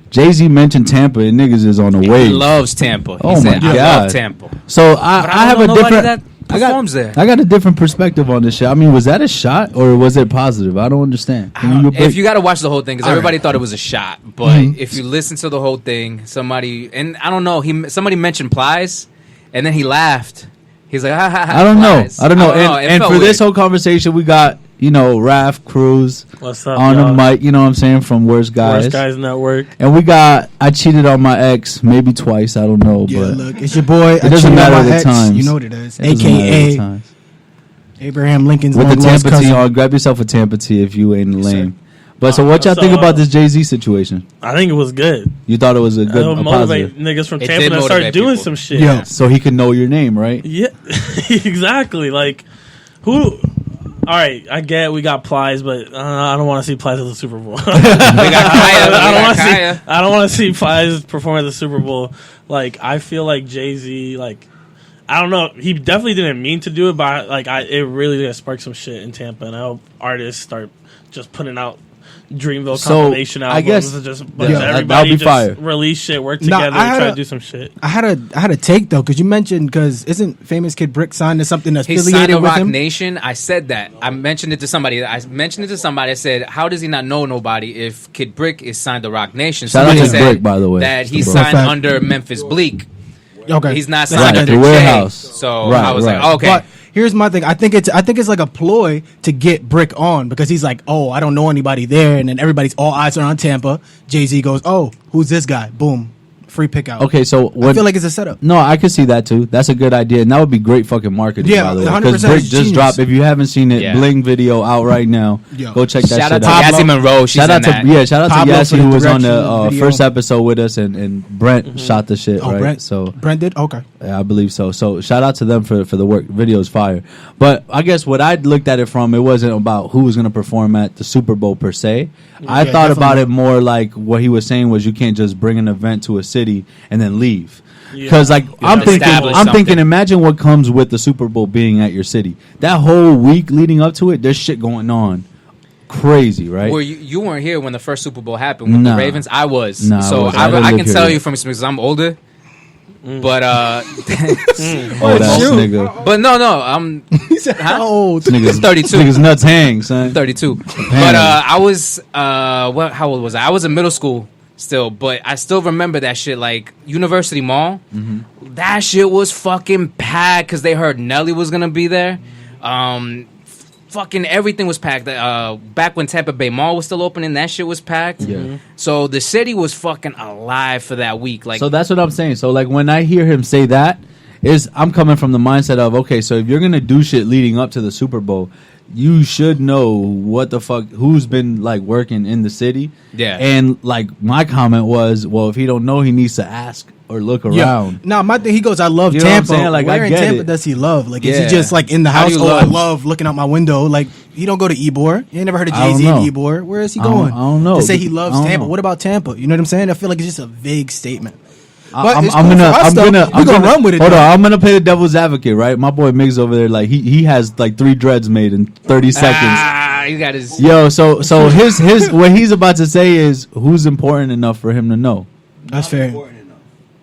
Speaker 3: Jay-Z mentioned Tampa and niggas is on the way.
Speaker 4: He loves Tampa. He
Speaker 3: Oh
Speaker 4: said,
Speaker 3: my
Speaker 4: I
Speaker 3: God.
Speaker 4: love Tampa.
Speaker 3: So
Speaker 4: I
Speaker 3: I have
Speaker 4: don't
Speaker 3: a
Speaker 4: know nobody
Speaker 3: different
Speaker 4: that performs there.
Speaker 3: I got a different perspective on this shit. I mean, was that a shot or was it positive? I don't understand.
Speaker 4: If you got to watch the whole thing, because everybody thought it was a shot, but if you listen to the whole thing, somebody, and I don't know, somebody mentioned Plies, and then he laughed. He's like, ha, ha, ha,
Speaker 3: I don't know.
Speaker 4: Plies.
Speaker 3: I don't know.
Speaker 4: It
Speaker 3: And
Speaker 4: felt
Speaker 3: for this
Speaker 4: weird.
Speaker 3: whole conversation, we got, you know, Raph Cruz
Speaker 10: What's up,
Speaker 3: on
Speaker 10: y'all?
Speaker 3: the mic, you know what I'm saying, from Worst Guys.
Speaker 10: Worst Guys Network.
Speaker 3: And we got, I cheated on my ex maybe twice, I don't know.
Speaker 9: Yeah,
Speaker 3: but
Speaker 9: look, it's your boy.
Speaker 3: it doesn't matter the times.
Speaker 9: You know what it is.
Speaker 3: It doesn't matter the
Speaker 9: AKA
Speaker 3: times.
Speaker 9: Abraham Lincoln's
Speaker 3: With the
Speaker 9: long lost
Speaker 3: Tampa tea
Speaker 9: cousin.
Speaker 3: on, grab yourself a Tampa tea if you ain't lame.
Speaker 9: sir.
Speaker 3: But so what y'all
Speaker 10: So,
Speaker 3: think about this Jay-Z situation?
Speaker 10: I think it was good.
Speaker 3: You thought it was a good,
Speaker 10: It'll
Speaker 3: a
Speaker 10: motivate
Speaker 3: positive.
Speaker 10: niggas from
Speaker 4: It
Speaker 10: Tampa
Speaker 4: did
Speaker 10: to start
Speaker 4: motivate
Speaker 10: doing
Speaker 4: people.
Speaker 10: some shit.
Speaker 9: Yeah.
Speaker 3: So he can know your name, right?
Speaker 10: Yeah, exactly. Like, who? All right, I get we got Plies, but I don't want to see Plies at the Super Bowl.
Speaker 4: We got Kaya.
Speaker 10: I don't
Speaker 4: We
Speaker 10: want
Speaker 4: got
Speaker 10: to see.
Speaker 4: Kaya.
Speaker 10: I don't want to see Plies perform at the Super Bowl. Like, I feel like Jay-Z, like, I don't know. He definitely didn't mean to do it, but it really did spark some shit in Tampa, and I hope artists start just putting out Dreamville
Speaker 3: So,
Speaker 10: compilation albums.
Speaker 3: I guess-
Speaker 10: and just
Speaker 3: yeah, that'll
Speaker 10: everybody
Speaker 3: be
Speaker 10: just
Speaker 3: fire.
Speaker 10: release shit, work
Speaker 9: Nah,
Speaker 10: together,
Speaker 9: I
Speaker 10: and
Speaker 9: had
Speaker 10: try
Speaker 9: a-
Speaker 10: to do some shit.
Speaker 9: I had a take though, because you mentioned, because isn't Famous Kid Brick signed to something that's
Speaker 4: He signed
Speaker 9: affiliated
Speaker 4: to
Speaker 9: with
Speaker 4: Rock
Speaker 9: him?
Speaker 4: Nation. I said that. I mentioned it to somebody. I said, how does he not know nobody if Kid Brick is signed to Rock Nation?
Speaker 3: Shout out
Speaker 4: Somebody
Speaker 3: to
Speaker 4: said
Speaker 3: Brick, by the way.
Speaker 4: that
Speaker 3: It's
Speaker 4: he's
Speaker 3: the bro.
Speaker 4: signed
Speaker 9: Fact.
Speaker 4: under Memphis Bleak.
Speaker 9: Okay,
Speaker 4: He's not
Speaker 9: That's
Speaker 4: signed
Speaker 3: Right,
Speaker 4: under
Speaker 3: the
Speaker 4: Jay.
Speaker 3: Warehouse.
Speaker 4: So
Speaker 3: Right,
Speaker 4: I was
Speaker 3: right.
Speaker 4: like, okay.
Speaker 9: But here's my thing. I think it's like a ploy to get Brick on, because he's like, oh, I don't know anybody there, and then all eyes are on Tampa. Jay-Z goes, oh, who's this guy? Boom, free pick out.
Speaker 3: Okay, so
Speaker 9: I feel like it's a setup.
Speaker 3: No, I could see that too. That's a good idea, and that would be great fucking marketing.
Speaker 9: Yeah,
Speaker 3: by the way,
Speaker 9: 100%
Speaker 3: because Brick just
Speaker 9: genius.
Speaker 3: dropped. If you haven't seen it,
Speaker 4: Yeah.
Speaker 3: Bling video out right now.
Speaker 9: Yo.
Speaker 3: Go check that
Speaker 4: Shout
Speaker 3: shit
Speaker 4: out to
Speaker 3: out.
Speaker 4: Yazzie Monroe. She's
Speaker 3: Shout out
Speaker 4: in
Speaker 3: to
Speaker 4: that.
Speaker 3: shout out
Speaker 9: Pablo
Speaker 3: to
Speaker 9: for
Speaker 3: Yassi
Speaker 9: the
Speaker 3: who was on the
Speaker 9: direction video.
Speaker 3: first episode with us, and Brent shot the shit.
Speaker 9: Oh,
Speaker 3: right?
Speaker 9: Brent.
Speaker 3: So
Speaker 9: Brent did. Okay.
Speaker 3: yeah, I believe so. So shout out to them for the work. Video's fire. But I guess what I looked at it from, it wasn't about who was going to perform at the Super Bowl per se. I
Speaker 9: Yeah,
Speaker 3: thought about
Speaker 9: definitely.
Speaker 3: it more like what he was saying was you can't just bring an event to a city and then leave.
Speaker 10: Yeah.
Speaker 3: Because like I'm thinking,
Speaker 4: establish
Speaker 3: I'm thinking.
Speaker 4: something.
Speaker 3: Imagine what comes with the Super Bowl being at your city. That whole week leading up to it, there's shit going on, crazy, right?
Speaker 4: Well, you weren't here when the first Super Bowl happened with
Speaker 3: Nah.
Speaker 4: the Ravens. I was.
Speaker 3: Nah, I
Speaker 4: so
Speaker 3: wasn't. I didn't
Speaker 4: I
Speaker 3: live
Speaker 4: can
Speaker 3: here
Speaker 4: tell
Speaker 3: yet.
Speaker 4: you from experience. I'm older. But
Speaker 3: Oh, that's
Speaker 9: shoot.
Speaker 3: nigga.
Speaker 4: but no, I'm
Speaker 9: He said, "How old?"
Speaker 3: Niggas,
Speaker 4: 32.
Speaker 3: Niggas nuts hang, son.
Speaker 4: 32. But I was how old was I? I was in middle school still, but I still remember that shit. Like University Mall, that shit was fucking packed because they heard Nelly was gonna be there. Fucking everything was packed. Back when Tampa Bay Mall was still opening, that shit was packed.
Speaker 3: Yeah.
Speaker 4: So the city was fucking alive for that week. Like,
Speaker 3: So that's what I'm saying. So like when I hear him say that, I'm coming from the mindset of, okay, so if you're gonna do shit leading up to the Super Bowl, you should know what the fuck who's been like working in the city.
Speaker 4: Yeah.
Speaker 3: And like my comment was, well, if he don't know, he needs to ask or look around.
Speaker 9: No, my thing. He goes, "I love
Speaker 3: You know what I'm
Speaker 9: Tampa."
Speaker 3: saying? Like, I
Speaker 9: Where in
Speaker 3: get
Speaker 9: Tampa
Speaker 3: it.
Speaker 9: does he love? Like, is
Speaker 3: Yeah.
Speaker 9: he just like in the
Speaker 4: How
Speaker 9: house?
Speaker 4: do you
Speaker 9: Oh, I
Speaker 4: love?
Speaker 9: love looking out my window. Like, he don't go to Ybor. You ain't never heard of
Speaker 3: I don't
Speaker 9: Jay Z in
Speaker 3: know.
Speaker 9: Ybor. Where is he
Speaker 3: I don't-
Speaker 9: going?
Speaker 3: I don't know.
Speaker 9: To say he loves
Speaker 3: I don't
Speaker 9: Tampa.
Speaker 3: know.
Speaker 9: What about Tampa? You know what I'm saying? I feel like it's just a vague statement.
Speaker 3: I'm
Speaker 9: But it's
Speaker 3: gonna,
Speaker 9: cool for us,
Speaker 3: I'm
Speaker 9: though.
Speaker 3: gonna,
Speaker 9: We
Speaker 3: I'm
Speaker 9: gonna
Speaker 3: gonna
Speaker 9: run with it,
Speaker 3: Hold
Speaker 9: though.
Speaker 3: on, I'm gonna play the devil's advocate, right? My boy Miggs over there, like he has like 3 dreads made in 30 seconds.
Speaker 4: he got his.
Speaker 3: Yo, so his what he's about to say is who's important enough for him to know.
Speaker 9: That's fair.
Speaker 2: Important enough.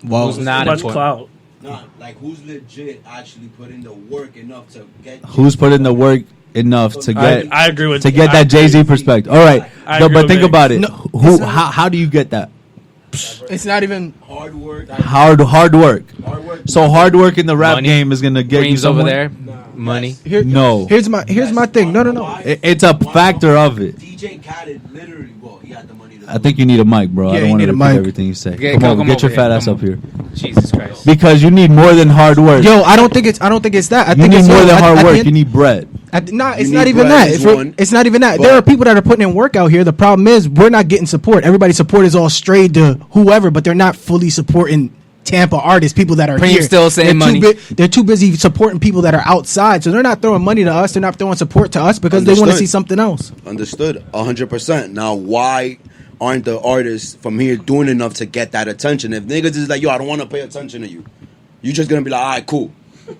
Speaker 9: Wow.
Speaker 4: Who's not
Speaker 10: Much
Speaker 4: important.
Speaker 10: clout.
Speaker 2: Not like who's legit actually put in the work enough to get.
Speaker 3: Who's put in the work enough to get
Speaker 10: I agree with
Speaker 3: to get
Speaker 10: I
Speaker 3: that
Speaker 10: agree.
Speaker 3: Jay Z perspective. All right,
Speaker 10: I
Speaker 3: no,
Speaker 10: agree
Speaker 3: but
Speaker 10: with
Speaker 3: think
Speaker 10: Miggs.
Speaker 3: about it.
Speaker 9: No,
Speaker 3: Who?
Speaker 9: it's not-
Speaker 3: How do you get that?
Speaker 9: It's not even.
Speaker 2: Hard work.
Speaker 3: Hard work.
Speaker 2: Hard work.
Speaker 3: So hard work in the rap
Speaker 4: Money.
Speaker 3: game is gonna get you
Speaker 4: Greens over
Speaker 3: somewhere?
Speaker 4: there. Money.
Speaker 9: Here,
Speaker 3: No.
Speaker 9: Here's my thing. No.
Speaker 3: It's a factor of it.
Speaker 2: DJ Khaled literally, well, he had the money to.
Speaker 3: I think you need a mic, bro.
Speaker 9: Yeah,
Speaker 3: I don't
Speaker 9: you
Speaker 3: want
Speaker 9: need
Speaker 3: to
Speaker 9: a
Speaker 3: repeat
Speaker 9: mic.
Speaker 3: everything you say.
Speaker 4: Okay,
Speaker 3: Come on,
Speaker 4: come
Speaker 3: get your
Speaker 4: over
Speaker 3: fat
Speaker 4: here,
Speaker 3: ass
Speaker 4: come
Speaker 3: up here.
Speaker 4: Jesus Christ.
Speaker 3: Because you need more than hard work.
Speaker 9: Yo, I don't think it's that. I
Speaker 3: You
Speaker 9: think
Speaker 3: need
Speaker 9: it's
Speaker 3: more than
Speaker 9: at
Speaker 3: hard
Speaker 9: the
Speaker 3: work.
Speaker 9: end-
Speaker 3: You need bread.
Speaker 9: Nah, it's
Speaker 2: You
Speaker 9: not
Speaker 2: need
Speaker 9: even
Speaker 2: bread
Speaker 9: that.
Speaker 2: is
Speaker 9: It's
Speaker 2: one,
Speaker 9: not even that.
Speaker 2: but-
Speaker 9: There are people that are putting in work out here. The problem is we're not getting support. Everybody's support is all strayed to whoever, but they're not fully supporting Tampa artists, people that are
Speaker 4: Preem
Speaker 9: here.
Speaker 4: still saying
Speaker 9: They're too
Speaker 4: money.
Speaker 9: they're too busy supporting people that are outside, so they're not throwing money to us. They're not throwing support to us because they want to
Speaker 11: Understood.
Speaker 9: see something else.
Speaker 11: Understood, 100%. Now, why aren't the artists from here doing enough to get that attention? If niggas is like, yo, I don't want to pay attention to you, you just gonna be like, all right, cool.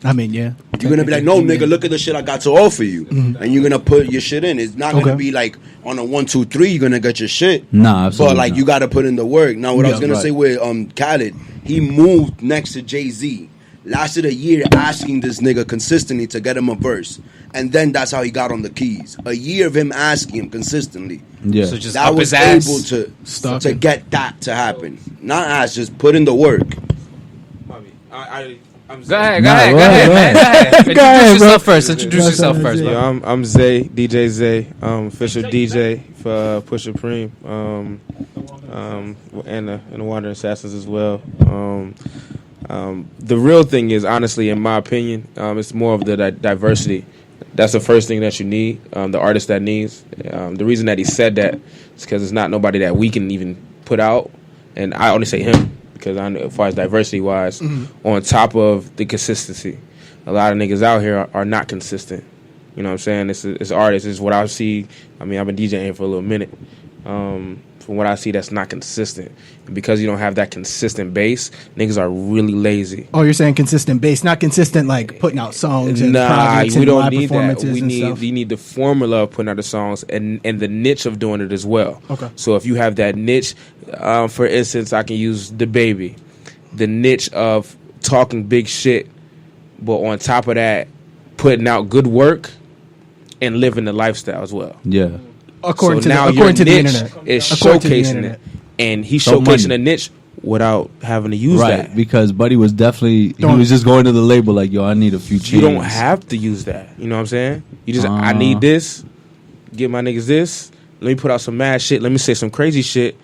Speaker 9: I mean, yeah.
Speaker 11: You're gonna be like, no, nigga, look at the shit I got to offer you, and you're gonna put your shit in. It's not gonna
Speaker 9: Okay.
Speaker 11: be like on a 1, 2, 3. You're gonna get your shit.
Speaker 3: Nah, absolutely
Speaker 11: But like,
Speaker 3: not.
Speaker 11: you gotta put in the work. Now, what I was
Speaker 3: Yeah,
Speaker 11: gonna
Speaker 3: right.
Speaker 11: say with Khaled, he moved next to Jay-Z. Lasted a year asking this nigga consistently to get him a verse, and then that's how he got on the keys. A year of him asking him consistently.
Speaker 3: Yeah.
Speaker 4: So just
Speaker 11: That
Speaker 4: up
Speaker 11: was
Speaker 4: his ass.
Speaker 11: able to
Speaker 9: Stalking.
Speaker 11: get that to happen. Not ask, just put in the work.
Speaker 2: I'm
Speaker 4: Go ahead,
Speaker 3: Nah,
Speaker 4: man.
Speaker 3: go ahead,
Speaker 4: Introduce
Speaker 9: bro.
Speaker 4: yourself first. Introduce yourself first,
Speaker 12: Yo,
Speaker 4: bro.
Speaker 12: I'm Zay, DJ Zay, official DJ for Pusha Preme, and the Wandering Assassins as well. The real thing is, honestly, in my opinion, it's more of the diversity. That's the first thing that you need, the artist that needs. The reason that he said that is because it's not nobody that we can even put out, and I only say him because I know, as far as diversity-wise, on top of the consistency. A lot of niggas out here are not consistent. You know what I'm saying? It's artists. It's what I see. I mean, I've been DJing for a little minute. From what I see, that's not consistent. And because you don't have that consistent base, niggas are really lazy.
Speaker 9: Oh, you're saying consistent bass, not consistent like putting out songs and
Speaker 12: Nah,
Speaker 9: projects
Speaker 12: we
Speaker 9: and
Speaker 12: don't
Speaker 9: live
Speaker 12: need that.
Speaker 9: performances
Speaker 12: We
Speaker 9: and
Speaker 12: need
Speaker 9: stuff.
Speaker 12: you need the formula of putting out the songs and the niche of doing it as well.
Speaker 9: Okay.
Speaker 12: So if you have that niche, for instance, I can use the baby, the niche of talking big shit, but on top of that, putting out good work and living the lifestyle as well.
Speaker 3: Yeah.
Speaker 9: According
Speaker 12: so
Speaker 9: to
Speaker 12: now
Speaker 9: the,
Speaker 12: your
Speaker 9: according to the
Speaker 12: niche
Speaker 9: internet.
Speaker 12: is
Speaker 9: According to the
Speaker 12: showcasing
Speaker 9: internet.
Speaker 12: it, and he's
Speaker 3: So
Speaker 12: showcasing
Speaker 3: money.
Speaker 12: a niche without having to use
Speaker 3: Right,
Speaker 12: that.
Speaker 3: because Buddy was definitely he
Speaker 9: Don't-
Speaker 3: was just going to the label like, yo, I need a few chains.
Speaker 12: You don't have to use that. You know what I'm saying? You just, I need this. Give my niggas this. Let me put out some mad shit. Let me say some crazy shit.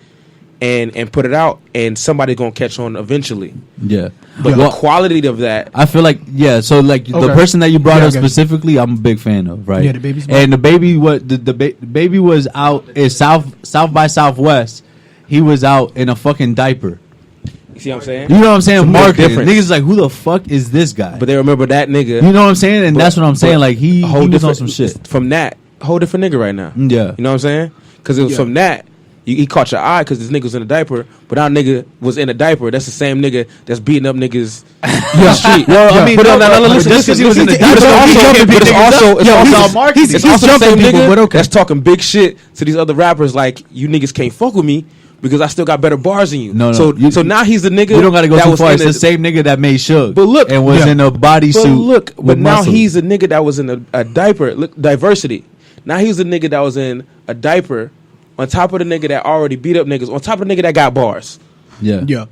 Speaker 12: and put it out, and somebody's gonna catch on eventually.
Speaker 3: Yeah,
Speaker 12: but the quality of that,
Speaker 3: I feel like so like the person that you brought up specifically, I'm a big fan of, right?
Speaker 9: Yeah, the baby's
Speaker 3: and the baby the baby was out in South by Southwest. He was out in a fucking diaper.
Speaker 12: You see what I'm saying?
Speaker 3: You know what I'm saying? Marketing.
Speaker 12: Difference.
Speaker 3: Niggas like, who the fuck is this guy?
Speaker 12: But they remember that nigga.
Speaker 3: You know what I'm saying? And that's what I'm saying. Like he was on some shit.
Speaker 12: From that, whole different nigga right now.
Speaker 3: Yeah.
Speaker 12: You know what I'm saying? Because it was from that. He caught your eye because this nigga was in a diaper, but our nigga was in a diaper. That's the same nigga that's beating up niggas in the street.
Speaker 3: Well, I mean,
Speaker 12: listen, just because he was in the diaper, it's also the same nigga that's talking big shit to these other rappers like, you niggas can't fuck with me because I still got better bars than you.
Speaker 3: No.
Speaker 12: So now he's the nigga.
Speaker 3: You don't got to go
Speaker 12: that
Speaker 3: too
Speaker 12: was
Speaker 3: far.
Speaker 12: in
Speaker 3: It's the same nigga that made Suge.
Speaker 12: But look,
Speaker 3: and was in a bodysuit.
Speaker 12: But now he's a nigga that was in a diaper. Look, diversity. Now he's a nigga that was in a diaper. On top of the nigga that already beat up niggas, on top of the nigga that got bars.
Speaker 9: Yeah.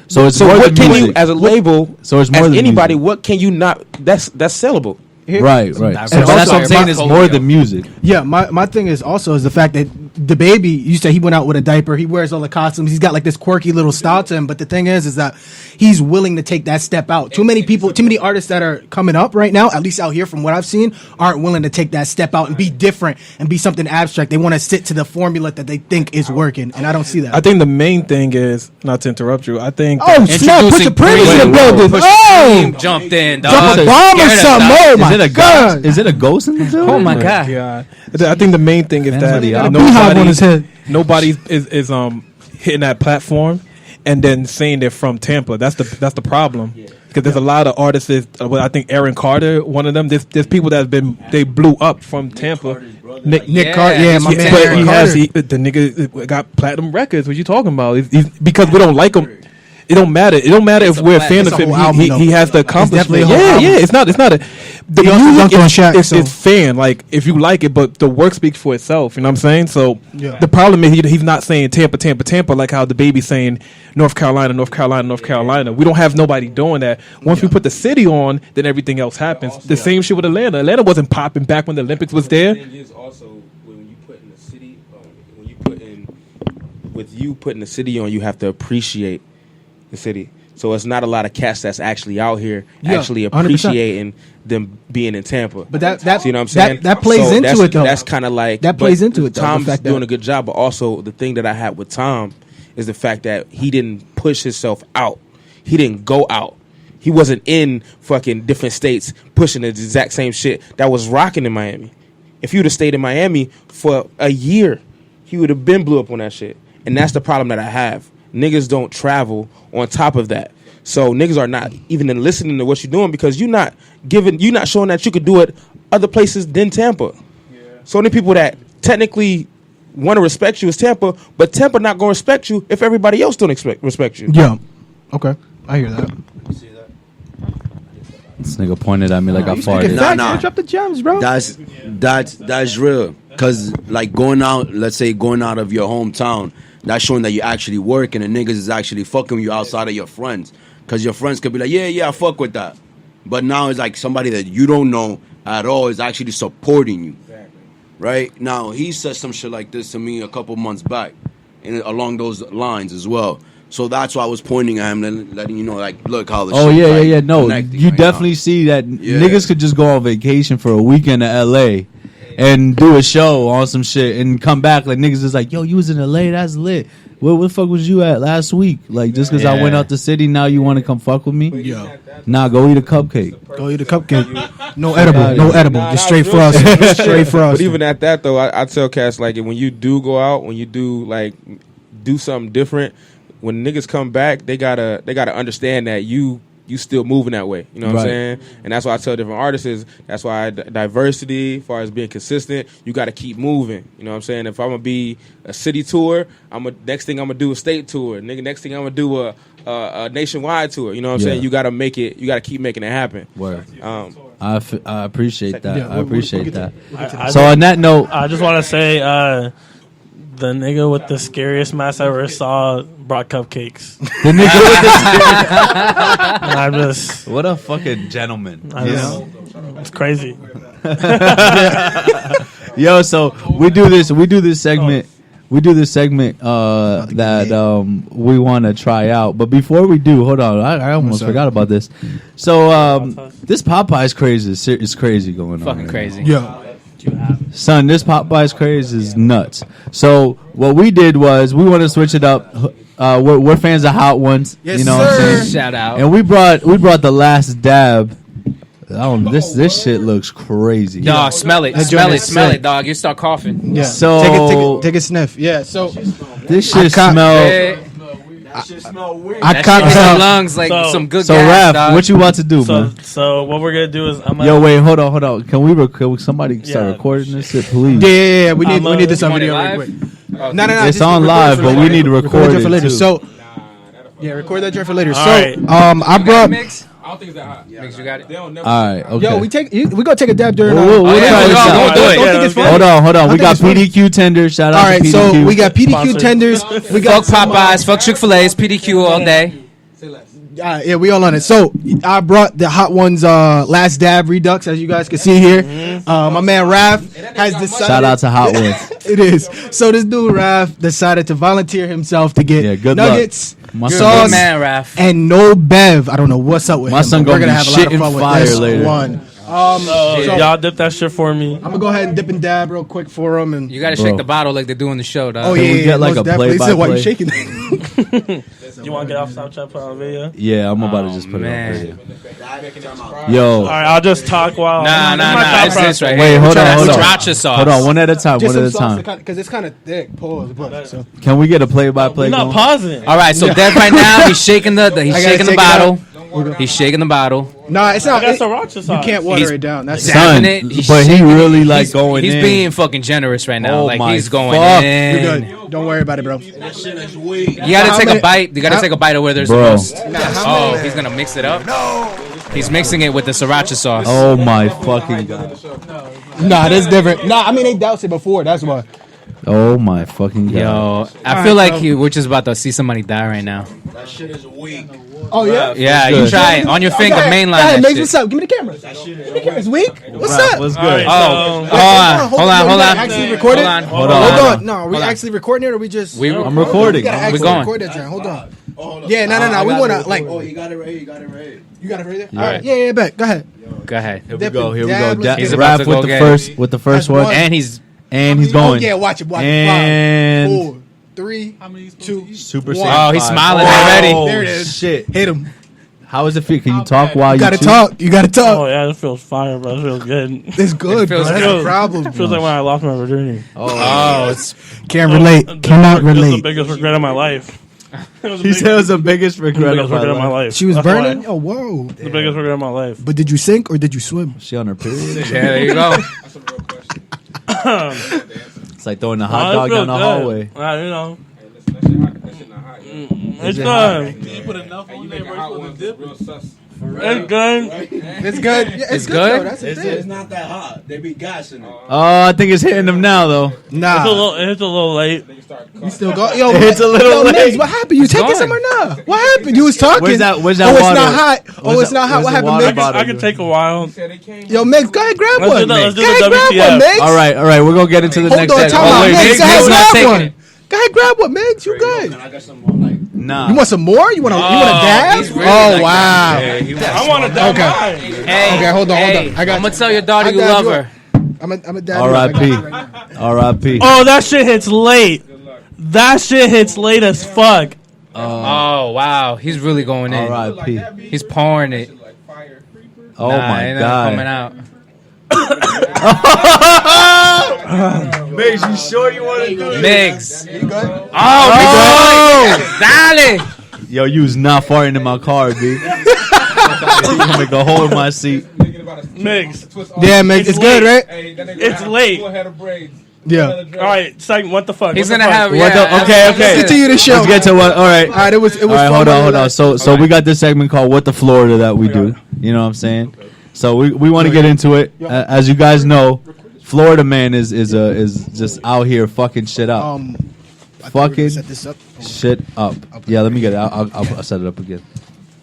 Speaker 3: So
Speaker 12: what can you, as a label,
Speaker 3: so it's more
Speaker 12: as
Speaker 3: than
Speaker 12: anybody,
Speaker 3: music.
Speaker 12: what can you not? That's sellable.
Speaker 3: Right. So that's what I'm saying. It's more than music.
Speaker 9: Yeah, my thing is also is the fact that the baby, you said he went out with a diaper, he wears all the costumes, he's got like this quirky little style to him, but the thing is that he's willing to take that step out. Too many artists that are coming up right now, at least out here from what I've seen, aren't willing to take that step out and be different and be something abstract. They want to sit to the formula that they think is working, and I don't see that.
Speaker 13: I think the main thing is, not to interrupt you, I think...
Speaker 9: Oh, snap, Pusha Preme in the building.
Speaker 4: Oh! Jumped in, dog.
Speaker 9: Drop a bomb or something. Oh, my God.
Speaker 3: Is it a ghost in the building?
Speaker 4: Oh, my God.
Speaker 13: I think the main thing is that
Speaker 9: beehive on his head.
Speaker 13: Nobody is hitting that platform and then saying they're from Tampa. That's the problem. Because there's a lot of artists. I think Aaron Carter, one of them. There's people they blew up from Tampa.
Speaker 9: Nick Carter, yeah, my man.
Speaker 13: But the nigga got platinum records. What you talking about? He's because we don't like him. It don't matter. It don't matter if we're a fan of him. He has the accomplishment. Yeah. It's not a. The music is fan. Like if you like it, but the work speaks for itself. You know what I'm saying? So the problem is he's not saying Tampa like how the baby's saying North Carolina. We don't have nobody doing that. Once we put the city on, then everything else happens. The same shit with Atlanta. Atlanta wasn't popping back when the Olympics was there.
Speaker 12: The thing is also when you put in the city, with you putting the city on, you have to appreciate the city. So it's not a lot of cats that's actually out here actually appreciating 100%. Them being in Tampa.
Speaker 9: But that
Speaker 12: you know what I'm saying?
Speaker 9: That plays into it though.
Speaker 12: That's kind of like
Speaker 9: that plays into it though.
Speaker 12: Tom's doing a good job, but also the thing that I had with Tom is the fact that he didn't push himself out. He didn't go out. He wasn't in fucking different states pushing the exact same shit that was rocking in Miami. If he would have stayed in Miami for a year, he would have been blew up on that shit. And that's the problem that I have. Niggas don't travel on top of that. So niggas are not even listening to what you're doing because you're not showing that you could do it other places than Tampa. Yeah. So many people that technically want to respect you is Tampa, but Tampa not gonna respect you if everybody else don't respect you.
Speaker 9: Yeah. Okay. I hear that.
Speaker 3: This nigga pointed at me like I farted.
Speaker 11: Nah.
Speaker 9: Drop the gems, bro.
Speaker 11: That's real. Cause like going out of your hometown, that's showing that you're actually working and niggas is actually fucking with you outside of your friends. Cause your friends could be like, yeah, I fuck with that. But now it's like somebody that you don't know at all is actually supporting you. Exactly. Right? Now, he said some shit like this to me a couple months back. And along those lines as well. So that's why I was pointing at him and letting you know, like, look how the shit
Speaker 3: No, you definitely see that niggas could just go on vacation for a weekend to LA and do a show on some shit and come back like niggas is like, yo, you was in LA, that's lit. Where the fuck was you at last week? Like just because I went out the city, now you want to come fuck with me? Nah, go eat a cupcake.
Speaker 9: Go eat a cupcake. No edible. Just straight frost. Straight frost.
Speaker 12: But even at that though, I tell cats like when you do go out, when you do like do something different, when niggas come back, they gotta understand that you still moving that way. You know what I'm saying? And that's why I tell different artists, that's why diversity, as far as being consistent, you got to keep moving. You know what I'm saying? If I'm going to be a city tour, next thing I'm going to do a state tour. Nigga, next thing I'm going to do a nationwide tour. You know what I'm saying? You got to make it, you got to keep making it happen.
Speaker 3: Word. I appreciate that. I appreciate that. So on that note,
Speaker 10: I just want to say, the nigga with the scariest mask I ever saw brought cupcakes.
Speaker 3: The nigga with the
Speaker 10: and I just
Speaker 3: what a fucking gentleman.
Speaker 10: It's crazy.
Speaker 3: Yo, so we do this segment we do this segment that we want to try out. But before we do, hold on, I almost forgot about this. So this Popeye's craze is crazy going on.
Speaker 4: Fucking crazy.
Speaker 9: Yeah.
Speaker 3: Son, this Popeye's craze is nuts. So what we did was we want to switch it up. We're fans of Hot Ones.
Speaker 9: Yes,
Speaker 3: you know what I'm
Speaker 9: sir.
Speaker 3: saying?
Speaker 4: Shout out.
Speaker 3: And we brought the last dab. This shit looks crazy.
Speaker 4: Dog, smell it, smell it, dog. You start coughing.
Speaker 9: Yeah.
Speaker 3: So
Speaker 9: take a sniff. Yeah. So
Speaker 3: this shit smell.
Speaker 9: I caught
Speaker 4: in
Speaker 9: some
Speaker 4: lungs like some good
Speaker 3: So
Speaker 4: gas,
Speaker 3: Raph,
Speaker 4: dog.
Speaker 3: what you about to do, man?
Speaker 10: So what we're gonna do is I'm
Speaker 3: Yo, wait, hold on. Can somebody start recording this shit, please?
Speaker 9: Yeah. We need this on video
Speaker 4: live?
Speaker 9: real quick.
Speaker 4: Oh,
Speaker 9: No.
Speaker 3: It's
Speaker 9: just
Speaker 3: on
Speaker 9: record
Speaker 3: live,
Speaker 9: it for
Speaker 3: but
Speaker 9: later.
Speaker 3: we need to record
Speaker 9: it
Speaker 3: it
Speaker 9: for later.
Speaker 3: too.
Speaker 9: So yeah, record that joint for later.
Speaker 10: All
Speaker 9: So
Speaker 10: right.
Speaker 9: I brought.
Speaker 4: Mix?
Speaker 14: I don't think it's that hot.
Speaker 4: Mix, you got it?
Speaker 3: All right, okay.
Speaker 9: Yo, we gonna take a dab during.
Speaker 3: We'll try this out.
Speaker 4: do it.
Speaker 9: Don't think it's funny.
Speaker 3: Hold on. We
Speaker 9: think
Speaker 3: got
Speaker 9: it's funny.
Speaker 3: PDQ tenders. Shout out
Speaker 9: All right,
Speaker 3: to PDQ.
Speaker 9: so we got PDQ
Speaker 10: Sponsored.
Speaker 9: tenders. We got
Speaker 4: Fuck Popeyes, fuck Chick-fil-A's, PDQ all day.
Speaker 9: Yeah, we all on it. So I brought the Hot Ones last dab redux, as you guys can see here. My man Raph has decided.
Speaker 3: Shout out to Hot Ones.
Speaker 9: It is. So this dude Raph decided to volunteer himself to get
Speaker 3: good
Speaker 9: nuggets,
Speaker 3: My
Speaker 4: You're a
Speaker 9: sauce,
Speaker 4: good man, Raph.
Speaker 9: and no bev. I don't know what's up with
Speaker 3: My
Speaker 9: him.
Speaker 3: son
Speaker 9: but we're
Speaker 3: gonna
Speaker 9: gonna
Speaker 3: be
Speaker 9: have a lot of
Speaker 3: shitting
Speaker 9: fun with
Speaker 3: fire
Speaker 9: this
Speaker 3: later.
Speaker 9: one.
Speaker 10: So y'all dip that shit for me.
Speaker 9: I'm gonna go ahead and dip and dab real quick for him. And
Speaker 4: You gotta shake the bottle like they do in the show, dog.
Speaker 9: oh
Speaker 3: Can
Speaker 9: yeah,
Speaker 3: we get like
Speaker 9: most
Speaker 3: a
Speaker 9: definitely. He said, why you
Speaker 3: play-by-play?
Speaker 9: shaking?
Speaker 10: You want to get off Snapchat, put on video?
Speaker 3: Yeah, I'm about to just put
Speaker 4: man.
Speaker 3: it on video. Yo,
Speaker 10: All right, I'll just talk while.
Speaker 4: Nah. It's this right
Speaker 3: wait,
Speaker 4: here.
Speaker 3: hold
Speaker 4: That's
Speaker 3: on.
Speaker 4: sriracha sauce.
Speaker 3: Hold on, one at a time.
Speaker 9: Just
Speaker 3: One at a
Speaker 9: some sauce
Speaker 3: time.
Speaker 9: because it's kind of thick. Pause. So.
Speaker 3: Can we get a play-by-play?
Speaker 10: We're not
Speaker 3: going?
Speaker 10: pausing.
Speaker 4: All right, so Dev right now he's shaking the
Speaker 9: take
Speaker 4: bottle.
Speaker 9: it
Speaker 4: He's shaking the bottle.
Speaker 9: Nah, it's not.
Speaker 10: I got sriracha sauce.
Speaker 9: You can't water
Speaker 4: He's
Speaker 9: it down. That's
Speaker 3: Son,
Speaker 4: Dabbing it, he's
Speaker 3: but he
Speaker 4: shaking
Speaker 3: really
Speaker 4: it.
Speaker 3: like
Speaker 4: He's-
Speaker 3: going
Speaker 4: He's
Speaker 3: in.
Speaker 4: being fucking generous right now.
Speaker 3: Oh
Speaker 4: Like
Speaker 3: my
Speaker 4: he's going
Speaker 3: fuck.
Speaker 4: in.
Speaker 9: You're good. Don't worry about it, bro.
Speaker 4: You gotta take a bite. You gotta take a bite of where there's
Speaker 3: Bro.
Speaker 4: the most. Oh, he's gonna mix it up. He's mixing it with the sriracha sauce.
Speaker 3: Oh my fucking god.
Speaker 9: Nah, that's different. Nah, I mean they doused it before. That's why.
Speaker 3: Oh my fucking god.
Speaker 4: Yo, I feel like we're just about to see somebody die right now.
Speaker 11: That shit is weak.
Speaker 9: Oh yeah.
Speaker 4: Yeah, you
Speaker 3: good.
Speaker 4: try it on your finger, mainline
Speaker 9: Hey,
Speaker 4: that
Speaker 9: Mace,
Speaker 4: shit.
Speaker 9: what's up? Give me the camera. It's weak. What's up?
Speaker 3: What's
Speaker 10: All
Speaker 3: good?
Speaker 10: right,
Speaker 4: Oh,
Speaker 10: so-
Speaker 4: hold on.
Speaker 9: Actually recorded.
Speaker 4: Hold
Speaker 3: on.
Speaker 9: Hold on. No, are we
Speaker 4: Hold on.
Speaker 9: actually recording it or we just?
Speaker 3: I'm recording.
Speaker 9: We gotta
Speaker 4: We're
Speaker 9: actually
Speaker 4: going.
Speaker 9: record that joint. Hold on. Yeah, no. We wanna like.
Speaker 11: Oh, you got it right here. You got it right here.
Speaker 9: You got it right there.
Speaker 3: Yeah.
Speaker 9: All right. Yeah, bet. Go ahead.
Speaker 4: Go ahead.
Speaker 3: Here we go. Here we go.
Speaker 9: Dab, let's
Speaker 4: He's
Speaker 9: get it.
Speaker 4: about
Speaker 3: Raph
Speaker 4: to
Speaker 3: with
Speaker 4: go
Speaker 3: the
Speaker 4: get
Speaker 3: first
Speaker 9: That's
Speaker 3: one,
Speaker 9: one.
Speaker 4: And he's
Speaker 3: and he's
Speaker 9: Oh
Speaker 3: going.
Speaker 9: yeah, watch it.
Speaker 3: And
Speaker 9: 5, 4, 3, 2,
Speaker 3: Super
Speaker 9: one.
Speaker 4: Oh, he's
Speaker 3: Saiyan
Speaker 4: smiling
Speaker 3: 5.
Speaker 4: already.
Speaker 3: Oh,
Speaker 9: There it is.
Speaker 3: Shit.
Speaker 9: Hit him.
Speaker 3: How is it feel? Can you talk while
Speaker 9: You
Speaker 3: you
Speaker 9: gotta
Speaker 3: chew?
Speaker 9: talk. You gotta talk.
Speaker 10: Oh yeah, it feels fire, bro. It feels good.
Speaker 9: It's good, bro.
Speaker 4: feels
Speaker 9: That's
Speaker 10: good.
Speaker 9: a problem.
Speaker 10: It feels like when I lost my virginity.
Speaker 4: Oh, it's
Speaker 9: Can't relate. Cannot
Speaker 10: It was the
Speaker 9: relate.
Speaker 10: biggest regret of my life. It was the
Speaker 3: He said it was the biggest regret
Speaker 10: biggest regret of my life.
Speaker 9: She was
Speaker 10: That's
Speaker 9: burning.
Speaker 10: why.
Speaker 9: Oh whoa.
Speaker 10: The biggest regret of my life.
Speaker 9: But did you sink or did you swim?
Speaker 3: She on her period.
Speaker 4: yeah, there you go.
Speaker 3: It's like throwing a hot
Speaker 10: Oh, it
Speaker 3: dog
Speaker 10: feels
Speaker 3: down the
Speaker 10: good.
Speaker 3: hallway.
Speaker 10: You know, it's
Speaker 3: it
Speaker 10: good.
Speaker 14: You put enough on there, bro. It's real sus.
Speaker 10: It's good.
Speaker 9: It's good. Yeah,
Speaker 4: It's good?
Speaker 9: Though. That's the
Speaker 11: It's
Speaker 9: thing.
Speaker 11: not that hot. They be gassing it.
Speaker 3: Oh, I think it's hitting him now though.
Speaker 9: Nah.
Speaker 10: It's a little late.
Speaker 9: You still go? Yo,
Speaker 3: It's a little late.
Speaker 9: Migs, what happened? You taking
Speaker 4: going.
Speaker 9: some or not? What happened? You was talking.
Speaker 3: Where's that
Speaker 9: Oh,
Speaker 3: water?
Speaker 9: it's not hot. Oh,
Speaker 3: Where's
Speaker 9: it's
Speaker 3: that-
Speaker 9: not hot.
Speaker 3: where's
Speaker 9: What
Speaker 3: the
Speaker 9: happened,
Speaker 3: water
Speaker 9: Migs?
Speaker 3: bottle?
Speaker 10: I can take a while.
Speaker 9: Yo, Migs, go ahead, grab
Speaker 10: Let's
Speaker 9: one.
Speaker 10: do the- let's do
Speaker 9: Go
Speaker 10: the
Speaker 9: ahead, grab
Speaker 10: WTF.
Speaker 9: one, Migs.
Speaker 3: All right, we're gonna get into the
Speaker 9: Hold
Speaker 3: next
Speaker 9: on,
Speaker 3: segment.
Speaker 9: time out.
Speaker 4: wait,
Speaker 9: Migs,
Speaker 4: Migs
Speaker 9: go ahead,
Speaker 4: is not
Speaker 9: grab
Speaker 4: taking
Speaker 9: one.
Speaker 4: it.
Speaker 9: Go ahead, grab one, Migs. You good?
Speaker 11: I got some more like.
Speaker 3: Nah.
Speaker 9: You want some more? You want to dab?
Speaker 4: he's really
Speaker 9: Oh
Speaker 4: like
Speaker 9: wow.
Speaker 10: I want to die.
Speaker 9: Okay.
Speaker 4: Hey,
Speaker 9: Okay, hold on.
Speaker 4: hey,
Speaker 9: I got
Speaker 4: I'm gonna
Speaker 9: you.
Speaker 4: tell your daughter
Speaker 9: I
Speaker 4: you
Speaker 9: dab
Speaker 4: love
Speaker 9: you
Speaker 4: her.
Speaker 9: up. I'm a dab.
Speaker 3: R.I.P. R.I.P.
Speaker 10: Oh, that shit hits late. That shit hits late as fuck.
Speaker 4: Oh wow, he's really going in.
Speaker 3: R.I.P.
Speaker 4: He's pouring it.
Speaker 3: Oh
Speaker 4: Nah,
Speaker 3: my
Speaker 4: ain't nothing coming
Speaker 3: god.
Speaker 4: out.
Speaker 3: Migs, you sure you want to do
Speaker 4: Migs.
Speaker 3: Oh,
Speaker 4: Dale.
Speaker 3: Yo, you was not farting in my car, B. You gonna make a hole in my seat.
Speaker 10: Mix.
Speaker 9: Yeah, Migs. It's good, right?
Speaker 10: It's late.
Speaker 9: Yeah.
Speaker 10: All right, second. What the fuck?
Speaker 4: He's
Speaker 10: What the
Speaker 4: gonna
Speaker 10: fuck?
Speaker 4: have. Yeah,
Speaker 3: Okay.
Speaker 9: Let's continue the show.
Speaker 3: Let's get to what. All right.
Speaker 9: All right. It was.
Speaker 3: All right,
Speaker 9: fun.
Speaker 3: hold on. So we got this segment called "What the Florida" that we do. You know what I'm saying? So we want to get into it. As you guys know, Florida man is just out here fucking shit up. Fucking
Speaker 9: Set this up.
Speaker 3: shit up. Yeah, let me get it. I'll set it up again.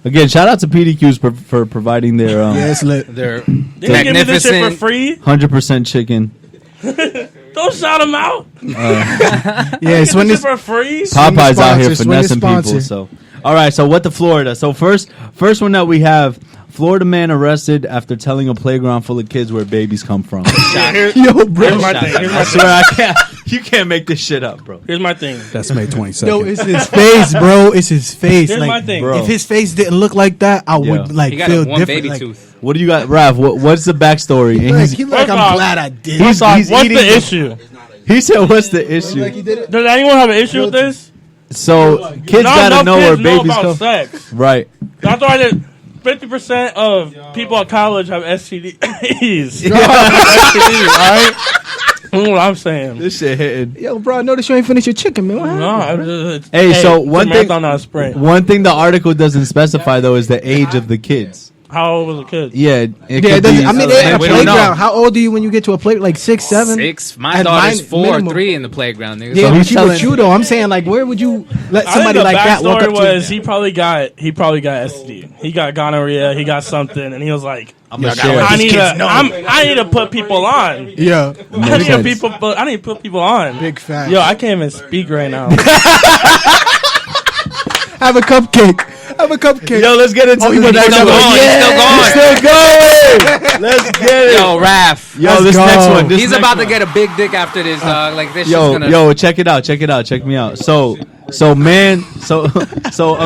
Speaker 3: Again, shout out to PDQs for providing their
Speaker 9: Yeah, it's lit.
Speaker 4: They're
Speaker 10: They didn't give me this shit for
Speaker 4: magnificent.
Speaker 10: free.
Speaker 3: 100% chicken.
Speaker 10: Don't shout them out.
Speaker 9: Yeah,
Speaker 10: Swing this for free.
Speaker 3: Popeye's out here
Speaker 9: Swing the
Speaker 3: finessing
Speaker 9: sponsor.
Speaker 3: people. So, all right. So, what to Florida? So first one that we have: Florida man arrested after telling a playground full of kids where babies come from.
Speaker 9: Yo, bro.
Speaker 10: Here's my thing.
Speaker 3: I swear I can't. You can't make this shit up, bro.
Speaker 10: Here's my thing.
Speaker 13: That's May 22nd.
Speaker 9: Yo, it's his face, bro. It's his face.
Speaker 10: Here's
Speaker 9: like,
Speaker 10: my thing.
Speaker 3: Bro.
Speaker 9: If his face didn't look like that, I would like
Speaker 4: He got
Speaker 9: feel
Speaker 4: one
Speaker 9: different.
Speaker 4: baby
Speaker 9: Like,
Speaker 4: tooth.
Speaker 3: What do you got, Raph? What's the backstory? And
Speaker 9: he like,
Speaker 10: First
Speaker 9: I'm
Speaker 10: off-
Speaker 9: glad I did.
Speaker 3: he's
Speaker 10: What's
Speaker 3: eating
Speaker 10: the issue?
Speaker 3: He said, "What's the issue?"
Speaker 9: Like he did it.
Speaker 10: Does anyone have an issue with this?
Speaker 3: So kids gotta know where
Speaker 10: kids
Speaker 3: babies
Speaker 10: about
Speaker 3: come.
Speaker 10: sex.
Speaker 3: Right.
Speaker 10: That's why 50% of people at college have STDs. STDs, all right? That's what I'm saying.
Speaker 3: This shit hitting.
Speaker 9: Yo, bro, I noticed you ain't finished your chicken, man. What happened?
Speaker 10: No,
Speaker 3: Hey, so
Speaker 10: it's a
Speaker 3: one thing.
Speaker 10: marathon, not a sprint.
Speaker 3: One thing the article doesn't specify though is the age of the kids.
Speaker 10: How old was the kid?
Speaker 3: Yeah,
Speaker 9: Yeah,
Speaker 3: could
Speaker 9: it doesn't,
Speaker 3: be-
Speaker 9: I mean, they at a
Speaker 4: we don't know.
Speaker 9: playground. How old are you when you get to a play? Like 6, 7?
Speaker 4: 6. My
Speaker 9: At
Speaker 4: daughter's
Speaker 9: mine-
Speaker 4: 4,
Speaker 9: minimum.
Speaker 4: 3 in the playground, nigga.
Speaker 9: Yeah,
Speaker 3: So
Speaker 9: but
Speaker 3: he's
Speaker 9: you with
Speaker 3: telling-
Speaker 9: you though. I'm saying, like, where would you let
Speaker 10: I think
Speaker 9: somebody
Speaker 10: the
Speaker 9: like that walk
Speaker 10: backstory
Speaker 9: up
Speaker 10: was
Speaker 9: to you?
Speaker 10: he probably got STD. He got gonorrhea. He got something, and he was like,
Speaker 3: I'm gonna share.
Speaker 10: I need to put people on.
Speaker 9: Yeah,
Speaker 10: I need to put people on.
Speaker 9: big fat.
Speaker 10: Yo, I can't even speak right now.
Speaker 9: Have a cupcake. Have a cupcake.
Speaker 3: Yo, let's get into
Speaker 9: Oh,
Speaker 3: the
Speaker 9: you
Speaker 3: next
Speaker 9: went
Speaker 3: one.
Speaker 9: down
Speaker 4: He's still going.
Speaker 3: Still going. Let's get it.
Speaker 4: Yo, Raph.
Speaker 3: Yo,
Speaker 9: Let's
Speaker 3: this
Speaker 9: go.
Speaker 3: next one.
Speaker 4: He's about to get a big dick after this, dog. Like, this shit's gonna...
Speaker 3: Yo, check it out. Check me out. So a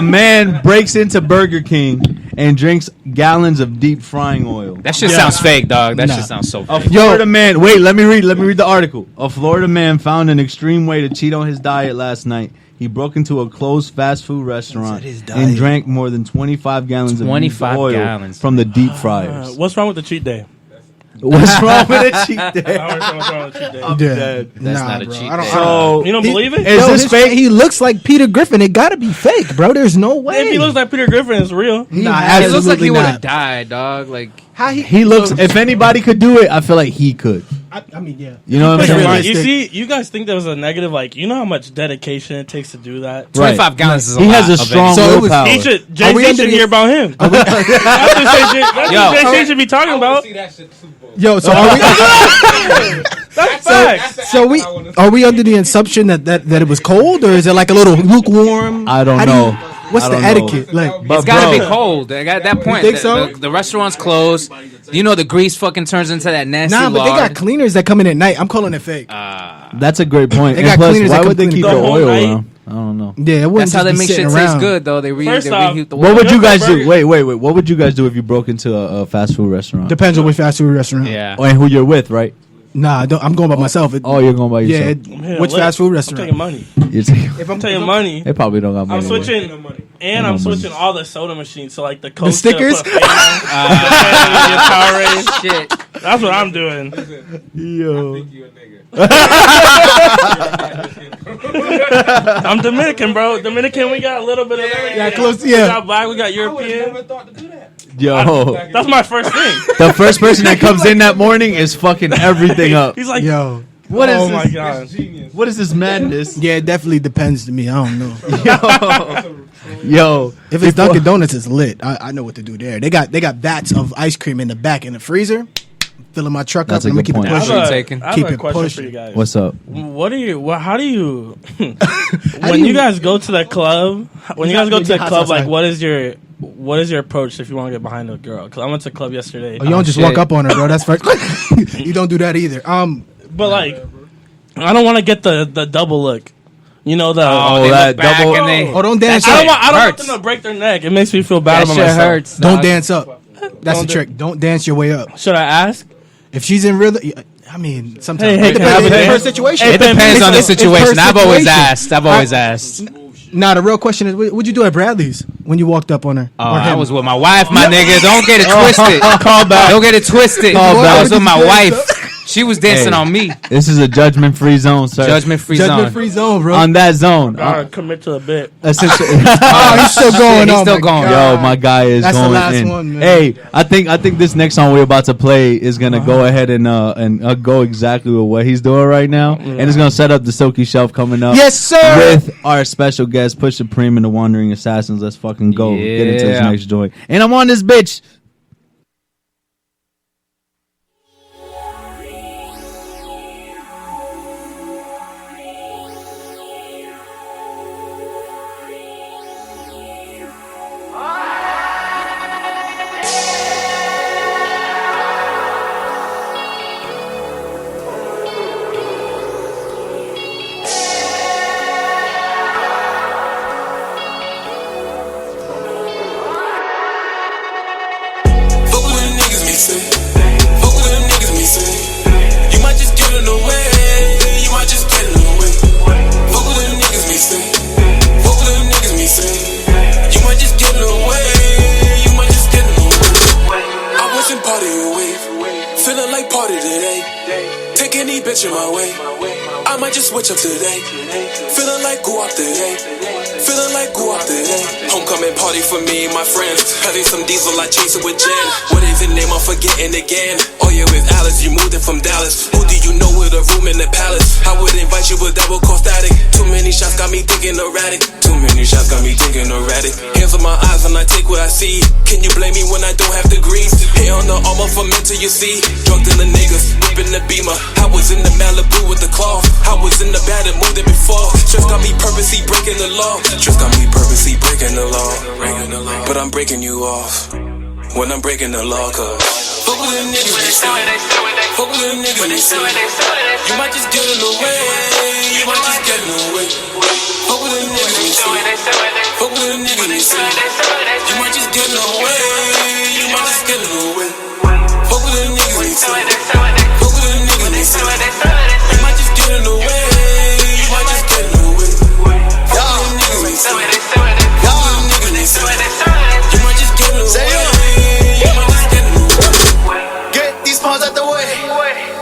Speaker 3: man breaks into Burger King and drinks gallons of deep frying oil.
Speaker 4: That shit sounds fake, dog. That shit sounds so
Speaker 3: A
Speaker 4: fake.
Speaker 3: Florida man. Wait, let me read the article. A Florida man found an extreme way to cheat on his diet last night. He broke into a closed fast food restaurant and drank more than 25 gallons of
Speaker 4: 25
Speaker 3: oil
Speaker 4: gallons.
Speaker 3: from the deep fryers.
Speaker 10: What's wrong with the cheat day?
Speaker 3: What's wrong with a cheat day?
Speaker 10: What's wrong with the cheat day?
Speaker 3: I'm dead.
Speaker 4: That's not a
Speaker 9: bro,
Speaker 4: cheat
Speaker 9: I don't-
Speaker 4: day.
Speaker 3: So
Speaker 10: You don't believe it?
Speaker 3: is this
Speaker 9: his
Speaker 3: fake?
Speaker 9: He looks like Peter Griffin. It gotta be fake, bro. There's no way.
Speaker 10: If he looks like Peter Griffin, it's real.
Speaker 9: Nah,
Speaker 4: It
Speaker 9: absolutely
Speaker 4: looks like he would
Speaker 9: not.
Speaker 4: have died, dog. Like,
Speaker 9: How
Speaker 3: He looks. If anybody could do it, I feel like he could.
Speaker 9: I mean, yeah.
Speaker 3: You know what I'm saying?
Speaker 10: Like, you
Speaker 9: Realistic.
Speaker 10: see, you guys think there was a negative. Like, you know how much dedication it takes to do that.
Speaker 4: 25 gallons is a
Speaker 3: He
Speaker 4: lot.
Speaker 3: has a
Speaker 4: of
Speaker 3: strong
Speaker 4: energy.
Speaker 9: So it was-
Speaker 3: willpower.
Speaker 10: He should.
Speaker 9: Are
Speaker 10: Jay
Speaker 9: we
Speaker 10: Z
Speaker 9: under
Speaker 10: should
Speaker 9: the-
Speaker 10: hear about him. That's what Jay Z should be talking about.
Speaker 9: Yo, so are we?
Speaker 10: That's facts.
Speaker 9: So are we under the assumption that it was cold, or is it like a little lukewarm?
Speaker 3: I don't
Speaker 9: How do you-
Speaker 3: know.
Speaker 9: What's
Speaker 3: I
Speaker 9: the
Speaker 3: don't know.
Speaker 9: etiquette? Like,
Speaker 3: But
Speaker 4: It's gotta
Speaker 3: bro,
Speaker 4: be cold. At that point,
Speaker 9: think so?
Speaker 4: the restaurant's closed. You know the grease fucking turns into that nasty
Speaker 9: nah, but they
Speaker 4: lard.
Speaker 9: got cleaners that come in at night. I'm calling it fake.
Speaker 3: That's a great point.
Speaker 9: They
Speaker 3: And
Speaker 9: got
Speaker 3: plus,
Speaker 9: cleaners
Speaker 3: why
Speaker 9: that
Speaker 3: would they
Speaker 9: come
Speaker 3: keep
Speaker 10: clean
Speaker 3: the
Speaker 10: the whole
Speaker 3: oil
Speaker 10: night.
Speaker 3: around? I don't know.
Speaker 9: Yeah, it wouldn't
Speaker 4: That's how they
Speaker 9: just be
Speaker 4: make shit
Speaker 9: sitting
Speaker 4: taste
Speaker 9: around.
Speaker 4: good, though. They
Speaker 10: First off,
Speaker 4: reheat the
Speaker 3: What
Speaker 4: oil.
Speaker 3: would you guys
Speaker 10: burger-
Speaker 3: do? Wait. What would you guys do if you broke into a fast food restaurant?
Speaker 9: Depends on which fast food restaurant.
Speaker 4: Yeah.
Speaker 3: Oh, and who you're with, right?
Speaker 9: Nah, I'm going by myself.
Speaker 3: Oh, you're going by
Speaker 9: yeah.
Speaker 3: yourself.
Speaker 9: Which fast food
Speaker 10: I'm
Speaker 9: restaurant?
Speaker 10: taking money.
Speaker 3: You're taking-
Speaker 10: If I'm taking money,
Speaker 3: They probably don't got money.
Speaker 10: I'm switching, and
Speaker 3: No
Speaker 10: I'm
Speaker 3: money.
Speaker 10: switching all the soda machines. So like the Coke
Speaker 9: stickers?
Speaker 10: Shit. That's what I'm doing.
Speaker 3: Yo.
Speaker 10: I'm Dominican, bro. Dominican, we got a little bit of everything.
Speaker 9: Yeah, close.
Speaker 10: We
Speaker 9: Yeah.
Speaker 10: got black, we got European.
Speaker 3: Yo.
Speaker 10: That's my first thing.
Speaker 3: The first person that comes in that morning is fucking everything up.
Speaker 10: He's like,
Speaker 9: Yo.
Speaker 3: What is
Speaker 10: oh
Speaker 3: this?
Speaker 10: my god.
Speaker 3: What is this madness?
Speaker 9: Yeah, it definitely depends to me. I don't know.
Speaker 3: Yo.
Speaker 9: If it's Dunkin' Donuts, it's lit. I know what to do there. They got vats of ice cream in the back in the freezer. Filling my truck
Speaker 3: That's
Speaker 9: up.
Speaker 3: a
Speaker 9: And I'm
Speaker 3: good
Speaker 9: gonna keep
Speaker 3: point.
Speaker 9: it pushing.
Speaker 4: taking?
Speaker 10: I have
Speaker 9: Keep
Speaker 10: a
Speaker 9: it
Speaker 10: question
Speaker 9: pushing.
Speaker 10: for you guys.
Speaker 3: What's up?
Speaker 10: What do you? How do you?
Speaker 9: do
Speaker 10: when you
Speaker 9: you-
Speaker 10: guys go to the club, when you guys go to the
Speaker 9: Yeah,
Speaker 10: club, like
Speaker 9: outside.
Speaker 10: what is your approach if you want to get behind a girl? Because I went to the club yesterday,
Speaker 9: Oh, you don't just
Speaker 4: shit.
Speaker 9: walk up on her, bro. That's first. You don't do that either.
Speaker 10: but like I don't want to get the double look. You know the.
Speaker 3: Oh,
Speaker 4: they
Speaker 3: that
Speaker 4: look back
Speaker 3: double-
Speaker 4: and they-
Speaker 9: Oh, don't dance
Speaker 4: That
Speaker 9: up.
Speaker 4: shit
Speaker 10: I don't want
Speaker 4: hurts.
Speaker 10: them to break their neck. It makes me feel bad
Speaker 4: That
Speaker 10: about
Speaker 4: shit
Speaker 10: myself.
Speaker 4: hurts.
Speaker 9: Don't
Speaker 4: dog.
Speaker 9: dance up. That's
Speaker 10: Don't
Speaker 9: the trick. Don't dance your way up.
Speaker 10: Should I ask?
Speaker 9: If she's in real, I mean, sometimes
Speaker 10: Hey,
Speaker 9: it
Speaker 10: can I have
Speaker 9: depends
Speaker 10: a
Speaker 9: on her
Speaker 10: dance?
Speaker 9: situation.
Speaker 10: Hey,
Speaker 4: It depends on the
Speaker 9: It's per
Speaker 4: situation. I've always
Speaker 9: situation.
Speaker 4: asked. I've always asked.
Speaker 9: Nah, the real question is, what'd you do at Bradley's when you walked up on her?
Speaker 4: Oh,
Speaker 9: Or
Speaker 4: I
Speaker 9: him?
Speaker 4: was with my wife, my nigga. Don't get it twisted.
Speaker 3: Call back.
Speaker 4: Don't get it twisted.
Speaker 3: Call back.
Speaker 4: I was with my wife. She was dancing
Speaker 3: Hey.
Speaker 4: on me.
Speaker 3: This is a judgment-free zone, sir.
Speaker 4: Judgment-free
Speaker 9: Judgment
Speaker 4: zone.
Speaker 9: free zone, bro.
Speaker 3: On that zone.
Speaker 10: Gotta commit to the bit.
Speaker 3: Essentially.
Speaker 9: Oh, he's still going.
Speaker 4: He's
Speaker 9: oh
Speaker 4: still
Speaker 9: my
Speaker 4: going.
Speaker 9: God.
Speaker 3: Yo, my guy is
Speaker 9: That's the
Speaker 3: going
Speaker 9: last
Speaker 3: in.
Speaker 9: one, man.
Speaker 3: Hey, I think this next song we're about to play is gonna go ahead and go exactly with what he's doing right now, and it's gonna set up the Silky Shelf coming up.
Speaker 9: Yes, sir.
Speaker 3: With our special guest Pusha Preme and the Wandering Assassins. Let's fucking go. Get into this
Speaker 4: Yeah.
Speaker 3: next joint. And I'm on this bitch.
Speaker 8: say. Fuck what them niggas may say. You might just get in the way. You might just get in the way. Fuck what them niggas may say. Fuck what them niggas may say. You might just get in the way. You might just get in the way. I wasn't part of your wave. Feeling like party today. Take any bitch in my way. I might just switch up today. Feeling like go up today. Feeling like go up today. Homecoming party for me and my friends. Having some diesel, I chase it with gin. What is the name? I'm forgetting again. Oh yeah, with Alice, you moved it from Dallas. Who do you know with a room in the palace? I would invite you, but that would cost static. Too many shots got me thinking erratic. Too many shots got me thinking erratic. Hands on my eyes and I take what I see. Can you blame me when I don't have degrees? Hair on the armor for mental, you see. Drunk in the niggas, whipping the beamer. I was in the Malibu with the cloth. I was in the bad and moved it before. Stress got me purposely breaking the law. Stress got me purposely breaking the law. But I'm breaking you off when I'm breaking the law, cause fuck with them niggas they say. Fuck with them niggas they say. You might just get in the way. You might just get in the way. Fuck with them niggas they say. Fuck with them niggas they say. You might just get in the way. You might just get in the way. Fuck with them niggas they say. Fuck with them niggas they say. You might just get in the way. You might just get in the way. Fuck with them niggas they say. Fuck with them niggas they say. You might just get in the way. You might just get in the way.
Speaker 15: Get these pawns out the way.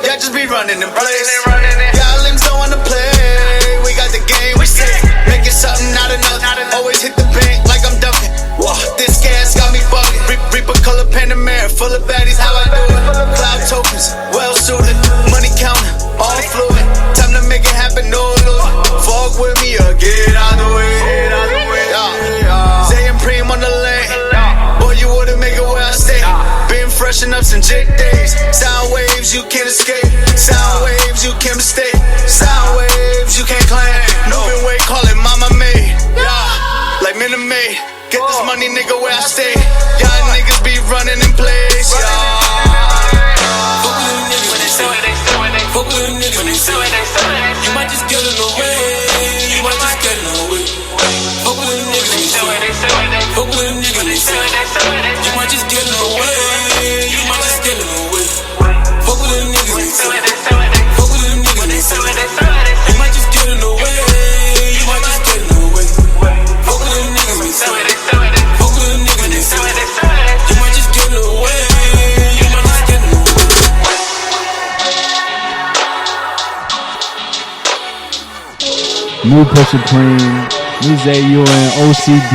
Speaker 15: Y'all just be running in place. Y'all limbs don't wanna play. We got the game, we say. Making something out of nothing. Always hit the bank like I'm ducking. Whoa, this gas got me bugging. Reaper color Panamera, full of baddies, how I do it. Cloud tokens, well suited. Money counter, all fluid. Time to make it happen, no lose. Fuck with me or get out the way. Xio and Preme on the lane. Boy, you wouldn't make it where I stay. Been freshen up some Jake days. Sound waves you can't escape. Sound waves you can't mistake. Sound waves you can't claim. Moving weight, call it Mama May. Yeah, like Minna May. Get this money, nigga, where I stay. Y'all niggas be running in place. Yeah.
Speaker 8: Fuck with them niggas when they say. Fuck with them niggas when they say. You might just get in the way. You might just get in the way. Fuck with them niggas when they say. Fuck with them niggas when they say. You might just get in the way. You might just get in the way. Fuck with them niggas when they say. Fuck with them niggas when they say. You might just get in the way. You might just get in the way. Fuck with them niggas when they say. Fuck with them niggas when they say. You might just get in the way. You might just get in the way.
Speaker 3: New Pusha Preme, new Xio and OCD.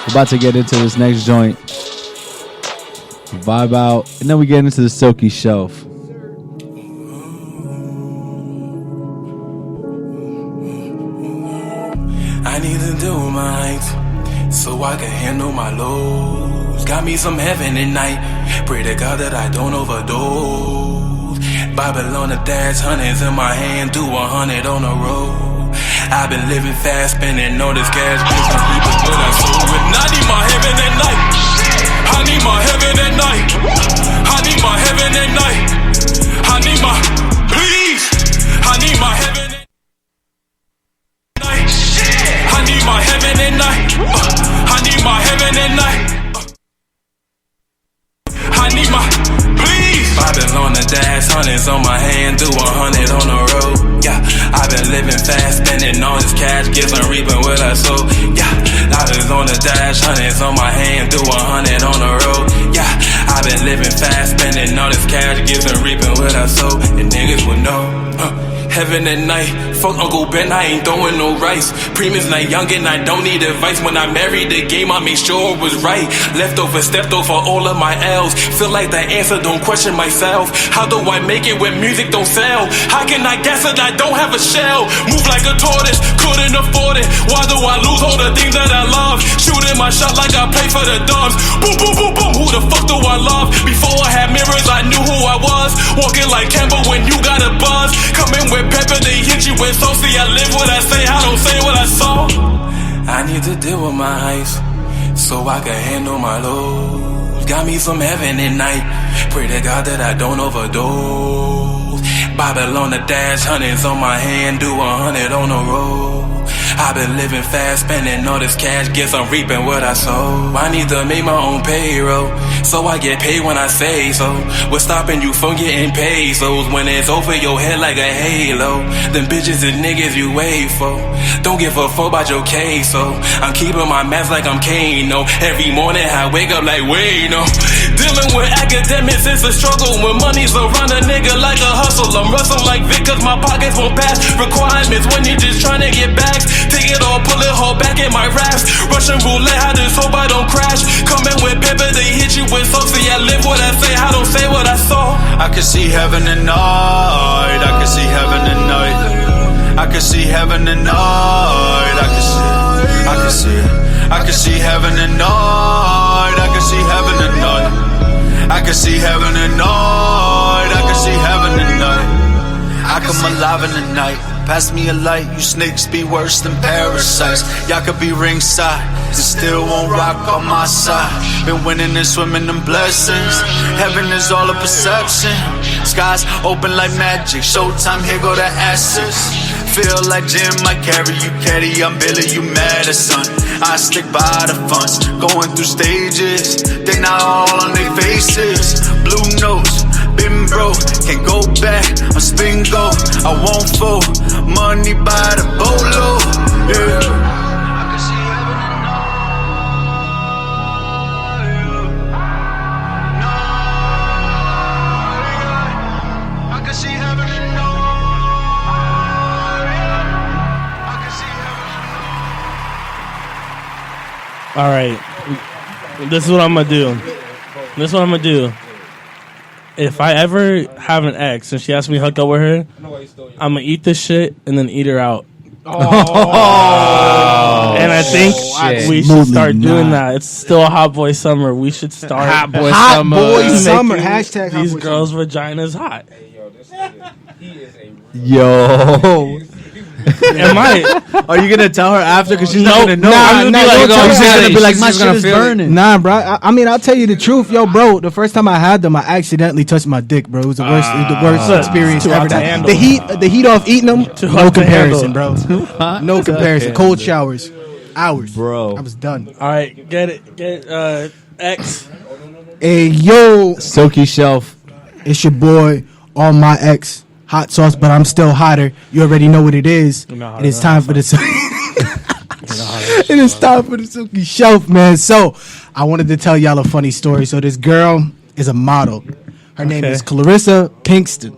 Speaker 3: We're about to get into this next joint. Vibe out, and then we get into the Silky Shelf.
Speaker 8: I need to do my heights so I can handle my lows. Got me some heaven at night. Pray to God that I don't overdose. Bible on the dash, hundreds in my hand, do 100 on the road. I've been living fast, spending all this cash, bitch, I'm sleeping good, I sold it. I need my heaven at night. I need my heaven at night. I need my heaven at night. I need my, please. I need my heaven at night. I need my heaven at night. I need my heaven at night. I need my, please. Bible on the dash, hundreds on my hand, do 100 on the road. Yeah, I've been living fast, spending all this cash, gifts and reaping what I sow. Yeah, I've been on the dash, hundreds on my hand, do 100 on the road. Yeah, I've been living fast, spending all this cash, gifts and reaping what I sow. And niggas will know. Heaven at night, fuck Uncle Ben, I ain't throwing no rice. Preeme's not young and I don't need advice. When I married the game, I made sure it was right. Leftover, stepped over all of my L's. Feel like the answer, don't question myself. How do I make it when music don't sell? How can I guess that I don't have a shell? Move like a tortoise, couldn't afford it. Why do I lose all the things that I love? Shooting my shot like I play for the Dubs. Boom, boom, boom, boom, who the fuck do I love? Before I had mirrors, I knew who I was. Walking like Campbell when you got a buzz. Coming with pepper, they hit you with sauce. See, I live what I say, I don't say what I saw. I need to deal with my heights so I can handle my lows. Got me some heaven at night. Pray to God that I don't overdose. Bible on the dash, hundreds on my hand, do 100 on the road. I've been living fast, spending all this cash, guess I'm reaping what I sow. I need to make my own payroll, so I get paid when I say so. What's stopping you from getting pesos when it's over your head like a halo? Them bitches and niggas you wait for, don't give a fuck about your case, so I'm keeping my mask like I'm Kano. Every morning I wake up like, wait, no. Dealing with academics, it's a struggle when money's around a nigga like a hustle. I'm rustling like Vic cause my pockets won't pass requirements when you just trying to get bags. Take it all, pull it all back in my raps. Russian roulette, I just hope I don't crash. Coming with paper, they hit you with sauce. See, I live what I say, I don't say what I saw.
Speaker 15: I can see heaven at night. I can see heaven at night. I can see heaven at night. I can see it. I can see it. I can see heaven at night. I can see heaven at night. I can see heaven at night. I can see heaven at night. I come alive in the night. Pass me a light. You snakes be worse than parasites. Y'all could be ringside and still won't rock on my side. Been winning and swimming in blessings. Heaven is all a perception. Skies open like magic. Showtime, here go the asses. Feel like Jim, I carry you, caddy. I'm Billy, you medicine. I stick by the funds, going through stages. They not all on their faces. Blue notes, been broke, can't go back. I'm spin go, I won't fold. Money by the bolo, yeah.
Speaker 10: All right, this is what I'm gonna do. This is what I'm gonna do. If I ever have an ex and she asks me to hook up with her, I'm gonna eat this shit and then eat her out. Oh. And I think we should start doing that. It's still a hot boy summer. We should start
Speaker 4: hot boy
Speaker 9: summer. Hashtag
Speaker 10: these girls' vaginas hot.
Speaker 3: Yo.
Speaker 10: Am I?
Speaker 3: Are you gonna tell her after? Because she's not gonna know.
Speaker 9: She's
Speaker 3: gonna be like, my shit is burning.
Speaker 9: Nah, bro. I mean, I'll tell you the truth, yo, bro. The first time I had them, I accidentally touched my dick, bro. It was the worst experience ever. The heat off eating them, no comparison, bro. No comparison. Cold showers, hours,
Speaker 3: bro.
Speaker 9: I was done.
Speaker 10: All right, get X.
Speaker 9: Hey, yo,
Speaker 3: Silky Shelf.
Speaker 9: It's your boy, all my ex. Hot sauce, but I'm still hotter. You already know what it is. It is time for the it is time for the Silky Shelf, man. So I wanted to tell y'all a funny story. So this girl is a model. Her name is Clarissa Pinkston.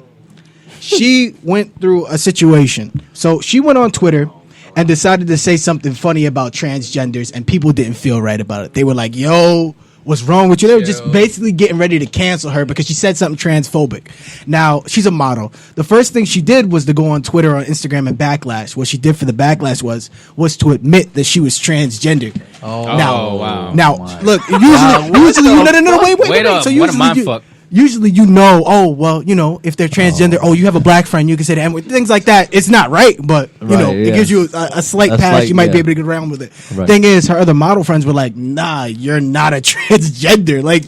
Speaker 9: She went through a situation. So she went on Twitter and decided to say something funny about transgenders, and people didn't feel right about it. They were like, yo, what's wrong with you? They were just basically getting ready to cancel her because she said something transphobic. Now, she's a model. The first thing she did was to go on Twitter or Instagram and backlash. What she did for the backlash was to admit that she was transgender.
Speaker 4: Wow.
Speaker 9: Now, look, usually, no, wait. So usually you know, oh, well, you know, if they're transgender, you have a black friend, you can say that, things like that. It's not right, but, it gives you a slight pass. You might be able to get around with it. Right. Thing is, her other model friends were like, nah, you're not a transgender. Like,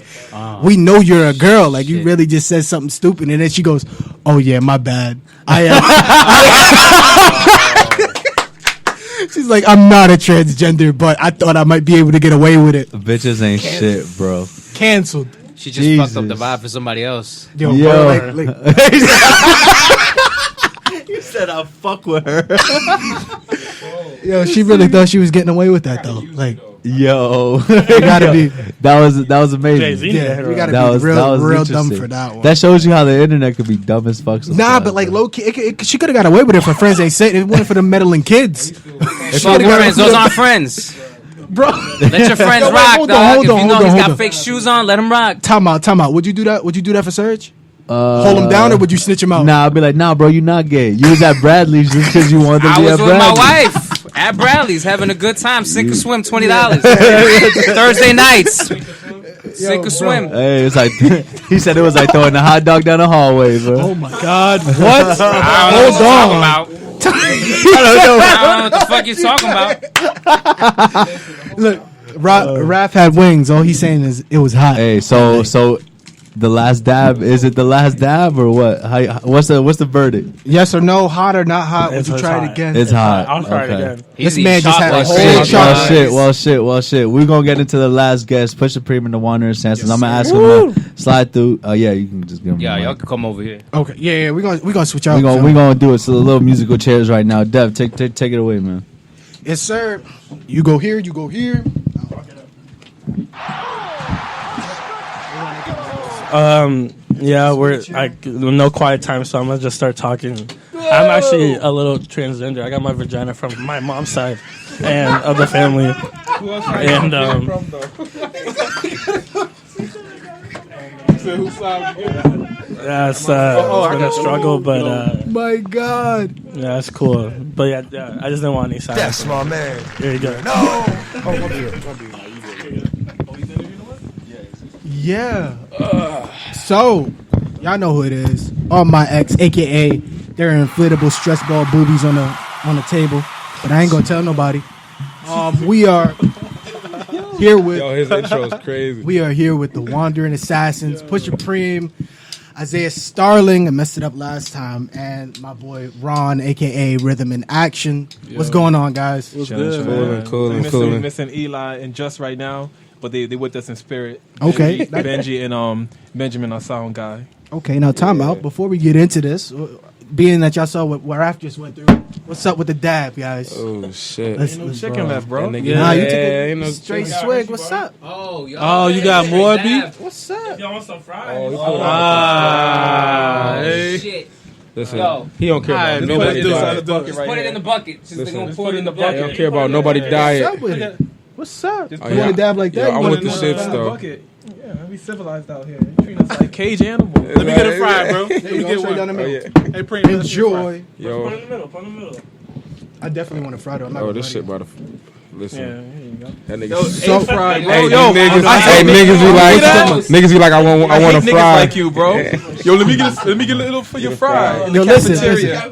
Speaker 9: we know you're a girl. Like, you really just said something stupid. And then she goes, oh, yeah, my bad. She's like, I'm not a transgender, but I thought I might be able to get away with it.
Speaker 3: Bitches ain't shit, bro.
Speaker 9: Canceled.
Speaker 4: She just fucked up the vibe for somebody else.
Speaker 9: Yo.
Speaker 3: Bro, you said I'll fuck with her.
Speaker 9: Yo, she really thought she was getting away with that though. Like,
Speaker 3: yo,
Speaker 9: gotta be.
Speaker 3: That was amazing.
Speaker 9: Yeah, we gotta be real dumb for that one.
Speaker 3: That shows you how the internet could be dumb as fuck.
Speaker 9: Nah, but like low key, she could have got away with it if her friends ain't saying it. It wasn't for the meddling kids.
Speaker 4: Those aren't friends.
Speaker 9: Bro,
Speaker 4: let your friends rock, dog. If you know he's got fake shoes on, let him rock.
Speaker 9: Time out. Would you do that? Would you do that for Serge? Hold him down, or would you snitch him out?
Speaker 3: Nah, I'd be like, nah, bro, you not gay. You was at Bradley's just because you wanted to be at Bradley's.
Speaker 4: I was with my wife at Bradley's having a good time. Sink or swim, $20. Thursday nights. Sink or swim.
Speaker 3: Hey, it's like he said it was like throwing a hot dog down the hallway, bro.
Speaker 9: Oh my God! What?
Speaker 4: Hold on. I don't know what the fuck you're talking about.
Speaker 9: Look, Raph had wings. All he's saying is it was hot.
Speaker 3: Hey, so The last dab. Is it the last dab or what? What's the verdict?
Speaker 9: Yes or no? Hot or not hot? Would you try it again?
Speaker 3: It's hot.
Speaker 10: I'll try it again.
Speaker 9: This man just had a whole
Speaker 3: Well, shit. We're gonna get into the last guest, Pusha Preme and the Wandering Sampsons. I'm gonna ask him to slide through. Yeah, you can just give him.
Speaker 4: Yeah, y'all can come over here.
Speaker 9: Okay. Yeah. We're gonna switch out.
Speaker 3: We're gonna do it. So the little musical chairs right now. Dev, take it away, man.
Speaker 9: Yes, sir. You go here. You go here.
Speaker 10: Yeah, we're no quiet time, so I'm gonna just start talking. I'm actually a little transgender. I got my vagina from my mom's side and of the family. And yeah, it's been a struggle, but
Speaker 9: my God,
Speaker 10: yeah, it's cool. But yeah, I just didn't want any side.
Speaker 15: That's my man.
Speaker 10: There you go.
Speaker 15: No.
Speaker 9: Yeah. So, y'all know who it is. All my ex, aka they're inflatable stress ball boobies on the table, but I ain't gonna tell nobody. We are here with.
Speaker 12: Yo, his intro is crazy.
Speaker 9: We are here with the Wandering Assassins, Pusha Preme, Isaiah Starling. I messed it up last time, and my boy Ron, aka Rhythm in Action.
Speaker 13: Yo.
Speaker 9: What's going on, guys?
Speaker 13: What's good, man?
Speaker 12: Cool.
Speaker 13: We're missing Eli and Just right now, but they with us in spirit.
Speaker 9: Okay.
Speaker 13: Benji and Benjamin, our sound guy.
Speaker 9: Okay, now time out. Before we get into this, being that y'all saw what Raph just went through, what's up with the dab, guys?
Speaker 12: Oh shit!
Speaker 9: Let's
Speaker 13: chicken left, bro.
Speaker 9: Nah, you took a straight swig. What's up?
Speaker 4: Oh,
Speaker 13: you got more beef?
Speaker 9: What's up?
Speaker 10: Y'all want some fries?
Speaker 13: Hey.
Speaker 4: Shit.
Speaker 12: Listen,
Speaker 4: Yo.
Speaker 12: he don't care about nobody diet.
Speaker 4: Put it in the bucket. Since they're gonna put it in the
Speaker 12: He
Speaker 4: bucket.
Speaker 12: don't care about nobody diet.
Speaker 9: What's up with it? What's up?
Speaker 13: Just
Speaker 9: You want to dab like that?
Speaker 12: I'm
Speaker 9: You
Speaker 12: with the
Speaker 9: wanna-
Speaker 12: shits though.
Speaker 13: Yeah, we civilized out here. You treat us like cage animals. Let me get a fry, bro. Let me get
Speaker 9: Straight down
Speaker 13: one.
Speaker 9: the middle.
Speaker 13: Hey, Prem,
Speaker 9: Enjoy.
Speaker 12: Yo,
Speaker 10: Put it in the middle. Put it in the middle.
Speaker 9: I definitely want a fry though. I'm not
Speaker 12: oh,
Speaker 9: gonna
Speaker 12: this
Speaker 9: lie
Speaker 12: shit
Speaker 9: to you.
Speaker 12: about to listen.
Speaker 10: Yeah, here you go.
Speaker 12: That nigga.
Speaker 9: So fried.
Speaker 12: Hey,
Speaker 13: Yo,
Speaker 12: niggas be like, I want
Speaker 13: I
Speaker 12: a
Speaker 13: hate niggas
Speaker 12: fry.
Speaker 13: like you, bro. Yo, let me get a little for your fry. In the
Speaker 9: Yo, listen.
Speaker 13: cafeteria.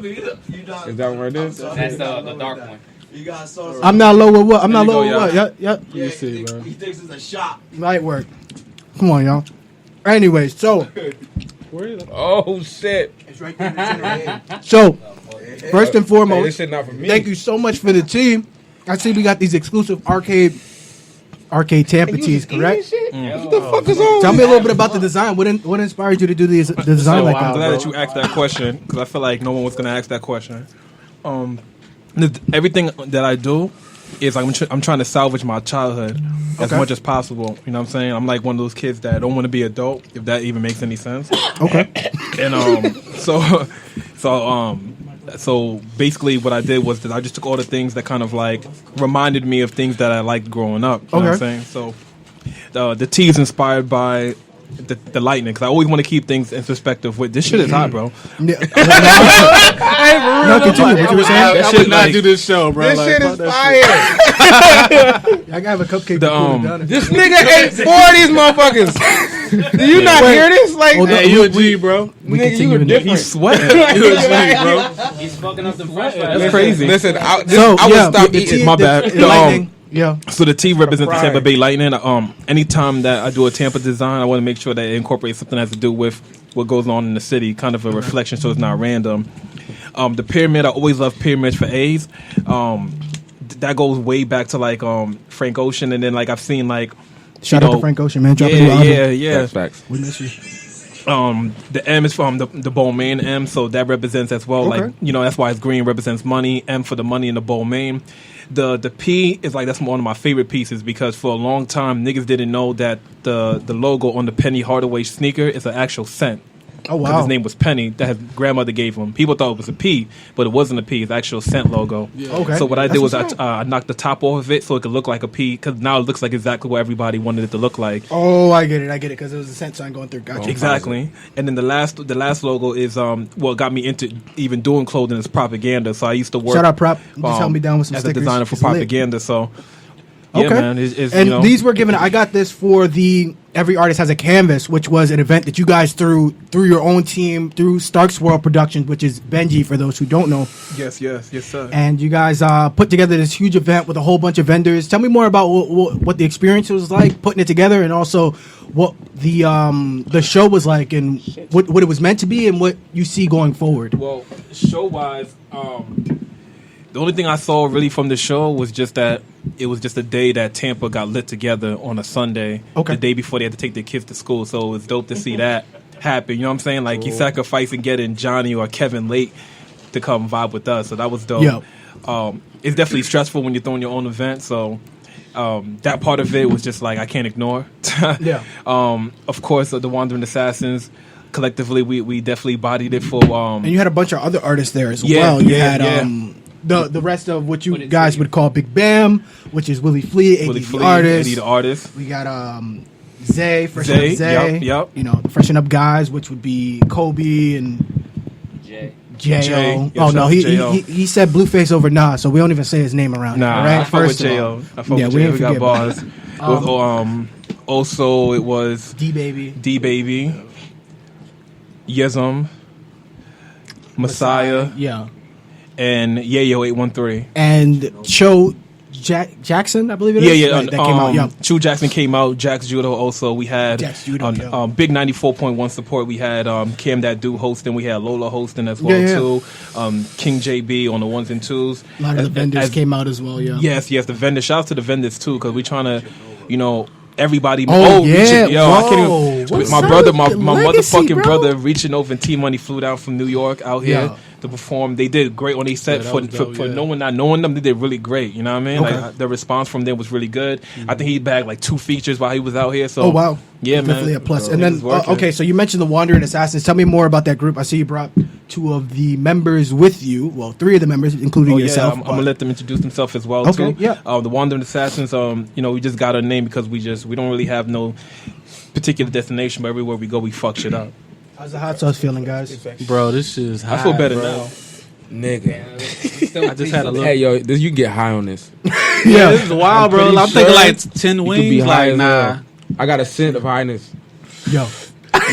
Speaker 12: Is that what it is?
Speaker 4: That's the dark one.
Speaker 11: You got sauce.
Speaker 9: I'm not low with what? I'm not
Speaker 13: There you
Speaker 9: low
Speaker 13: go,
Speaker 9: with what? Yep.
Speaker 13: You see, man.
Speaker 11: He thinks it's a shot.
Speaker 9: Might work. Come on, y'all. Anyway, so
Speaker 12: Oh shit!
Speaker 11: It's right there in the center head.
Speaker 9: first and
Speaker 12: Hey,
Speaker 9: foremost,
Speaker 12: this shit not for me.
Speaker 9: thank you so much for the tea. I see we got these exclusive arcade Tampa teas, correct?
Speaker 12: What the fuck is on?
Speaker 9: Tell me a little bit about the design. What inspired you to do the design
Speaker 13: So
Speaker 9: like
Speaker 13: I'm
Speaker 9: that?
Speaker 13: glad that you asked that question because I feel like no one was gonna ask that question. Everything that I do is like I'm trying to salvage my childhood as much as possible. You know what I'm saying? I'm like one of those kids that don't want to be adult, if that even makes any sense.
Speaker 9: Okay.
Speaker 13: And so basically what I did was that I just took all the things that kind of like reminded me of things that I liked growing up. You know what I'm saying? So the tea is inspired by the lightning because I always want to keep things in perspective. With this shit is hot, bro.
Speaker 9: No, continue. What you were saying?
Speaker 13: That shit
Speaker 14: Not do this show, bro.
Speaker 12: This shit is fire.
Speaker 9: I gotta have a cupcake.
Speaker 12: This nigga ate 4 of these motherfuckers. Do you not hear this? Like,
Speaker 14: Hey, you a G, bro.
Speaker 12: nigga, you were different.
Speaker 13: He's sweating.
Speaker 14: You a G, bro.
Speaker 4: He's fucking up the fresh fries.
Speaker 13: That's crazy.
Speaker 12: Listen, I would stop
Speaker 9: the
Speaker 12: eating.
Speaker 9: tea-
Speaker 13: My bad.
Speaker 9: the lightning. Yeah.
Speaker 13: So the T represents the
Speaker 12: fried.
Speaker 13: Tampa Bay Lightning. Anytime that I do a Tampa design, I want to make sure that it incorporates something that has to do with what goes on in the city, kind of a reflection, so it's not random. The pyramid, I always love pyramids for A's. That goes way back to like Frank Ocean, and then like I've seen like
Speaker 9: Shout out to Frank Ocean, man. Dropping a new album.
Speaker 13: yeah.
Speaker 12: Facts.
Speaker 9: We miss you.
Speaker 13: The M is from the Bowmain M, so that represents as well.
Speaker 9: Okay.
Speaker 13: Like that's why it's green, represents money. M for the money in the Bowmain. The P is like that's one of my favorite pieces because for a long time niggas didn't know that the logo on the Penny Hardaway sneaker is an actual cent.
Speaker 9: Oh
Speaker 13: Because
Speaker 9: wow.
Speaker 13: his name was Penny that his grandmother gave him. People thought it was a P, but it wasn't a P. It's actual cent logo.
Speaker 9: Okay.
Speaker 13: So what I did
Speaker 9: That's
Speaker 13: was
Speaker 9: what's up.
Speaker 13: I knocked the top off of it so it could look like a P because now it looks like exactly what everybody wanted it to look like.
Speaker 9: Oh, I get it, because it was a cent sign going through. Gotcha.
Speaker 13: Exactly. And then the last logo is what got me into even doing clothing is propaganda. So I used to work.
Speaker 9: Shout out Prop. Just help me down with some
Speaker 13: as
Speaker 9: stickers.
Speaker 13: a designer for
Speaker 9: It's lit.
Speaker 13: propaganda. So
Speaker 10: Yeah,
Speaker 9: Okay.
Speaker 10: man. It's,
Speaker 9: and
Speaker 10: you know,
Speaker 9: these were given. I got this for the Every Artist Has a Canvas, which was an event that you guys through your own team through Stark's World Productions, which is Benji for those who don't know.
Speaker 10: yes, sir.
Speaker 9: And you guys put together this huge event with a whole bunch of vendors. Tell me more about what the experience was like putting it together, and also what the show was like, and what it was meant to be, and what you see going forward.
Speaker 10: Well, show wise, the only thing I saw really from the show was just that it was just a day that Tampa got lit together on a Sunday.
Speaker 9: Okay.
Speaker 10: The day before they had to take their kids to school, so it was dope to see that happen. You know what I'm saying? Like you sacrificing getting Johnny or Kevin late to come vibe with us, so that was dope.
Speaker 9: Yeah.
Speaker 10: It's definitely stressful when you're throwing your own event, so that part of it was just like I can't ignore.
Speaker 9: Yeah.
Speaker 10: Of course, the Wandering Assassins. Collectively, we definitely bodied it for.
Speaker 9: And you had a bunch of other artists there as
Speaker 10: Yeah,
Speaker 9: well. You
Speaker 10: yeah,
Speaker 9: had
Speaker 10: yeah.
Speaker 9: The rest of what you guys would call Big Bam, which is Willie Fleet, AD the artist.
Speaker 10: AD the artist.
Speaker 9: We got Zay, Freshen Up Zay.
Speaker 10: Yep.
Speaker 9: You know, the Freshen Up guys, which would be Kobe and J.O. Oh no, he said Blueface over Nas, so we don't even say his name around.
Speaker 10: Nah,
Speaker 9: here, right?
Speaker 10: I fuck with
Speaker 9: First of
Speaker 10: J.O.
Speaker 9: all.
Speaker 10: I fuck
Speaker 9: Yeah,
Speaker 10: with
Speaker 9: we
Speaker 10: J.O.
Speaker 9: didn't
Speaker 10: We got
Speaker 9: forget
Speaker 10: bars.
Speaker 9: about
Speaker 10: Also, it was
Speaker 9: D Baby,
Speaker 10: Yism, Messiah,
Speaker 9: yeah,
Speaker 10: and Yayo 813.
Speaker 9: and Cho Jackson, I believe it is.
Speaker 10: Yeah.
Speaker 9: Right, that came out. Yeah,
Speaker 10: Chu Jackson came out. Jax Judo also. We had
Speaker 9: Jax Judo, yeah.
Speaker 10: big 94.1 support. We had Cam That Do hosting. We had Lola hosting as well too. King JB on the ones and twos.
Speaker 9: a lot of the vendors came out as well. Yeah.
Speaker 10: Yes, the vendors. Shout out to the vendors too, because we're trying to, everybody.
Speaker 9: Oh, yeah.
Speaker 10: Reaching, I
Speaker 9: Whoa.
Speaker 10: can't even.
Speaker 9: What's
Speaker 10: My
Speaker 9: up
Speaker 10: brother,
Speaker 9: with
Speaker 10: my
Speaker 9: the legacy,
Speaker 10: motherfucking
Speaker 9: bro?
Speaker 10: brother, reaching over, and T Money flew down from New York out here
Speaker 9: Yeah.
Speaker 10: to perform. They did great on their set.
Speaker 13: that
Speaker 10: For
Speaker 13: was dope,
Speaker 10: no
Speaker 13: yeah.
Speaker 10: one not knowing them, they did really great. You know what I mean?
Speaker 9: Okay.
Speaker 10: Like the response from them was really good. I think he bagged like 2 features while he was out here. So
Speaker 9: Oh wow,
Speaker 10: yeah, man,
Speaker 9: definitely a plus.
Speaker 10: So
Speaker 9: And
Speaker 10: he
Speaker 9: then
Speaker 10: was working.
Speaker 9: okay, so you mentioned the Wandering Assassins. Tell me more about that group. I see you brought 2 of the members with you. Well, 3 of the members, including
Speaker 10: Oh,
Speaker 9: yourself.
Speaker 10: I'm gonna let them introduce themselves as well
Speaker 9: Okay,
Speaker 10: too.
Speaker 9: yeah.
Speaker 10: The Wandering Assassins. We just got our name because we don't really have no particular destination, but everywhere we go, we fuck shit up.
Speaker 9: How's the hot sauce feeling, guys?
Speaker 13: Bro, this shit is high.
Speaker 10: I feel better
Speaker 13: bro.
Speaker 10: now.
Speaker 12: Nigga.
Speaker 13: I just had a little.
Speaker 12: Hey, yo, you can get high on this.
Speaker 13: Yeah, this is wild, bro.
Speaker 12: pretty
Speaker 13: I'm thinking
Speaker 12: sure
Speaker 13: like 10
Speaker 12: You can
Speaker 13: wings.
Speaker 12: be high
Speaker 13: Like,
Speaker 12: as
Speaker 13: nah.
Speaker 12: well. I got a scent of highness.
Speaker 9: Yo,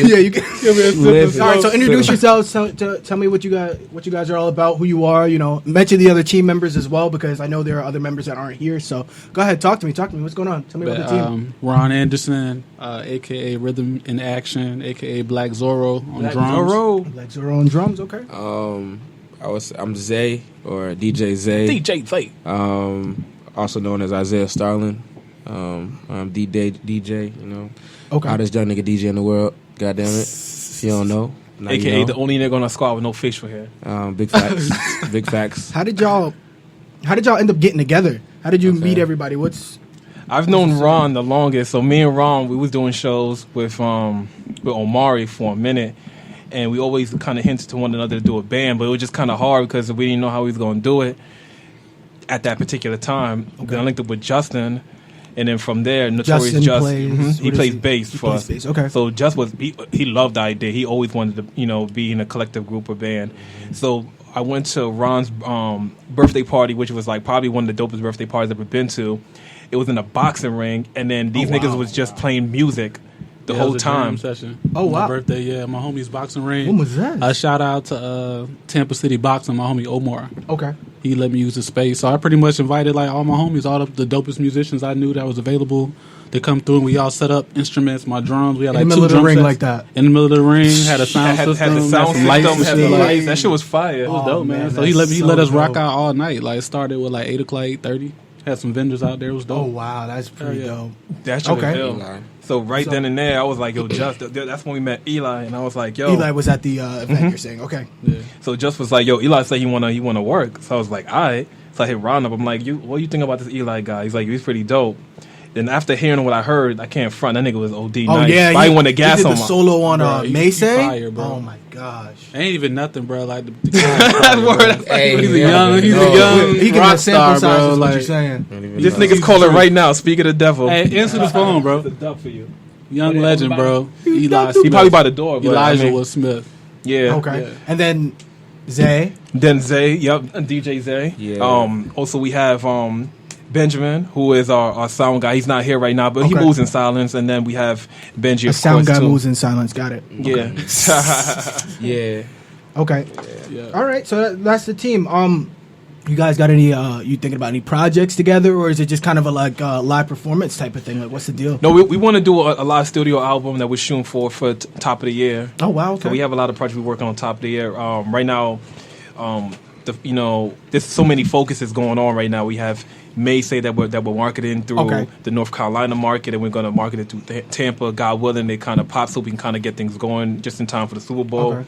Speaker 9: yeah, you can.
Speaker 12: Listen.
Speaker 9: All right, so introduce yourselves. Tell me what you guys are all about, who you are. Mention the other team members as well, because I know there are other members that aren't here. So go ahead, talk to me. What's going on? Tell me about the team.
Speaker 13: Ron Anderson, aka Rhythm in Action, aka Black Zorro on drums.
Speaker 9: Like Zero on drums, okay.
Speaker 12: I'm Zay, or DJ Zay.
Speaker 10: DJ Zay.
Speaker 12: Also known as Isaiah Starlin. I'm DJ,
Speaker 9: Okay.
Speaker 12: Hottest young nigga DJ in the world. God damn it. If you don't know. Now you
Speaker 10: AKA
Speaker 12: know.
Speaker 10: the only nigga on our squad with no facial hair.
Speaker 12: Big facts. Big facts.
Speaker 9: How did y'all end up getting together? How did you meet everybody?
Speaker 10: I've known Ron the longest, so me and Ron, we was doing shows with Omari for a minute, and we always kind of hinted to one another to do a band, but it was just kind of hard because we didn't know how we was going to do it at that particular time. Then I linked up with Justin, and then from there, Notorious
Speaker 9: Justin
Speaker 10: Just,
Speaker 9: plays-
Speaker 10: he
Speaker 9: what is
Speaker 10: plays
Speaker 9: he?
Speaker 10: bass
Speaker 9: He
Speaker 10: for
Speaker 9: plays
Speaker 10: us.
Speaker 9: bass, okay.
Speaker 10: So Just he loved the idea. He always wanted to, be in a collective group or band. So I went to Ron's birthday party, which was like probably one of the dopest birthday parties I've ever been to. It was in a boxing ring, and then these niggas was just playing music the
Speaker 13: Yeah,
Speaker 10: whole
Speaker 13: it was a jam
Speaker 10: time.
Speaker 13: session.
Speaker 9: Oh, wow.
Speaker 13: My birthday, yeah. My homie's boxing ring.
Speaker 9: When was that?
Speaker 13: A shout out to Tampa City Boxing, my homie Omar.
Speaker 9: Okay.
Speaker 13: He let me use the space. So I pretty much invited like all my homies, all the dopest musicians I knew that was available to come through, and we all set up instruments, my drums. We had
Speaker 9: In
Speaker 13: like
Speaker 9: the
Speaker 13: 2
Speaker 9: middle of the
Speaker 13: drum
Speaker 9: ring
Speaker 13: sets.
Speaker 9: like that.
Speaker 13: In the middle of the ring, had a sound
Speaker 10: Had
Speaker 13: system,
Speaker 10: the sound
Speaker 13: had some lights
Speaker 10: system,
Speaker 13: and
Speaker 10: had
Speaker 13: shit.
Speaker 10: the
Speaker 13: Like,
Speaker 10: lights. That shit was fire.
Speaker 13: it was dope, man. So he let us rock out all night. Like it started with like 8 o'clock, 8:30. Had some vendors out there. It was dope.
Speaker 9: Oh wow, that's pretty dope.
Speaker 10: That shit
Speaker 9: Okay.
Speaker 10: was dope. So right then and there, I was like, yo, Just, that's when we met Eli, and I was like, yo.
Speaker 9: Eli was at the event. You're saying, okay.
Speaker 10: So Just was like, yo, Eli said he wanna work. So I was like, all right. So I hit Ron up. I'm like, what do you think about this Eli guy? He's like, he's pretty dope. Then after hearing what I heard, I can't front. That nigga was OD
Speaker 9: Oh
Speaker 10: nice.
Speaker 9: yeah,
Speaker 10: I didn't want to gas
Speaker 9: he did
Speaker 10: him.
Speaker 9: the solo on
Speaker 13: Bro, he
Speaker 9: Mace.
Speaker 13: fire, bro.
Speaker 9: Oh my gosh.
Speaker 13: Ain't even nothing, bro. Like the
Speaker 10: That's word.
Speaker 12: Hey,
Speaker 13: he's a
Speaker 12: yeah,
Speaker 13: young
Speaker 9: He can
Speaker 13: rock
Speaker 9: have
Speaker 13: star,
Speaker 9: sample
Speaker 13: bro.
Speaker 9: sizes. What
Speaker 13: Like,
Speaker 9: you saying?
Speaker 10: This nigga's calling right now. Speak of the devil.
Speaker 13: hey, answer the phone, bro.
Speaker 10: It's a dub for you.
Speaker 13: Young legend, bro. Eli
Speaker 10: He
Speaker 13: Smith.
Speaker 10: probably by the door. But
Speaker 13: Elijah
Speaker 10: I mean,
Speaker 13: Will Smith.
Speaker 10: Yeah.
Speaker 9: Okay.
Speaker 13: Yeah.
Speaker 9: And then Zay.
Speaker 10: Then Zay, DJ Zay.
Speaker 12: Yeah.
Speaker 10: Also we have
Speaker 13: Benjamin, who is our sound guy. He's not here right now, but he moves in silence. And then we have Benji.
Speaker 9: A sound guy moves in silence. Got it.
Speaker 13: Yeah.
Speaker 12: Yeah.
Speaker 9: Okay. Yeah. All right. So that's the team. You guys got any? You thinking about any projects together, or is it just kind of a live performance type of thing? Like, what's the deal?
Speaker 13: No, we want to do a live studio album that we're shooting for top of the year.
Speaker 9: Oh wow! Okay.
Speaker 13: So we have a lot of projects we're working on top of the year. Right now, there's so many focuses going on right now. We have say that we're marketing through the North Carolina market, and we're going to market it through Tampa. God willing, they kind of pop so we can kind of get things going just in time for the Super Bowl.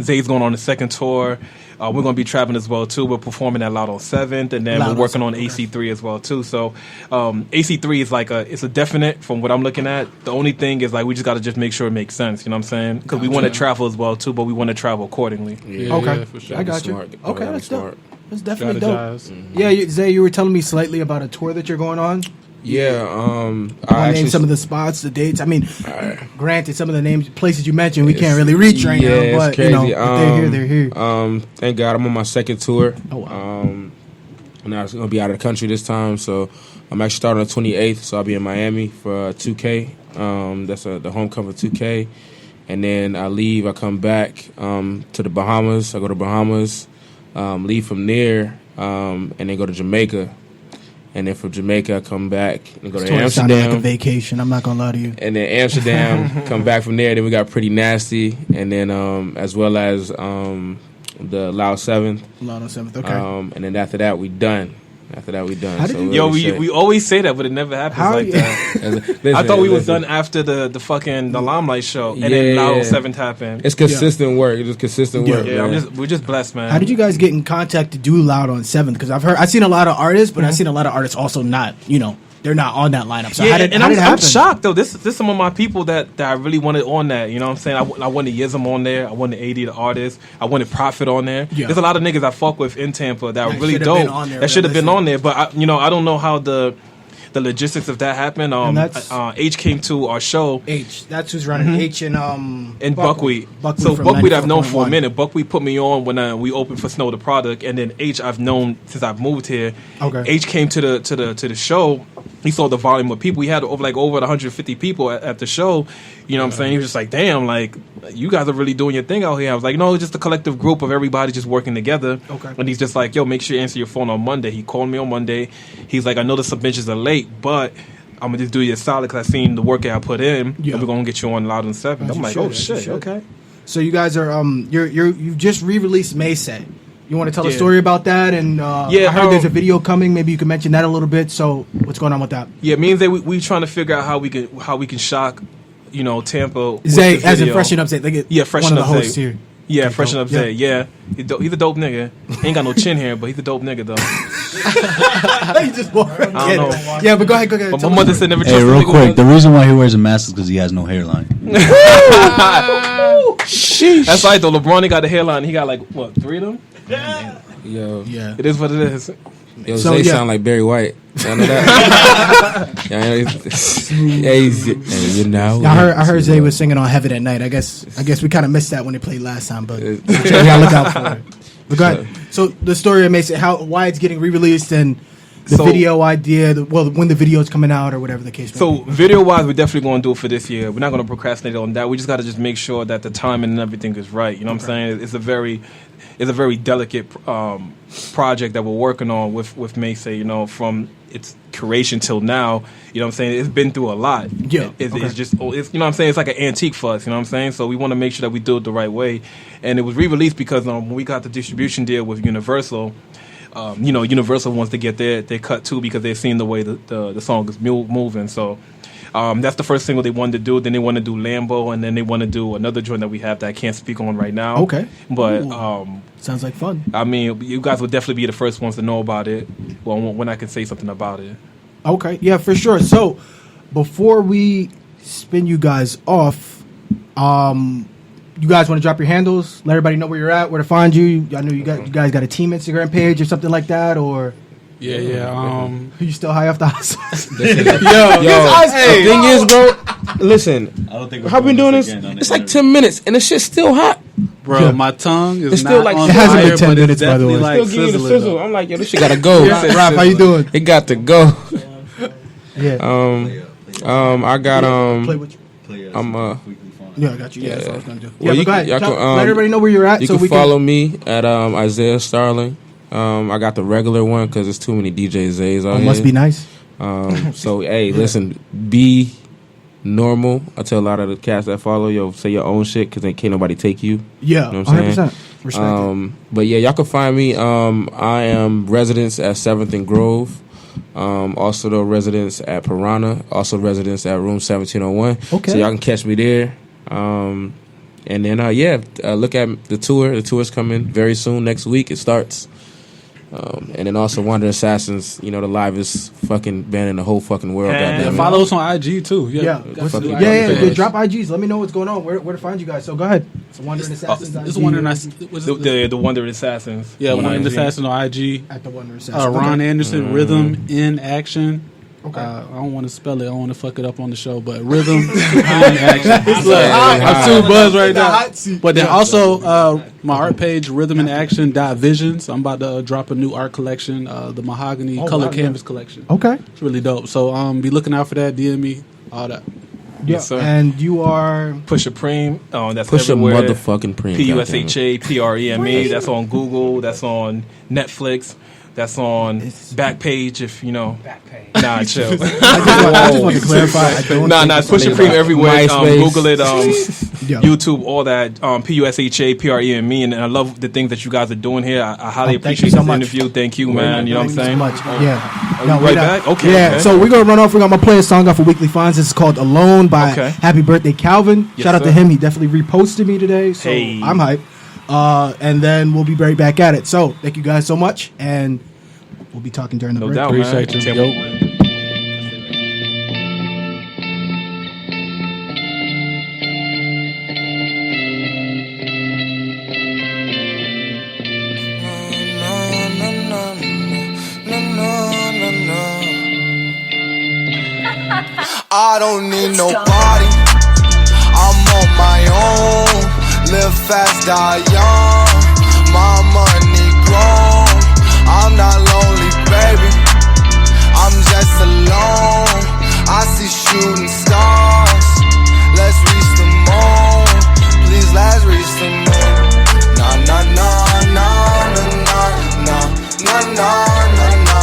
Speaker 13: Zay's going on the second tour. We're going to be traveling as well too. We're performing at Loud on 7th, and then we're working on AC3 as well too. So AC3 is like it's a definite from what I'm looking at. The only thing is like we just got to just make sure it makes sense. You know what I'm saying? Because we want to travel as well too, but we want to travel accordingly.
Speaker 9: Yeah,
Speaker 14: for sure.
Speaker 9: I got you.
Speaker 11: Smart.
Speaker 9: Okay, that's
Speaker 11: smart.
Speaker 9: dope. That's definitely dope.
Speaker 14: Mm-hmm.
Speaker 9: Yeah, Zay, you were telling me slightly about a tour that you're going on.
Speaker 11: Yeah,
Speaker 9: I named some of the spots, the dates. I mean, granted, some of the names, places you mentioned, we can't really reach right now. But
Speaker 11: crazy.
Speaker 9: If they're here, they're here.
Speaker 11: Thank God, I'm on my second tour.
Speaker 9: Oh wow.
Speaker 11: And I was gonna be out of the country this time, so I'm actually starting on the 28th. So I'll be in Miami for 2K. That's the homecoming 2K, and then I leave. I come back to the Bahamas. I go to Bahamas. Leave from there, and then go to Jamaica. And then from Jamaica, I come back and go to Amsterdam.
Speaker 9: Like a vacation. I'm not gonna lie to you.
Speaker 11: And then Amsterdam, come back from there. Then we got Pretty Nasty, and then as well as the Loud 7th.
Speaker 9: Loud on 7th. Okay.
Speaker 11: And then after that, we done.
Speaker 13: We always say that, but it never happens like that. I thought we was done after the Limelight show, and then Loud 7th happened.
Speaker 11: It's consistent work. It's just consistent work.
Speaker 13: Yeah, we're just blessed, man.
Speaker 9: How did you guys get in contact to do Loud on 7th? Because I've seen a lot of artists, but I've seen a lot of artists also not, they're not on that lineup. So how did it happen?
Speaker 13: I'm shocked though. This is some of my people that I really wanted on that. You know what I'm saying? I wanted Yism on there. I wanted AD the artist. I wanted Prophet on there. Yeah. There's a lot of niggas I fuck with in Tampa that are really dope. That should have been on there. But I don't know how the logistics of that happened. H came to our show.
Speaker 9: That's who's running. H and
Speaker 13: Buckwheat. So Buckwheat I've known for a minute. Buckwheat put me on when we opened for Snow the Product, and then H I've known since I've moved here.
Speaker 9: Okay.
Speaker 13: H came to the show. He saw the volume of people. We had over 150 people at the show. You know what I'm saying? He was just like, damn, like, you guys are really doing your thing out here. I was like, no, it's just a collective group of everybody just working together.
Speaker 9: Okay.
Speaker 13: And he's just like, yo, make sure you answer your phone on Monday. He called me on Monday. He's like, I know the submissions are late, but I'm going to just do you a solid because I seen the work I put in. Yeah. And we're going to get you on Loud on 7. I'm like, oh, shit, okay.
Speaker 9: So you guys are, you've just re-released Mayset. You want to tell a story about that? And I heard there's a video coming. Maybe you can mention that a little bit. So what's going on with that?
Speaker 13: Yeah, me and Zay, we trying to figure out how we can shock, Tampa.
Speaker 9: Zay, as in Freshen Up Zay.
Speaker 13: Freshen Up
Speaker 9: hosts
Speaker 13: Zay.
Speaker 9: Here.
Speaker 13: Yeah, Freshen Up Zay. Yeah, he's a dope nigga. Ain't got no chin hair, but he's a dope nigga though.
Speaker 9: He just I
Speaker 13: don't know.
Speaker 9: Yeah, but go ahead.
Speaker 13: But my mother said never.
Speaker 3: Hey, real quick, the reason why he wears a mask is because he has no hairline.
Speaker 13: Sheesh. That's right though. LeBron, he got a hairline. He got like what, 3 of them?
Speaker 11: Yo,
Speaker 9: yeah,
Speaker 13: it is what it is.
Speaker 11: Yo, Zay sound like Barry White. Y'all know that?
Speaker 9: I heard Zay was singing on Heaven at Night. I guess we kind of missed that when they played last time, but we gotta look out for it. But go ahead. So the story of Mason, why it's getting re-released, and the video idea, when the video is coming out or whatever the case may be.
Speaker 13: So video-wise, we're definitely going to do it for this year. We're not going to procrastinate on that. We just got to just make sure that the timing and everything is right. You know what I'm saying? It's a very delicate project that we're working on with Mason, from its creation till now. You know what I'm saying? It's been through a lot.
Speaker 9: Yeah.
Speaker 13: It's just, you know what I'm saying? It's like an antique for us, you know what I'm saying? So we want to make sure that we do it the right way. And it was re-released because when we got the distribution deal with Universal, Universal wants to get their cut too because they've seen the way the song is moving. So that's the first single they wanted to do. Then they want to do Lambo, and then they want to do another joint that we have that I can't speak on right now.
Speaker 9: Okay.
Speaker 13: But
Speaker 9: sounds like fun.
Speaker 13: I mean, you guys would definitely be the first ones to know about it. Well, when I can say something about it.
Speaker 9: Okay. Yeah, for sure. So before we spin you guys off, you guys want to drop your handles? Let everybody know where you're at, where to find you. I know you guys got a team Instagram page or something like that, or
Speaker 14: yeah.
Speaker 9: Are you still high off the house?
Speaker 11: The thing is, bro. Listen, I don't think how we been doing this? It's like 10 minutes and the shit's still hot.
Speaker 14: Bro,
Speaker 9: Yeah.
Speaker 14: my tongue is
Speaker 12: It's
Speaker 14: not
Speaker 12: still like
Speaker 14: on
Speaker 9: it hasn't
Speaker 14: fire,
Speaker 9: been 10
Speaker 14: but
Speaker 9: minutes,
Speaker 14: it's
Speaker 9: by the way.
Speaker 14: definitely like
Speaker 12: Still give you the
Speaker 14: sizzling,
Speaker 12: sizzle.
Speaker 14: though.
Speaker 12: I'm like, yo, this shit gotta go.
Speaker 9: Raph, how you doing?
Speaker 12: It got to go.
Speaker 9: Yeah.
Speaker 12: I got
Speaker 9: Play with you.
Speaker 12: I'm
Speaker 9: Yeah, I got you. Yeah, that's what I was gonna do.
Speaker 12: Well,
Speaker 9: Yeah,
Speaker 12: you
Speaker 9: but go
Speaker 12: can-
Speaker 9: ahead.
Speaker 12: y'all can,
Speaker 9: Let everybody know where you're at.
Speaker 12: You
Speaker 9: so
Speaker 12: can
Speaker 9: we
Speaker 12: follow me at Isaiah Starling. I got the regular one because there's too many DJ Zays out
Speaker 9: Oh,
Speaker 12: here.
Speaker 9: must be nice.
Speaker 12: So hey, listen, be normal. I tell a lot of the cats that follow, yo, say your own shit because can't nobody take you.
Speaker 9: Yeah,
Speaker 12: you know what I'm
Speaker 9: 100%.
Speaker 12: saying?
Speaker 9: Respect it.
Speaker 12: But yeah, y'all can find me. I am residence at 7th and Grove. Also the residence at Piranha. Also residence at room 1701.
Speaker 9: Okay.
Speaker 12: So y'all can catch me there. And then look at the tour. The tour's coming very soon. Next week it starts. And then also Wandering Assassins, the livest fucking band in the whole fucking world.
Speaker 14: And follow us on IG too.
Speaker 9: Yeah.
Speaker 14: Fucking
Speaker 9: Yeah. Drop IGs. Let me know what's going on. Where to find you guys. So go ahead. It's Wandering Assassins.
Speaker 14: This
Speaker 9: IG.
Speaker 14: Wandering
Speaker 10: The Wandering Assassins.
Speaker 14: Yeah, Wandering Assassin on IG.
Speaker 9: At the Wandering Assassin.
Speaker 14: Ron
Speaker 9: Okay.
Speaker 14: Anderson, Rhythm in Action.
Speaker 9: Okay.
Speaker 14: I don't want to spell it. I don't want to fuck it up on the show, but Rhythm in Action. I'm too buzzed right now. But then also my art page, Rhythm in Action .visions. I'm about to drop a new art collection, the Mahogany Color Canvas collection.
Speaker 9: Okay.
Speaker 14: It's really dope. So be looking out for that. DM me, all that.
Speaker 10: Yes, sir.
Speaker 9: And you are
Speaker 10: Pusha Preme. That's
Speaker 12: Pusha
Speaker 10: everywhere.
Speaker 12: motherfucking Preme.
Speaker 10: Pusha Preme. That's on Google. That's on Netflix. That's on Backpage. If you know. Nah, chill.
Speaker 9: I just want to clarify.
Speaker 10: Nah, Pusha Preme everywhere. Google it.
Speaker 9: Yeah.
Speaker 10: YouTube, all that. Pusha Preme. And I love the things that you guys are doing here. I highly
Speaker 9: thank you
Speaker 10: appreciate
Speaker 9: so
Speaker 10: this
Speaker 9: much.
Speaker 10: interview. Thank you, man. You know what I'm saying?
Speaker 9: Thank you so much. Yeah.
Speaker 10: Are we right back? Okay.
Speaker 9: Yeah.
Speaker 10: okay.
Speaker 9: So we're gonna run off. We're gonna play a song off of Weekly Finds. This is called "Alone" by
Speaker 10: Okay.
Speaker 9: Happy Birthday Calvin.
Speaker 10: Yes,
Speaker 9: Shout out to
Speaker 10: sir.
Speaker 9: him. He definitely reposted me today, so
Speaker 10: Hey.
Speaker 9: I'm hyped. And then we'll be right back at it. So thank you guys so much, and we'll be talking during the
Speaker 10: No
Speaker 9: break.
Speaker 10: doubt,
Speaker 14: Appreciate
Speaker 10: man.
Speaker 14: you.
Speaker 10: Can't wait.
Speaker 15: I don't need nobody. I'm on my own. Live fast, die young. My money grown. I'm not lonely, baby. I'm just alone. I see shooting stars. Let's reach the moon. Please, let's reach the moon. Nah, nah, nah, nah, nah, nah, nah, nah, nah, nah.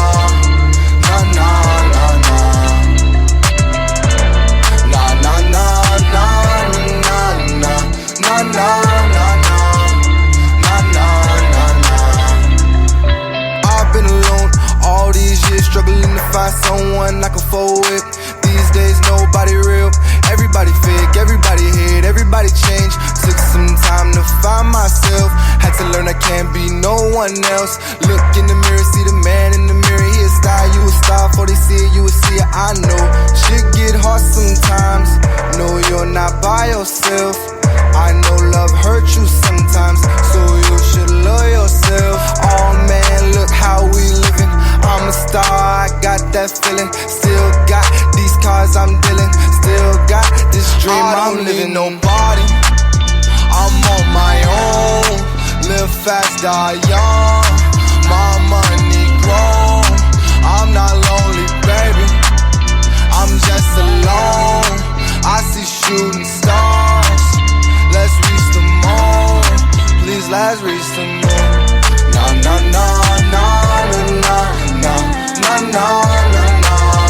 Speaker 15: I've been alone all these years, struggling to find someone I can fold with. These days, nobody real. Everybody fake, everybody hate, everybody change. Took some time to find myself. Had to learn I can't be no one else. Look in the mirror, see the man in the mirror. He a star, you a star. Before they see it, you will see it. I know shit get hard sometimes. No, you're not by yourself. I know love hurts you sometimes, so you should love yourself. Oh man, look how we living. I'm a star, I got that feeling. Still got these cars I'm dealing. Still got this dream I'm living. Nobody, I'm on my own. Live fast, die young. My money grown. I'm not lonely, baby. I'm just alone. I see shooting stars. Let's reach the moon. Please, let's reach the moon. Nah, nah, nah, nah, nah, nah, nah, nah, nah, nah,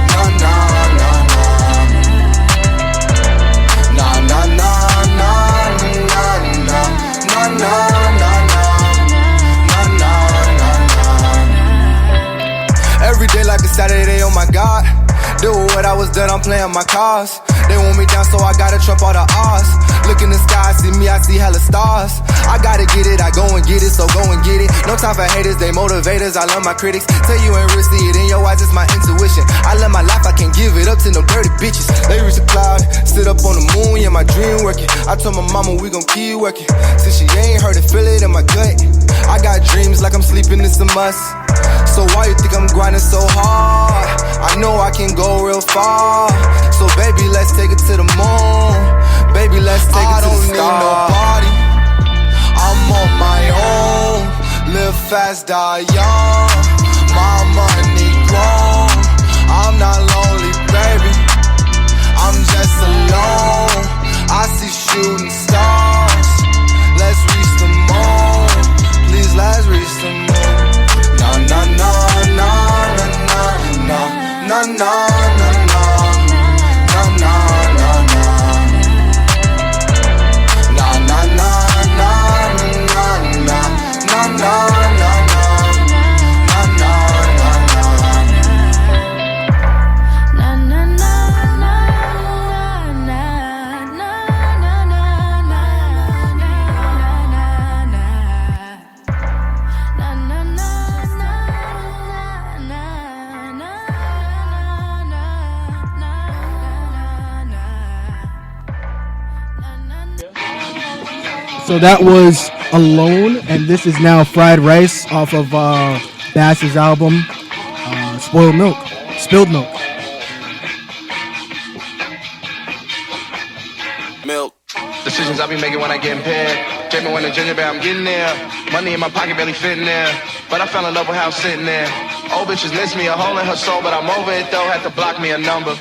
Speaker 15: nah, nah, nah, nah. Nah, nah, nah, nah, nah, nah, nah, nah, nah. Every day like a Saturday, oh my God. Do what I was done, I'm playing my cards. They want me down, so I gotta trump all the odds. Look in the sky, see me, I see hella stars. I gotta get it, I go and get it, so go and get it. No time for haters, they motivators, I love my critics. Tell you ain't real, see it in your eyes, it's my intuition. I love my life, I can't give it up to no dirty bitches. They reach the cloud, sit up on the moon, yeah, my dream working. I told my mama we gon' keep working. Since she ain't heard it, feel it in my gut. I got dreams like I'm sleeping, it's a must. So why you think I'm grinding so hard? I know I can go real far. So baby, let's take it to the moon. Baby, let's take it to the stars. I don't need nobody. I'm on my own. Live fast, die young. My money grown. I'm not lonely, baby. I'm just alone. I see shooting stars. Let's reach the moon. Please, let's reach the moon. Na na na na na na na na na na na na na na. Na na na na na na na na na.
Speaker 9: So that was Alone, and this is now Fried Rice off of Bass's album, Spilled Milk.
Speaker 16: Milk. Decisions I be making when I get impaired. Jamie when the ginger bear, I'm getting there. Money in my pocket barely fitting there. But I fell in love with how I'm sitting there. Old bitches miss me, a hole in her soul, but I'm over it though. Had to block me a number.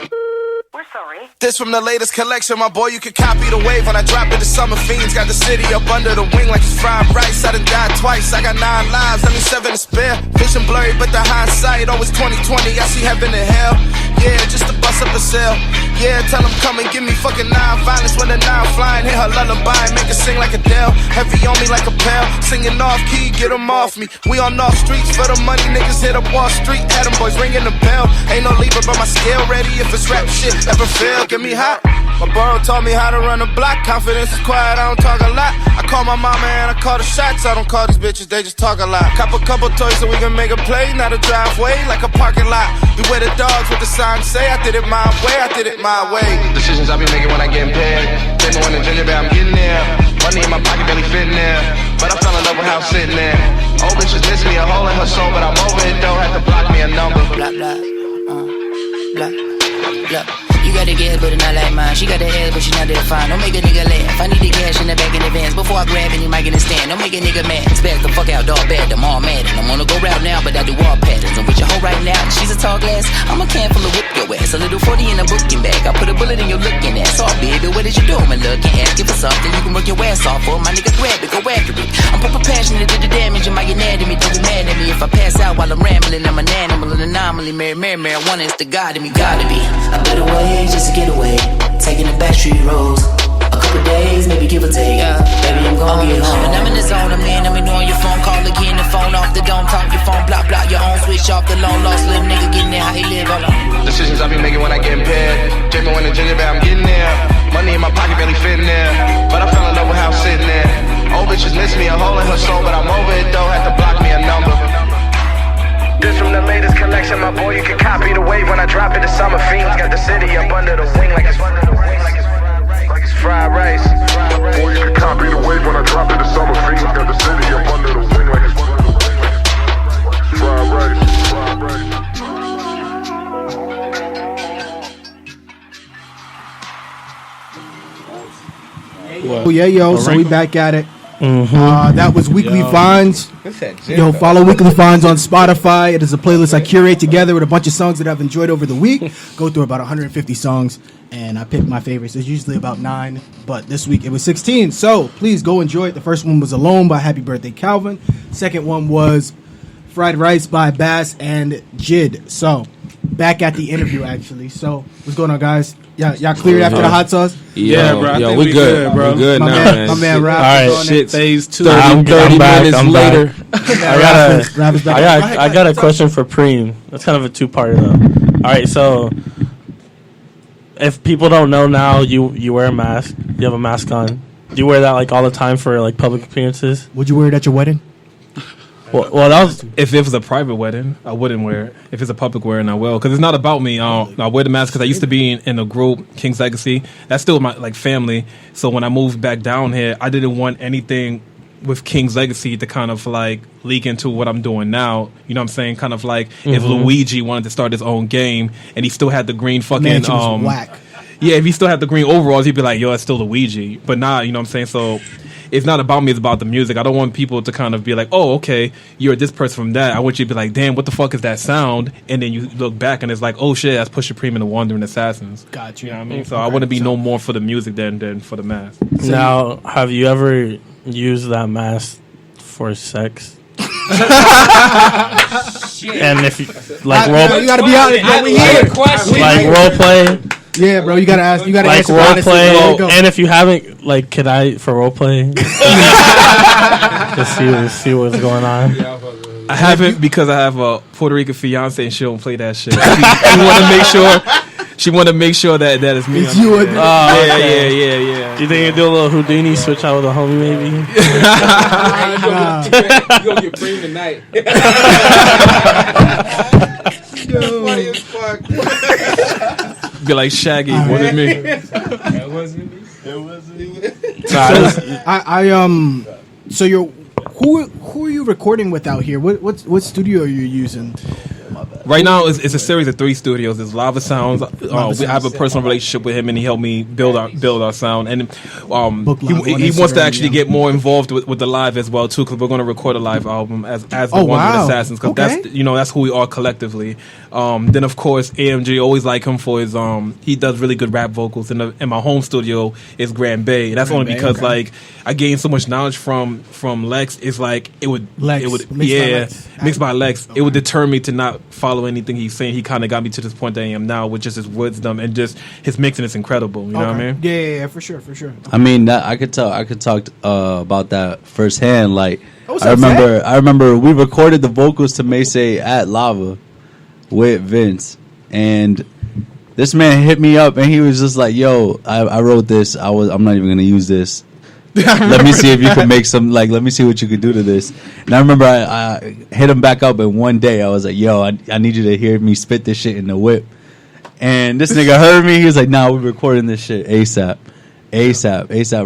Speaker 15: We're sorry. This from the latest collection, my boy. You can copy the wave when I drop it. The summer fiends got the city up under the wing like it's fried rice. I done died twice. I got 9 lives, only 7 to spare. Vision blurry, but the hindsight always 20/20. I see heaven and hell. Yeah, just to bust up a cell. Yeah, tell them come and give me fucking non-violence when the 9 flying. Hit her lullaby and make her sing like Adele. Heavy on me like a bell. Singing off key, get them off me. We on North Streets for the money. Niggas hit up Wall Street. Had them boys ringing the bell. Ain't no lever but my scale ready. If it's rap shit, never fail. Get me hot. My bro taught me how to run a block. Confidence is quiet, I don't talk a lot. I call my mama and I call the shots. I don't call these bitches, they just talk a lot. Cop a couple toys so we can make a play. Not a driveway, like a parking lot. Beware the dogs, what the sign say. I did it my way, I did it my way.
Speaker 16: Decisions I be making when I get impaired. Jamie when the ginger bear, I'm getting there. Money in my pocket barely fitting there. But I fell in love with how I'm sitting there. Old bitches miss me, a hole in her soul, but I'm over it though. Had to block me a number.
Speaker 17: Blah, blah, blah, blah. You got the gas, but it's not like mine. She got the ass, but she not that fine. Don't make a nigga laugh. I need the cash in the back in advance. Before I grab any mic in the stand. Don't make a nigga mad. It's back the fuck out, dog bad. I'm all mad. And I'm on the go route now, but I do all patterns. I'm with your hoe right now. She's a tall glass. I'm a can full of whip your ass. A little 40 in a booking bag. I put a bullet in your looking ass. Oh, baby, what is you doing? Looking, asking for something. You can work your ass off for. My nigga grab it, go after it. I'm proper passionate to the damage in my anatomy. Don't be mad at me if I pass out while I'm rambling. I'm an animal, an anomaly. Mary, marijuana is the god in me. Gotta be a better way just to get away. Taking the back street roads. A couple days, maybe give or take. Baby, I'm gon' get home. And I'm in the zone, I'm ignoring your phone call again. The phone off the dome, talk your phone, block your own. Switch off the long lost little nigga getting there, how he live, hold on.
Speaker 16: Decisions I be making when I get impaired. Jamie when the ginger bear, I'm getting there. Money in my pocket barely fitting there. But I fell in love with how I'm sitting there. Old bitches miss me, a hole in her soul, but I'm over it though. Had to block me a number. This from the latest collection, my boy. You can copy the wave when I drop it. The summer fiends got the city up under the wing like it's fried rice. Boy, you can copy the wave when I drop it. The summer fiends got the city up under the wing like it's fried rice.
Speaker 9: Oh, yeah, yo. So we back at it. That was Weekly Finds. Yo, follow Weekly Finds on Spotify. It is a playlist I curate together with a bunch of songs that I've enjoyed over the week. Go through about 150 songs, and I pick my favorites. There's usually about 9, but this week it was 16. So please go enjoy it. The first one was Alone by Happy Birthday Calvin. Second one was Fried Rice by Bass and Jid. So back at the interview, actually. So what's going on, guys? Y'all cleared after the hot sauce?
Speaker 13: Yeah, bro.
Speaker 12: Yo, we good, bro. We good now, man.
Speaker 9: My man, Rap.
Speaker 13: All right,
Speaker 14: shit. Phase 2.
Speaker 12: 30 minutes later.
Speaker 10: I got a question for Preem. That's kind of a two-parter, though. All right, so if people don't know now, you wear a mask. You have a mask on. Do you wear that like all the time for like public appearances?
Speaker 9: Would you wear it at your wedding?
Speaker 10: Well, that was
Speaker 13: if it was a private wedding, I wouldn't wear it. If it's a public wedding, I will, because it's not about me. I wear the mask because I used to be in a group, King's Legacy. That's still my like family. So when I moved back down here, I didn't want anything with King's Legacy to kind of like leak into what I'm doing now. You know what I'm saying? Kind of like if Luigi wanted to start his own game and he still had the green fucking
Speaker 9: whack.
Speaker 13: Yeah, if he still had the green overalls, he'd be like, yo, it's still Luigi. But nah, you know what I'm saying? So it's not about me, it's about the music. I don't want people to kind of be like, oh, okay, you're this person from that. I want you to be like, damn, what the fuck is that sound? And then you look back and it's like, oh shit, that's Pusha Preme and the Wandering Assassins.
Speaker 9: Got you.
Speaker 13: You know what I mean? So I want to be no more for the music than for the mask.
Speaker 10: Now, have you ever used that mask for sex? And if you like role,
Speaker 9: you gotta be honest, bro. We here.
Speaker 10: Like role play.
Speaker 9: Yeah, bro. You gotta ask. You gotta
Speaker 10: like
Speaker 9: answer
Speaker 10: role
Speaker 9: honestly.
Speaker 10: play.
Speaker 9: There you go.
Speaker 10: And if you haven't, like, can I for role play? Just see what's going on.
Speaker 13: I haven't because I have a Puerto Rican fiance and she don't play that shit. She want to make sure. She want to make sure that it's me.
Speaker 9: It's you.
Speaker 13: Yeah.
Speaker 10: You think you do a little Houdini switch out with a homie, maybe?
Speaker 12: You gonna get Preme tonight. Funny as fuck.
Speaker 13: Be like Shaggy. Wasn't me.
Speaker 12: It wasn't me.
Speaker 9: So you're who are you recording with out here? What studio are you using?
Speaker 13: Right now, it's a series of 3 studios. There's Lava Sounds. We have a personal relationship with him, and he helped me build our sound. And he wants to actually get more involved with the live as well too, because we're going to record a live album as the Wandering Assassins, because that's who we are collectively. Then of course AMG, always like him for his he does really good rap vocals. And my home studio is Grand Bay. That's only because like I gained so much knowledge from Lex. It's like mixed by Lex. It would deter me to not follow anything he's saying. He kind of got me to this point that I am now with just his wisdom and just his mixing is incredible. You know what I mean?
Speaker 9: Yeah, for sure.
Speaker 3: I mean, that I could talk about that firsthand. Like I remember we recorded the vocals to Macy at Lava with Vince, and this man hit me up and he was just like, "Yo, I wrote this. I'm not even gonna use this. Let me see if you can make some, like, let me see what you could do to this." And I remember I hit him back up, and one day I was like, "Yo, I need you to hear me spit this shit in the whip." And this nigga heard me. He was like, "Nah, we're recording this shit ASAP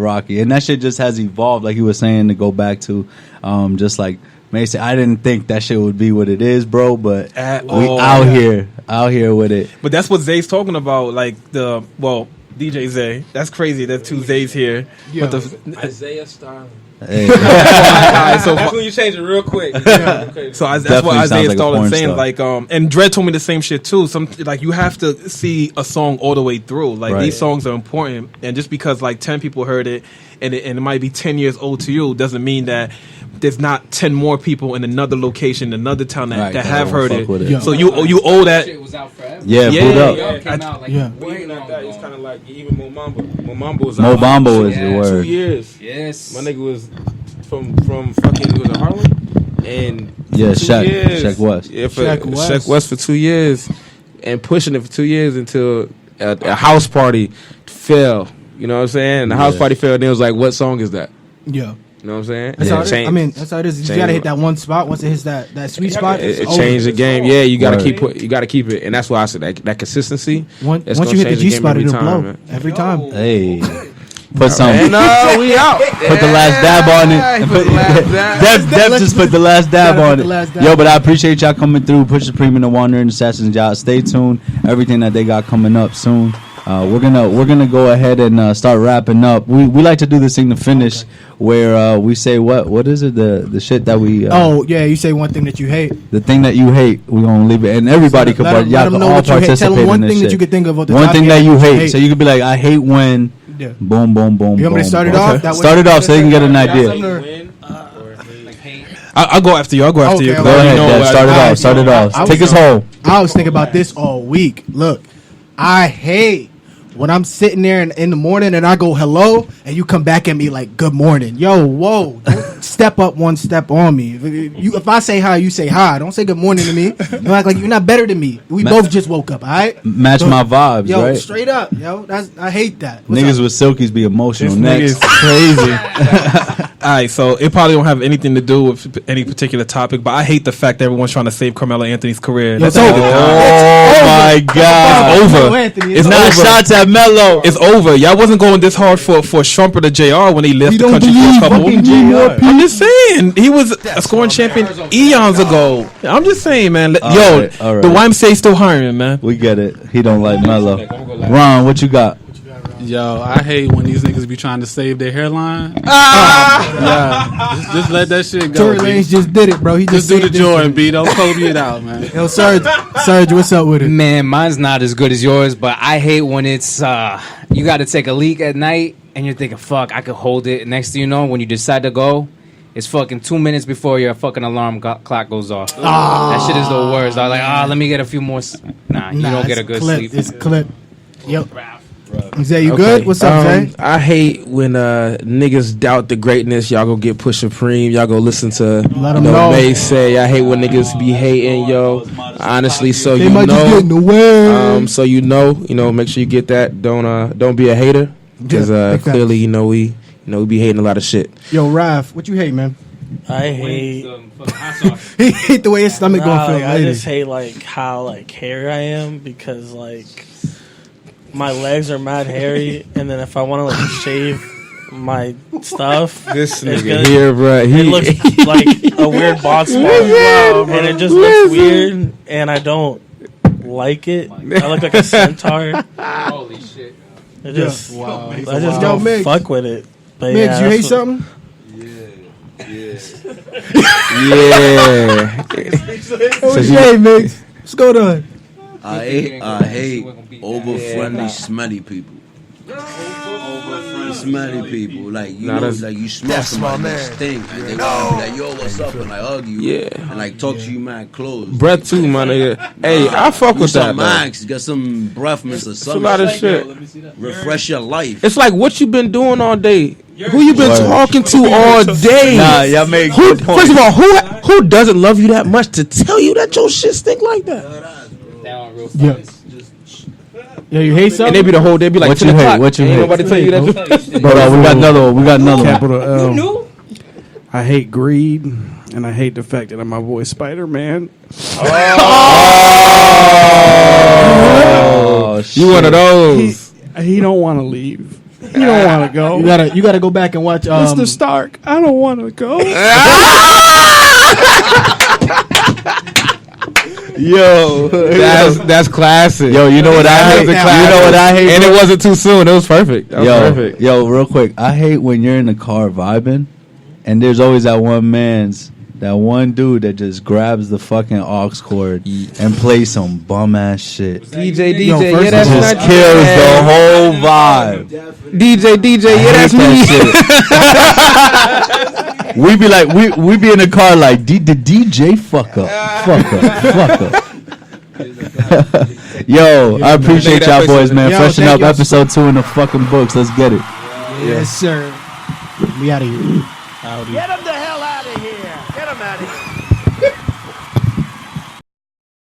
Speaker 3: Rocky." And that shit just has evolved, like he was saying, to go back to just like Mason. I didn't think that shit would be what it is, bro, but we out here with it.
Speaker 13: But that's what Zay's talking about, like DJ Zay. That's crazy. There's 2 Zays here.
Speaker 12: But Isaiah Starling.
Speaker 3: Hey.
Speaker 12: So that's when you change it real quick.
Speaker 13: So that's what Isaiah Starling saying. Like, and Dredd told me the same shit too. Like, you have to see a song all the way through. Like, these songs are important, and just because like 10 people heard it, and it might be 10 years old to you, doesn't mean that there's not 10 more people in another location, another town that have heard it. So you owe that.
Speaker 12: Shit was out forever.
Speaker 3: Yeah.
Speaker 12: Came out like way long ago. It's kind of like even Mo Mambo was
Speaker 3: Mo Mambo is the word.
Speaker 12: 2 years. Yes. My nigga was from fucking was it Harlem? And
Speaker 3: Shaq West.
Speaker 12: Yeah, Shaq West for 2 years, and pushing it for 2 years until a house party fell. You know what I'm saying? The house party fell. And it was like, what song is that?
Speaker 9: Yeah.
Speaker 12: You know what I'm saying?
Speaker 9: That's how it is. I mean, that's how it is. You gotta hit that one spot. Once it hits that sweet spot,
Speaker 12: it changed the game. Yeah, you gotta keep it, and that's why I said that consistency.
Speaker 9: Once you hit the G spot, it'll blow every time.
Speaker 3: Hey, put some.
Speaker 12: We out.
Speaker 3: Put the last dab on it. Dev just put the last dab on it. Yo, but I appreciate y'all coming through. Pusha Preme and the Wandering Assassins. Y'all stay tuned. Everything that they got coming up soon. We're gonna go ahead and start wrapping up. We like to do this thing to finish, where we say what is it, the shit that we
Speaker 9: you say one thing that you hate.
Speaker 3: The thing that you hate, we're gonna leave it, and everybody could y'all can all participate
Speaker 9: Tell them
Speaker 3: in
Speaker 9: one
Speaker 3: this
Speaker 9: thing
Speaker 3: shit.
Speaker 9: that you could think of.
Speaker 3: One thing that you hate. So you could be like, I hate when boom boom boom.
Speaker 9: You want me to start it off?
Speaker 3: Start it off so you can get an idea.
Speaker 13: I'll go after you. Go
Speaker 3: ahead, Dad. Start it off. Take us home.
Speaker 9: I was thinking about this all week. Look, I hate when I'm sitting there in the morning and I go hello and you come back at me like good morning. Yo, whoa, don't step up one step on me. If I say hi, you say hi. Don't say good morning to me. Don't act like you're not better than me. We both just woke up, all right?
Speaker 3: Match my vibes,
Speaker 9: yo,
Speaker 3: right?
Speaker 9: Straight up, yo. I hate that.
Speaker 3: Niggas with silkies be emotional.
Speaker 13: This nigga's crazy. All right, so it probably don't have anything to do with any particular topic, but I hate the fact that everyone's trying to save Carmelo Anthony's career.
Speaker 3: That's over. Oh my God.
Speaker 13: It's over.
Speaker 3: It's not shots at Melo.
Speaker 13: It's over. Y'all wasn't going this hard for Shumpert or JR when they left the country for a couple. I'm just saying. He was a scoring champion eons ago. I'm just saying, man. The YMCA still hiring, man.
Speaker 3: We get it. He don't like Melo. Ron, what you got?
Speaker 14: Yo, I hate when these niggas be trying to save their hairline. Yeah, just let that shit go.
Speaker 9: Tory Lanez just did it, bro. He
Speaker 14: just do the Jordan, B. Don't Kobe it out, man.
Speaker 9: Yo, Serge, what's up with it?
Speaker 4: Man, mine's not as good as yours, but I hate when it's you got to take a leak at night and you're thinking, fuck, I could hold it. Next thing you know, when you decide to go, it's fucking 2 minutes before your fucking alarm clock goes off. That shit is the worst. I'm like, let me get a few more. Nah, you don't get a good sleep.
Speaker 9: It's clip. Yep. Zay, you good? What's up, Zay?
Speaker 12: I hate when niggas doubt the greatness. Y'all go get Pusha Preme. Y'all go listen to May say. I hate when niggas be hating, yo. Honestly, so
Speaker 9: they might just get in the way.
Speaker 12: So you know, make sure you get that. Don't be a hater because clearly we be hating a lot of shit.
Speaker 9: Yo, Raph, what you hate, man?
Speaker 10: I hate.
Speaker 9: He hate the way his stomach going feel.
Speaker 10: I just hate how hairy I am because my legs are mad hairy, and then if I want to shave my stuff,
Speaker 12: this nigga here, bro,
Speaker 10: it looks like a weird bald spot, and it just looks weird, and I don't like it. I look like a centaur.
Speaker 4: Holy shit!
Speaker 10: I just don't fuck with it. But
Speaker 9: Migs, you hate something?
Speaker 12: Yeah.
Speaker 9: What's your hate, Migs? What's going on?
Speaker 11: I hate over-friendly, smelly people. Smelly people, you smell somebody that stink, and they want to be like, yo, what's up, and hug you, and talk to you mad close.
Speaker 12: Breath too, my nigga. Hey, I fuck with that.
Speaker 11: Max, get some breath mints or something.
Speaker 12: It's a lot of shit.
Speaker 11: Refresh your life.
Speaker 12: It's like what you been doing all day. Who you been talking to all day?
Speaker 3: Nah, y'all make good points.
Speaker 12: First of all, who doesn't love you that much to tell you that your shit stink like that?
Speaker 9: Yeah, you hate something?
Speaker 12: And they be like,
Speaker 3: what you hate? What you hate?
Speaker 12: Nobody tell you that.
Speaker 3: But we got another one. We got another
Speaker 13: Capital
Speaker 3: one.
Speaker 13: L. You knew? I hate greed, and I hate the fact that I'm my boy Spider-Man.
Speaker 12: Oh, you one of those?
Speaker 13: He don't want to leave. You don't want to go.
Speaker 9: You gotta go back and watch.
Speaker 13: Mr. Stark, I don't want to go.
Speaker 12: Yo, that's classic.
Speaker 3: Yo, you know what I hate? You know what I hate?
Speaker 12: And it wasn't too soon. It was perfect. Perfect.
Speaker 3: Yo, real quick. I hate when you're in the car vibing, and there's always that one dude that just grabs the fucking aux cord and plays some bum ass shit.
Speaker 12: DJ,
Speaker 3: that's just kills the whole vibe.
Speaker 12: DJ, that's me.
Speaker 3: We be like, we be in the car like, the DJ fuck up. Yo, I appreciate y'all boys, man. Freshen up episode 2 in the fucking books. Let's get it.
Speaker 9: Yes, sir. We out of here.
Speaker 15: Get him the hell out of here.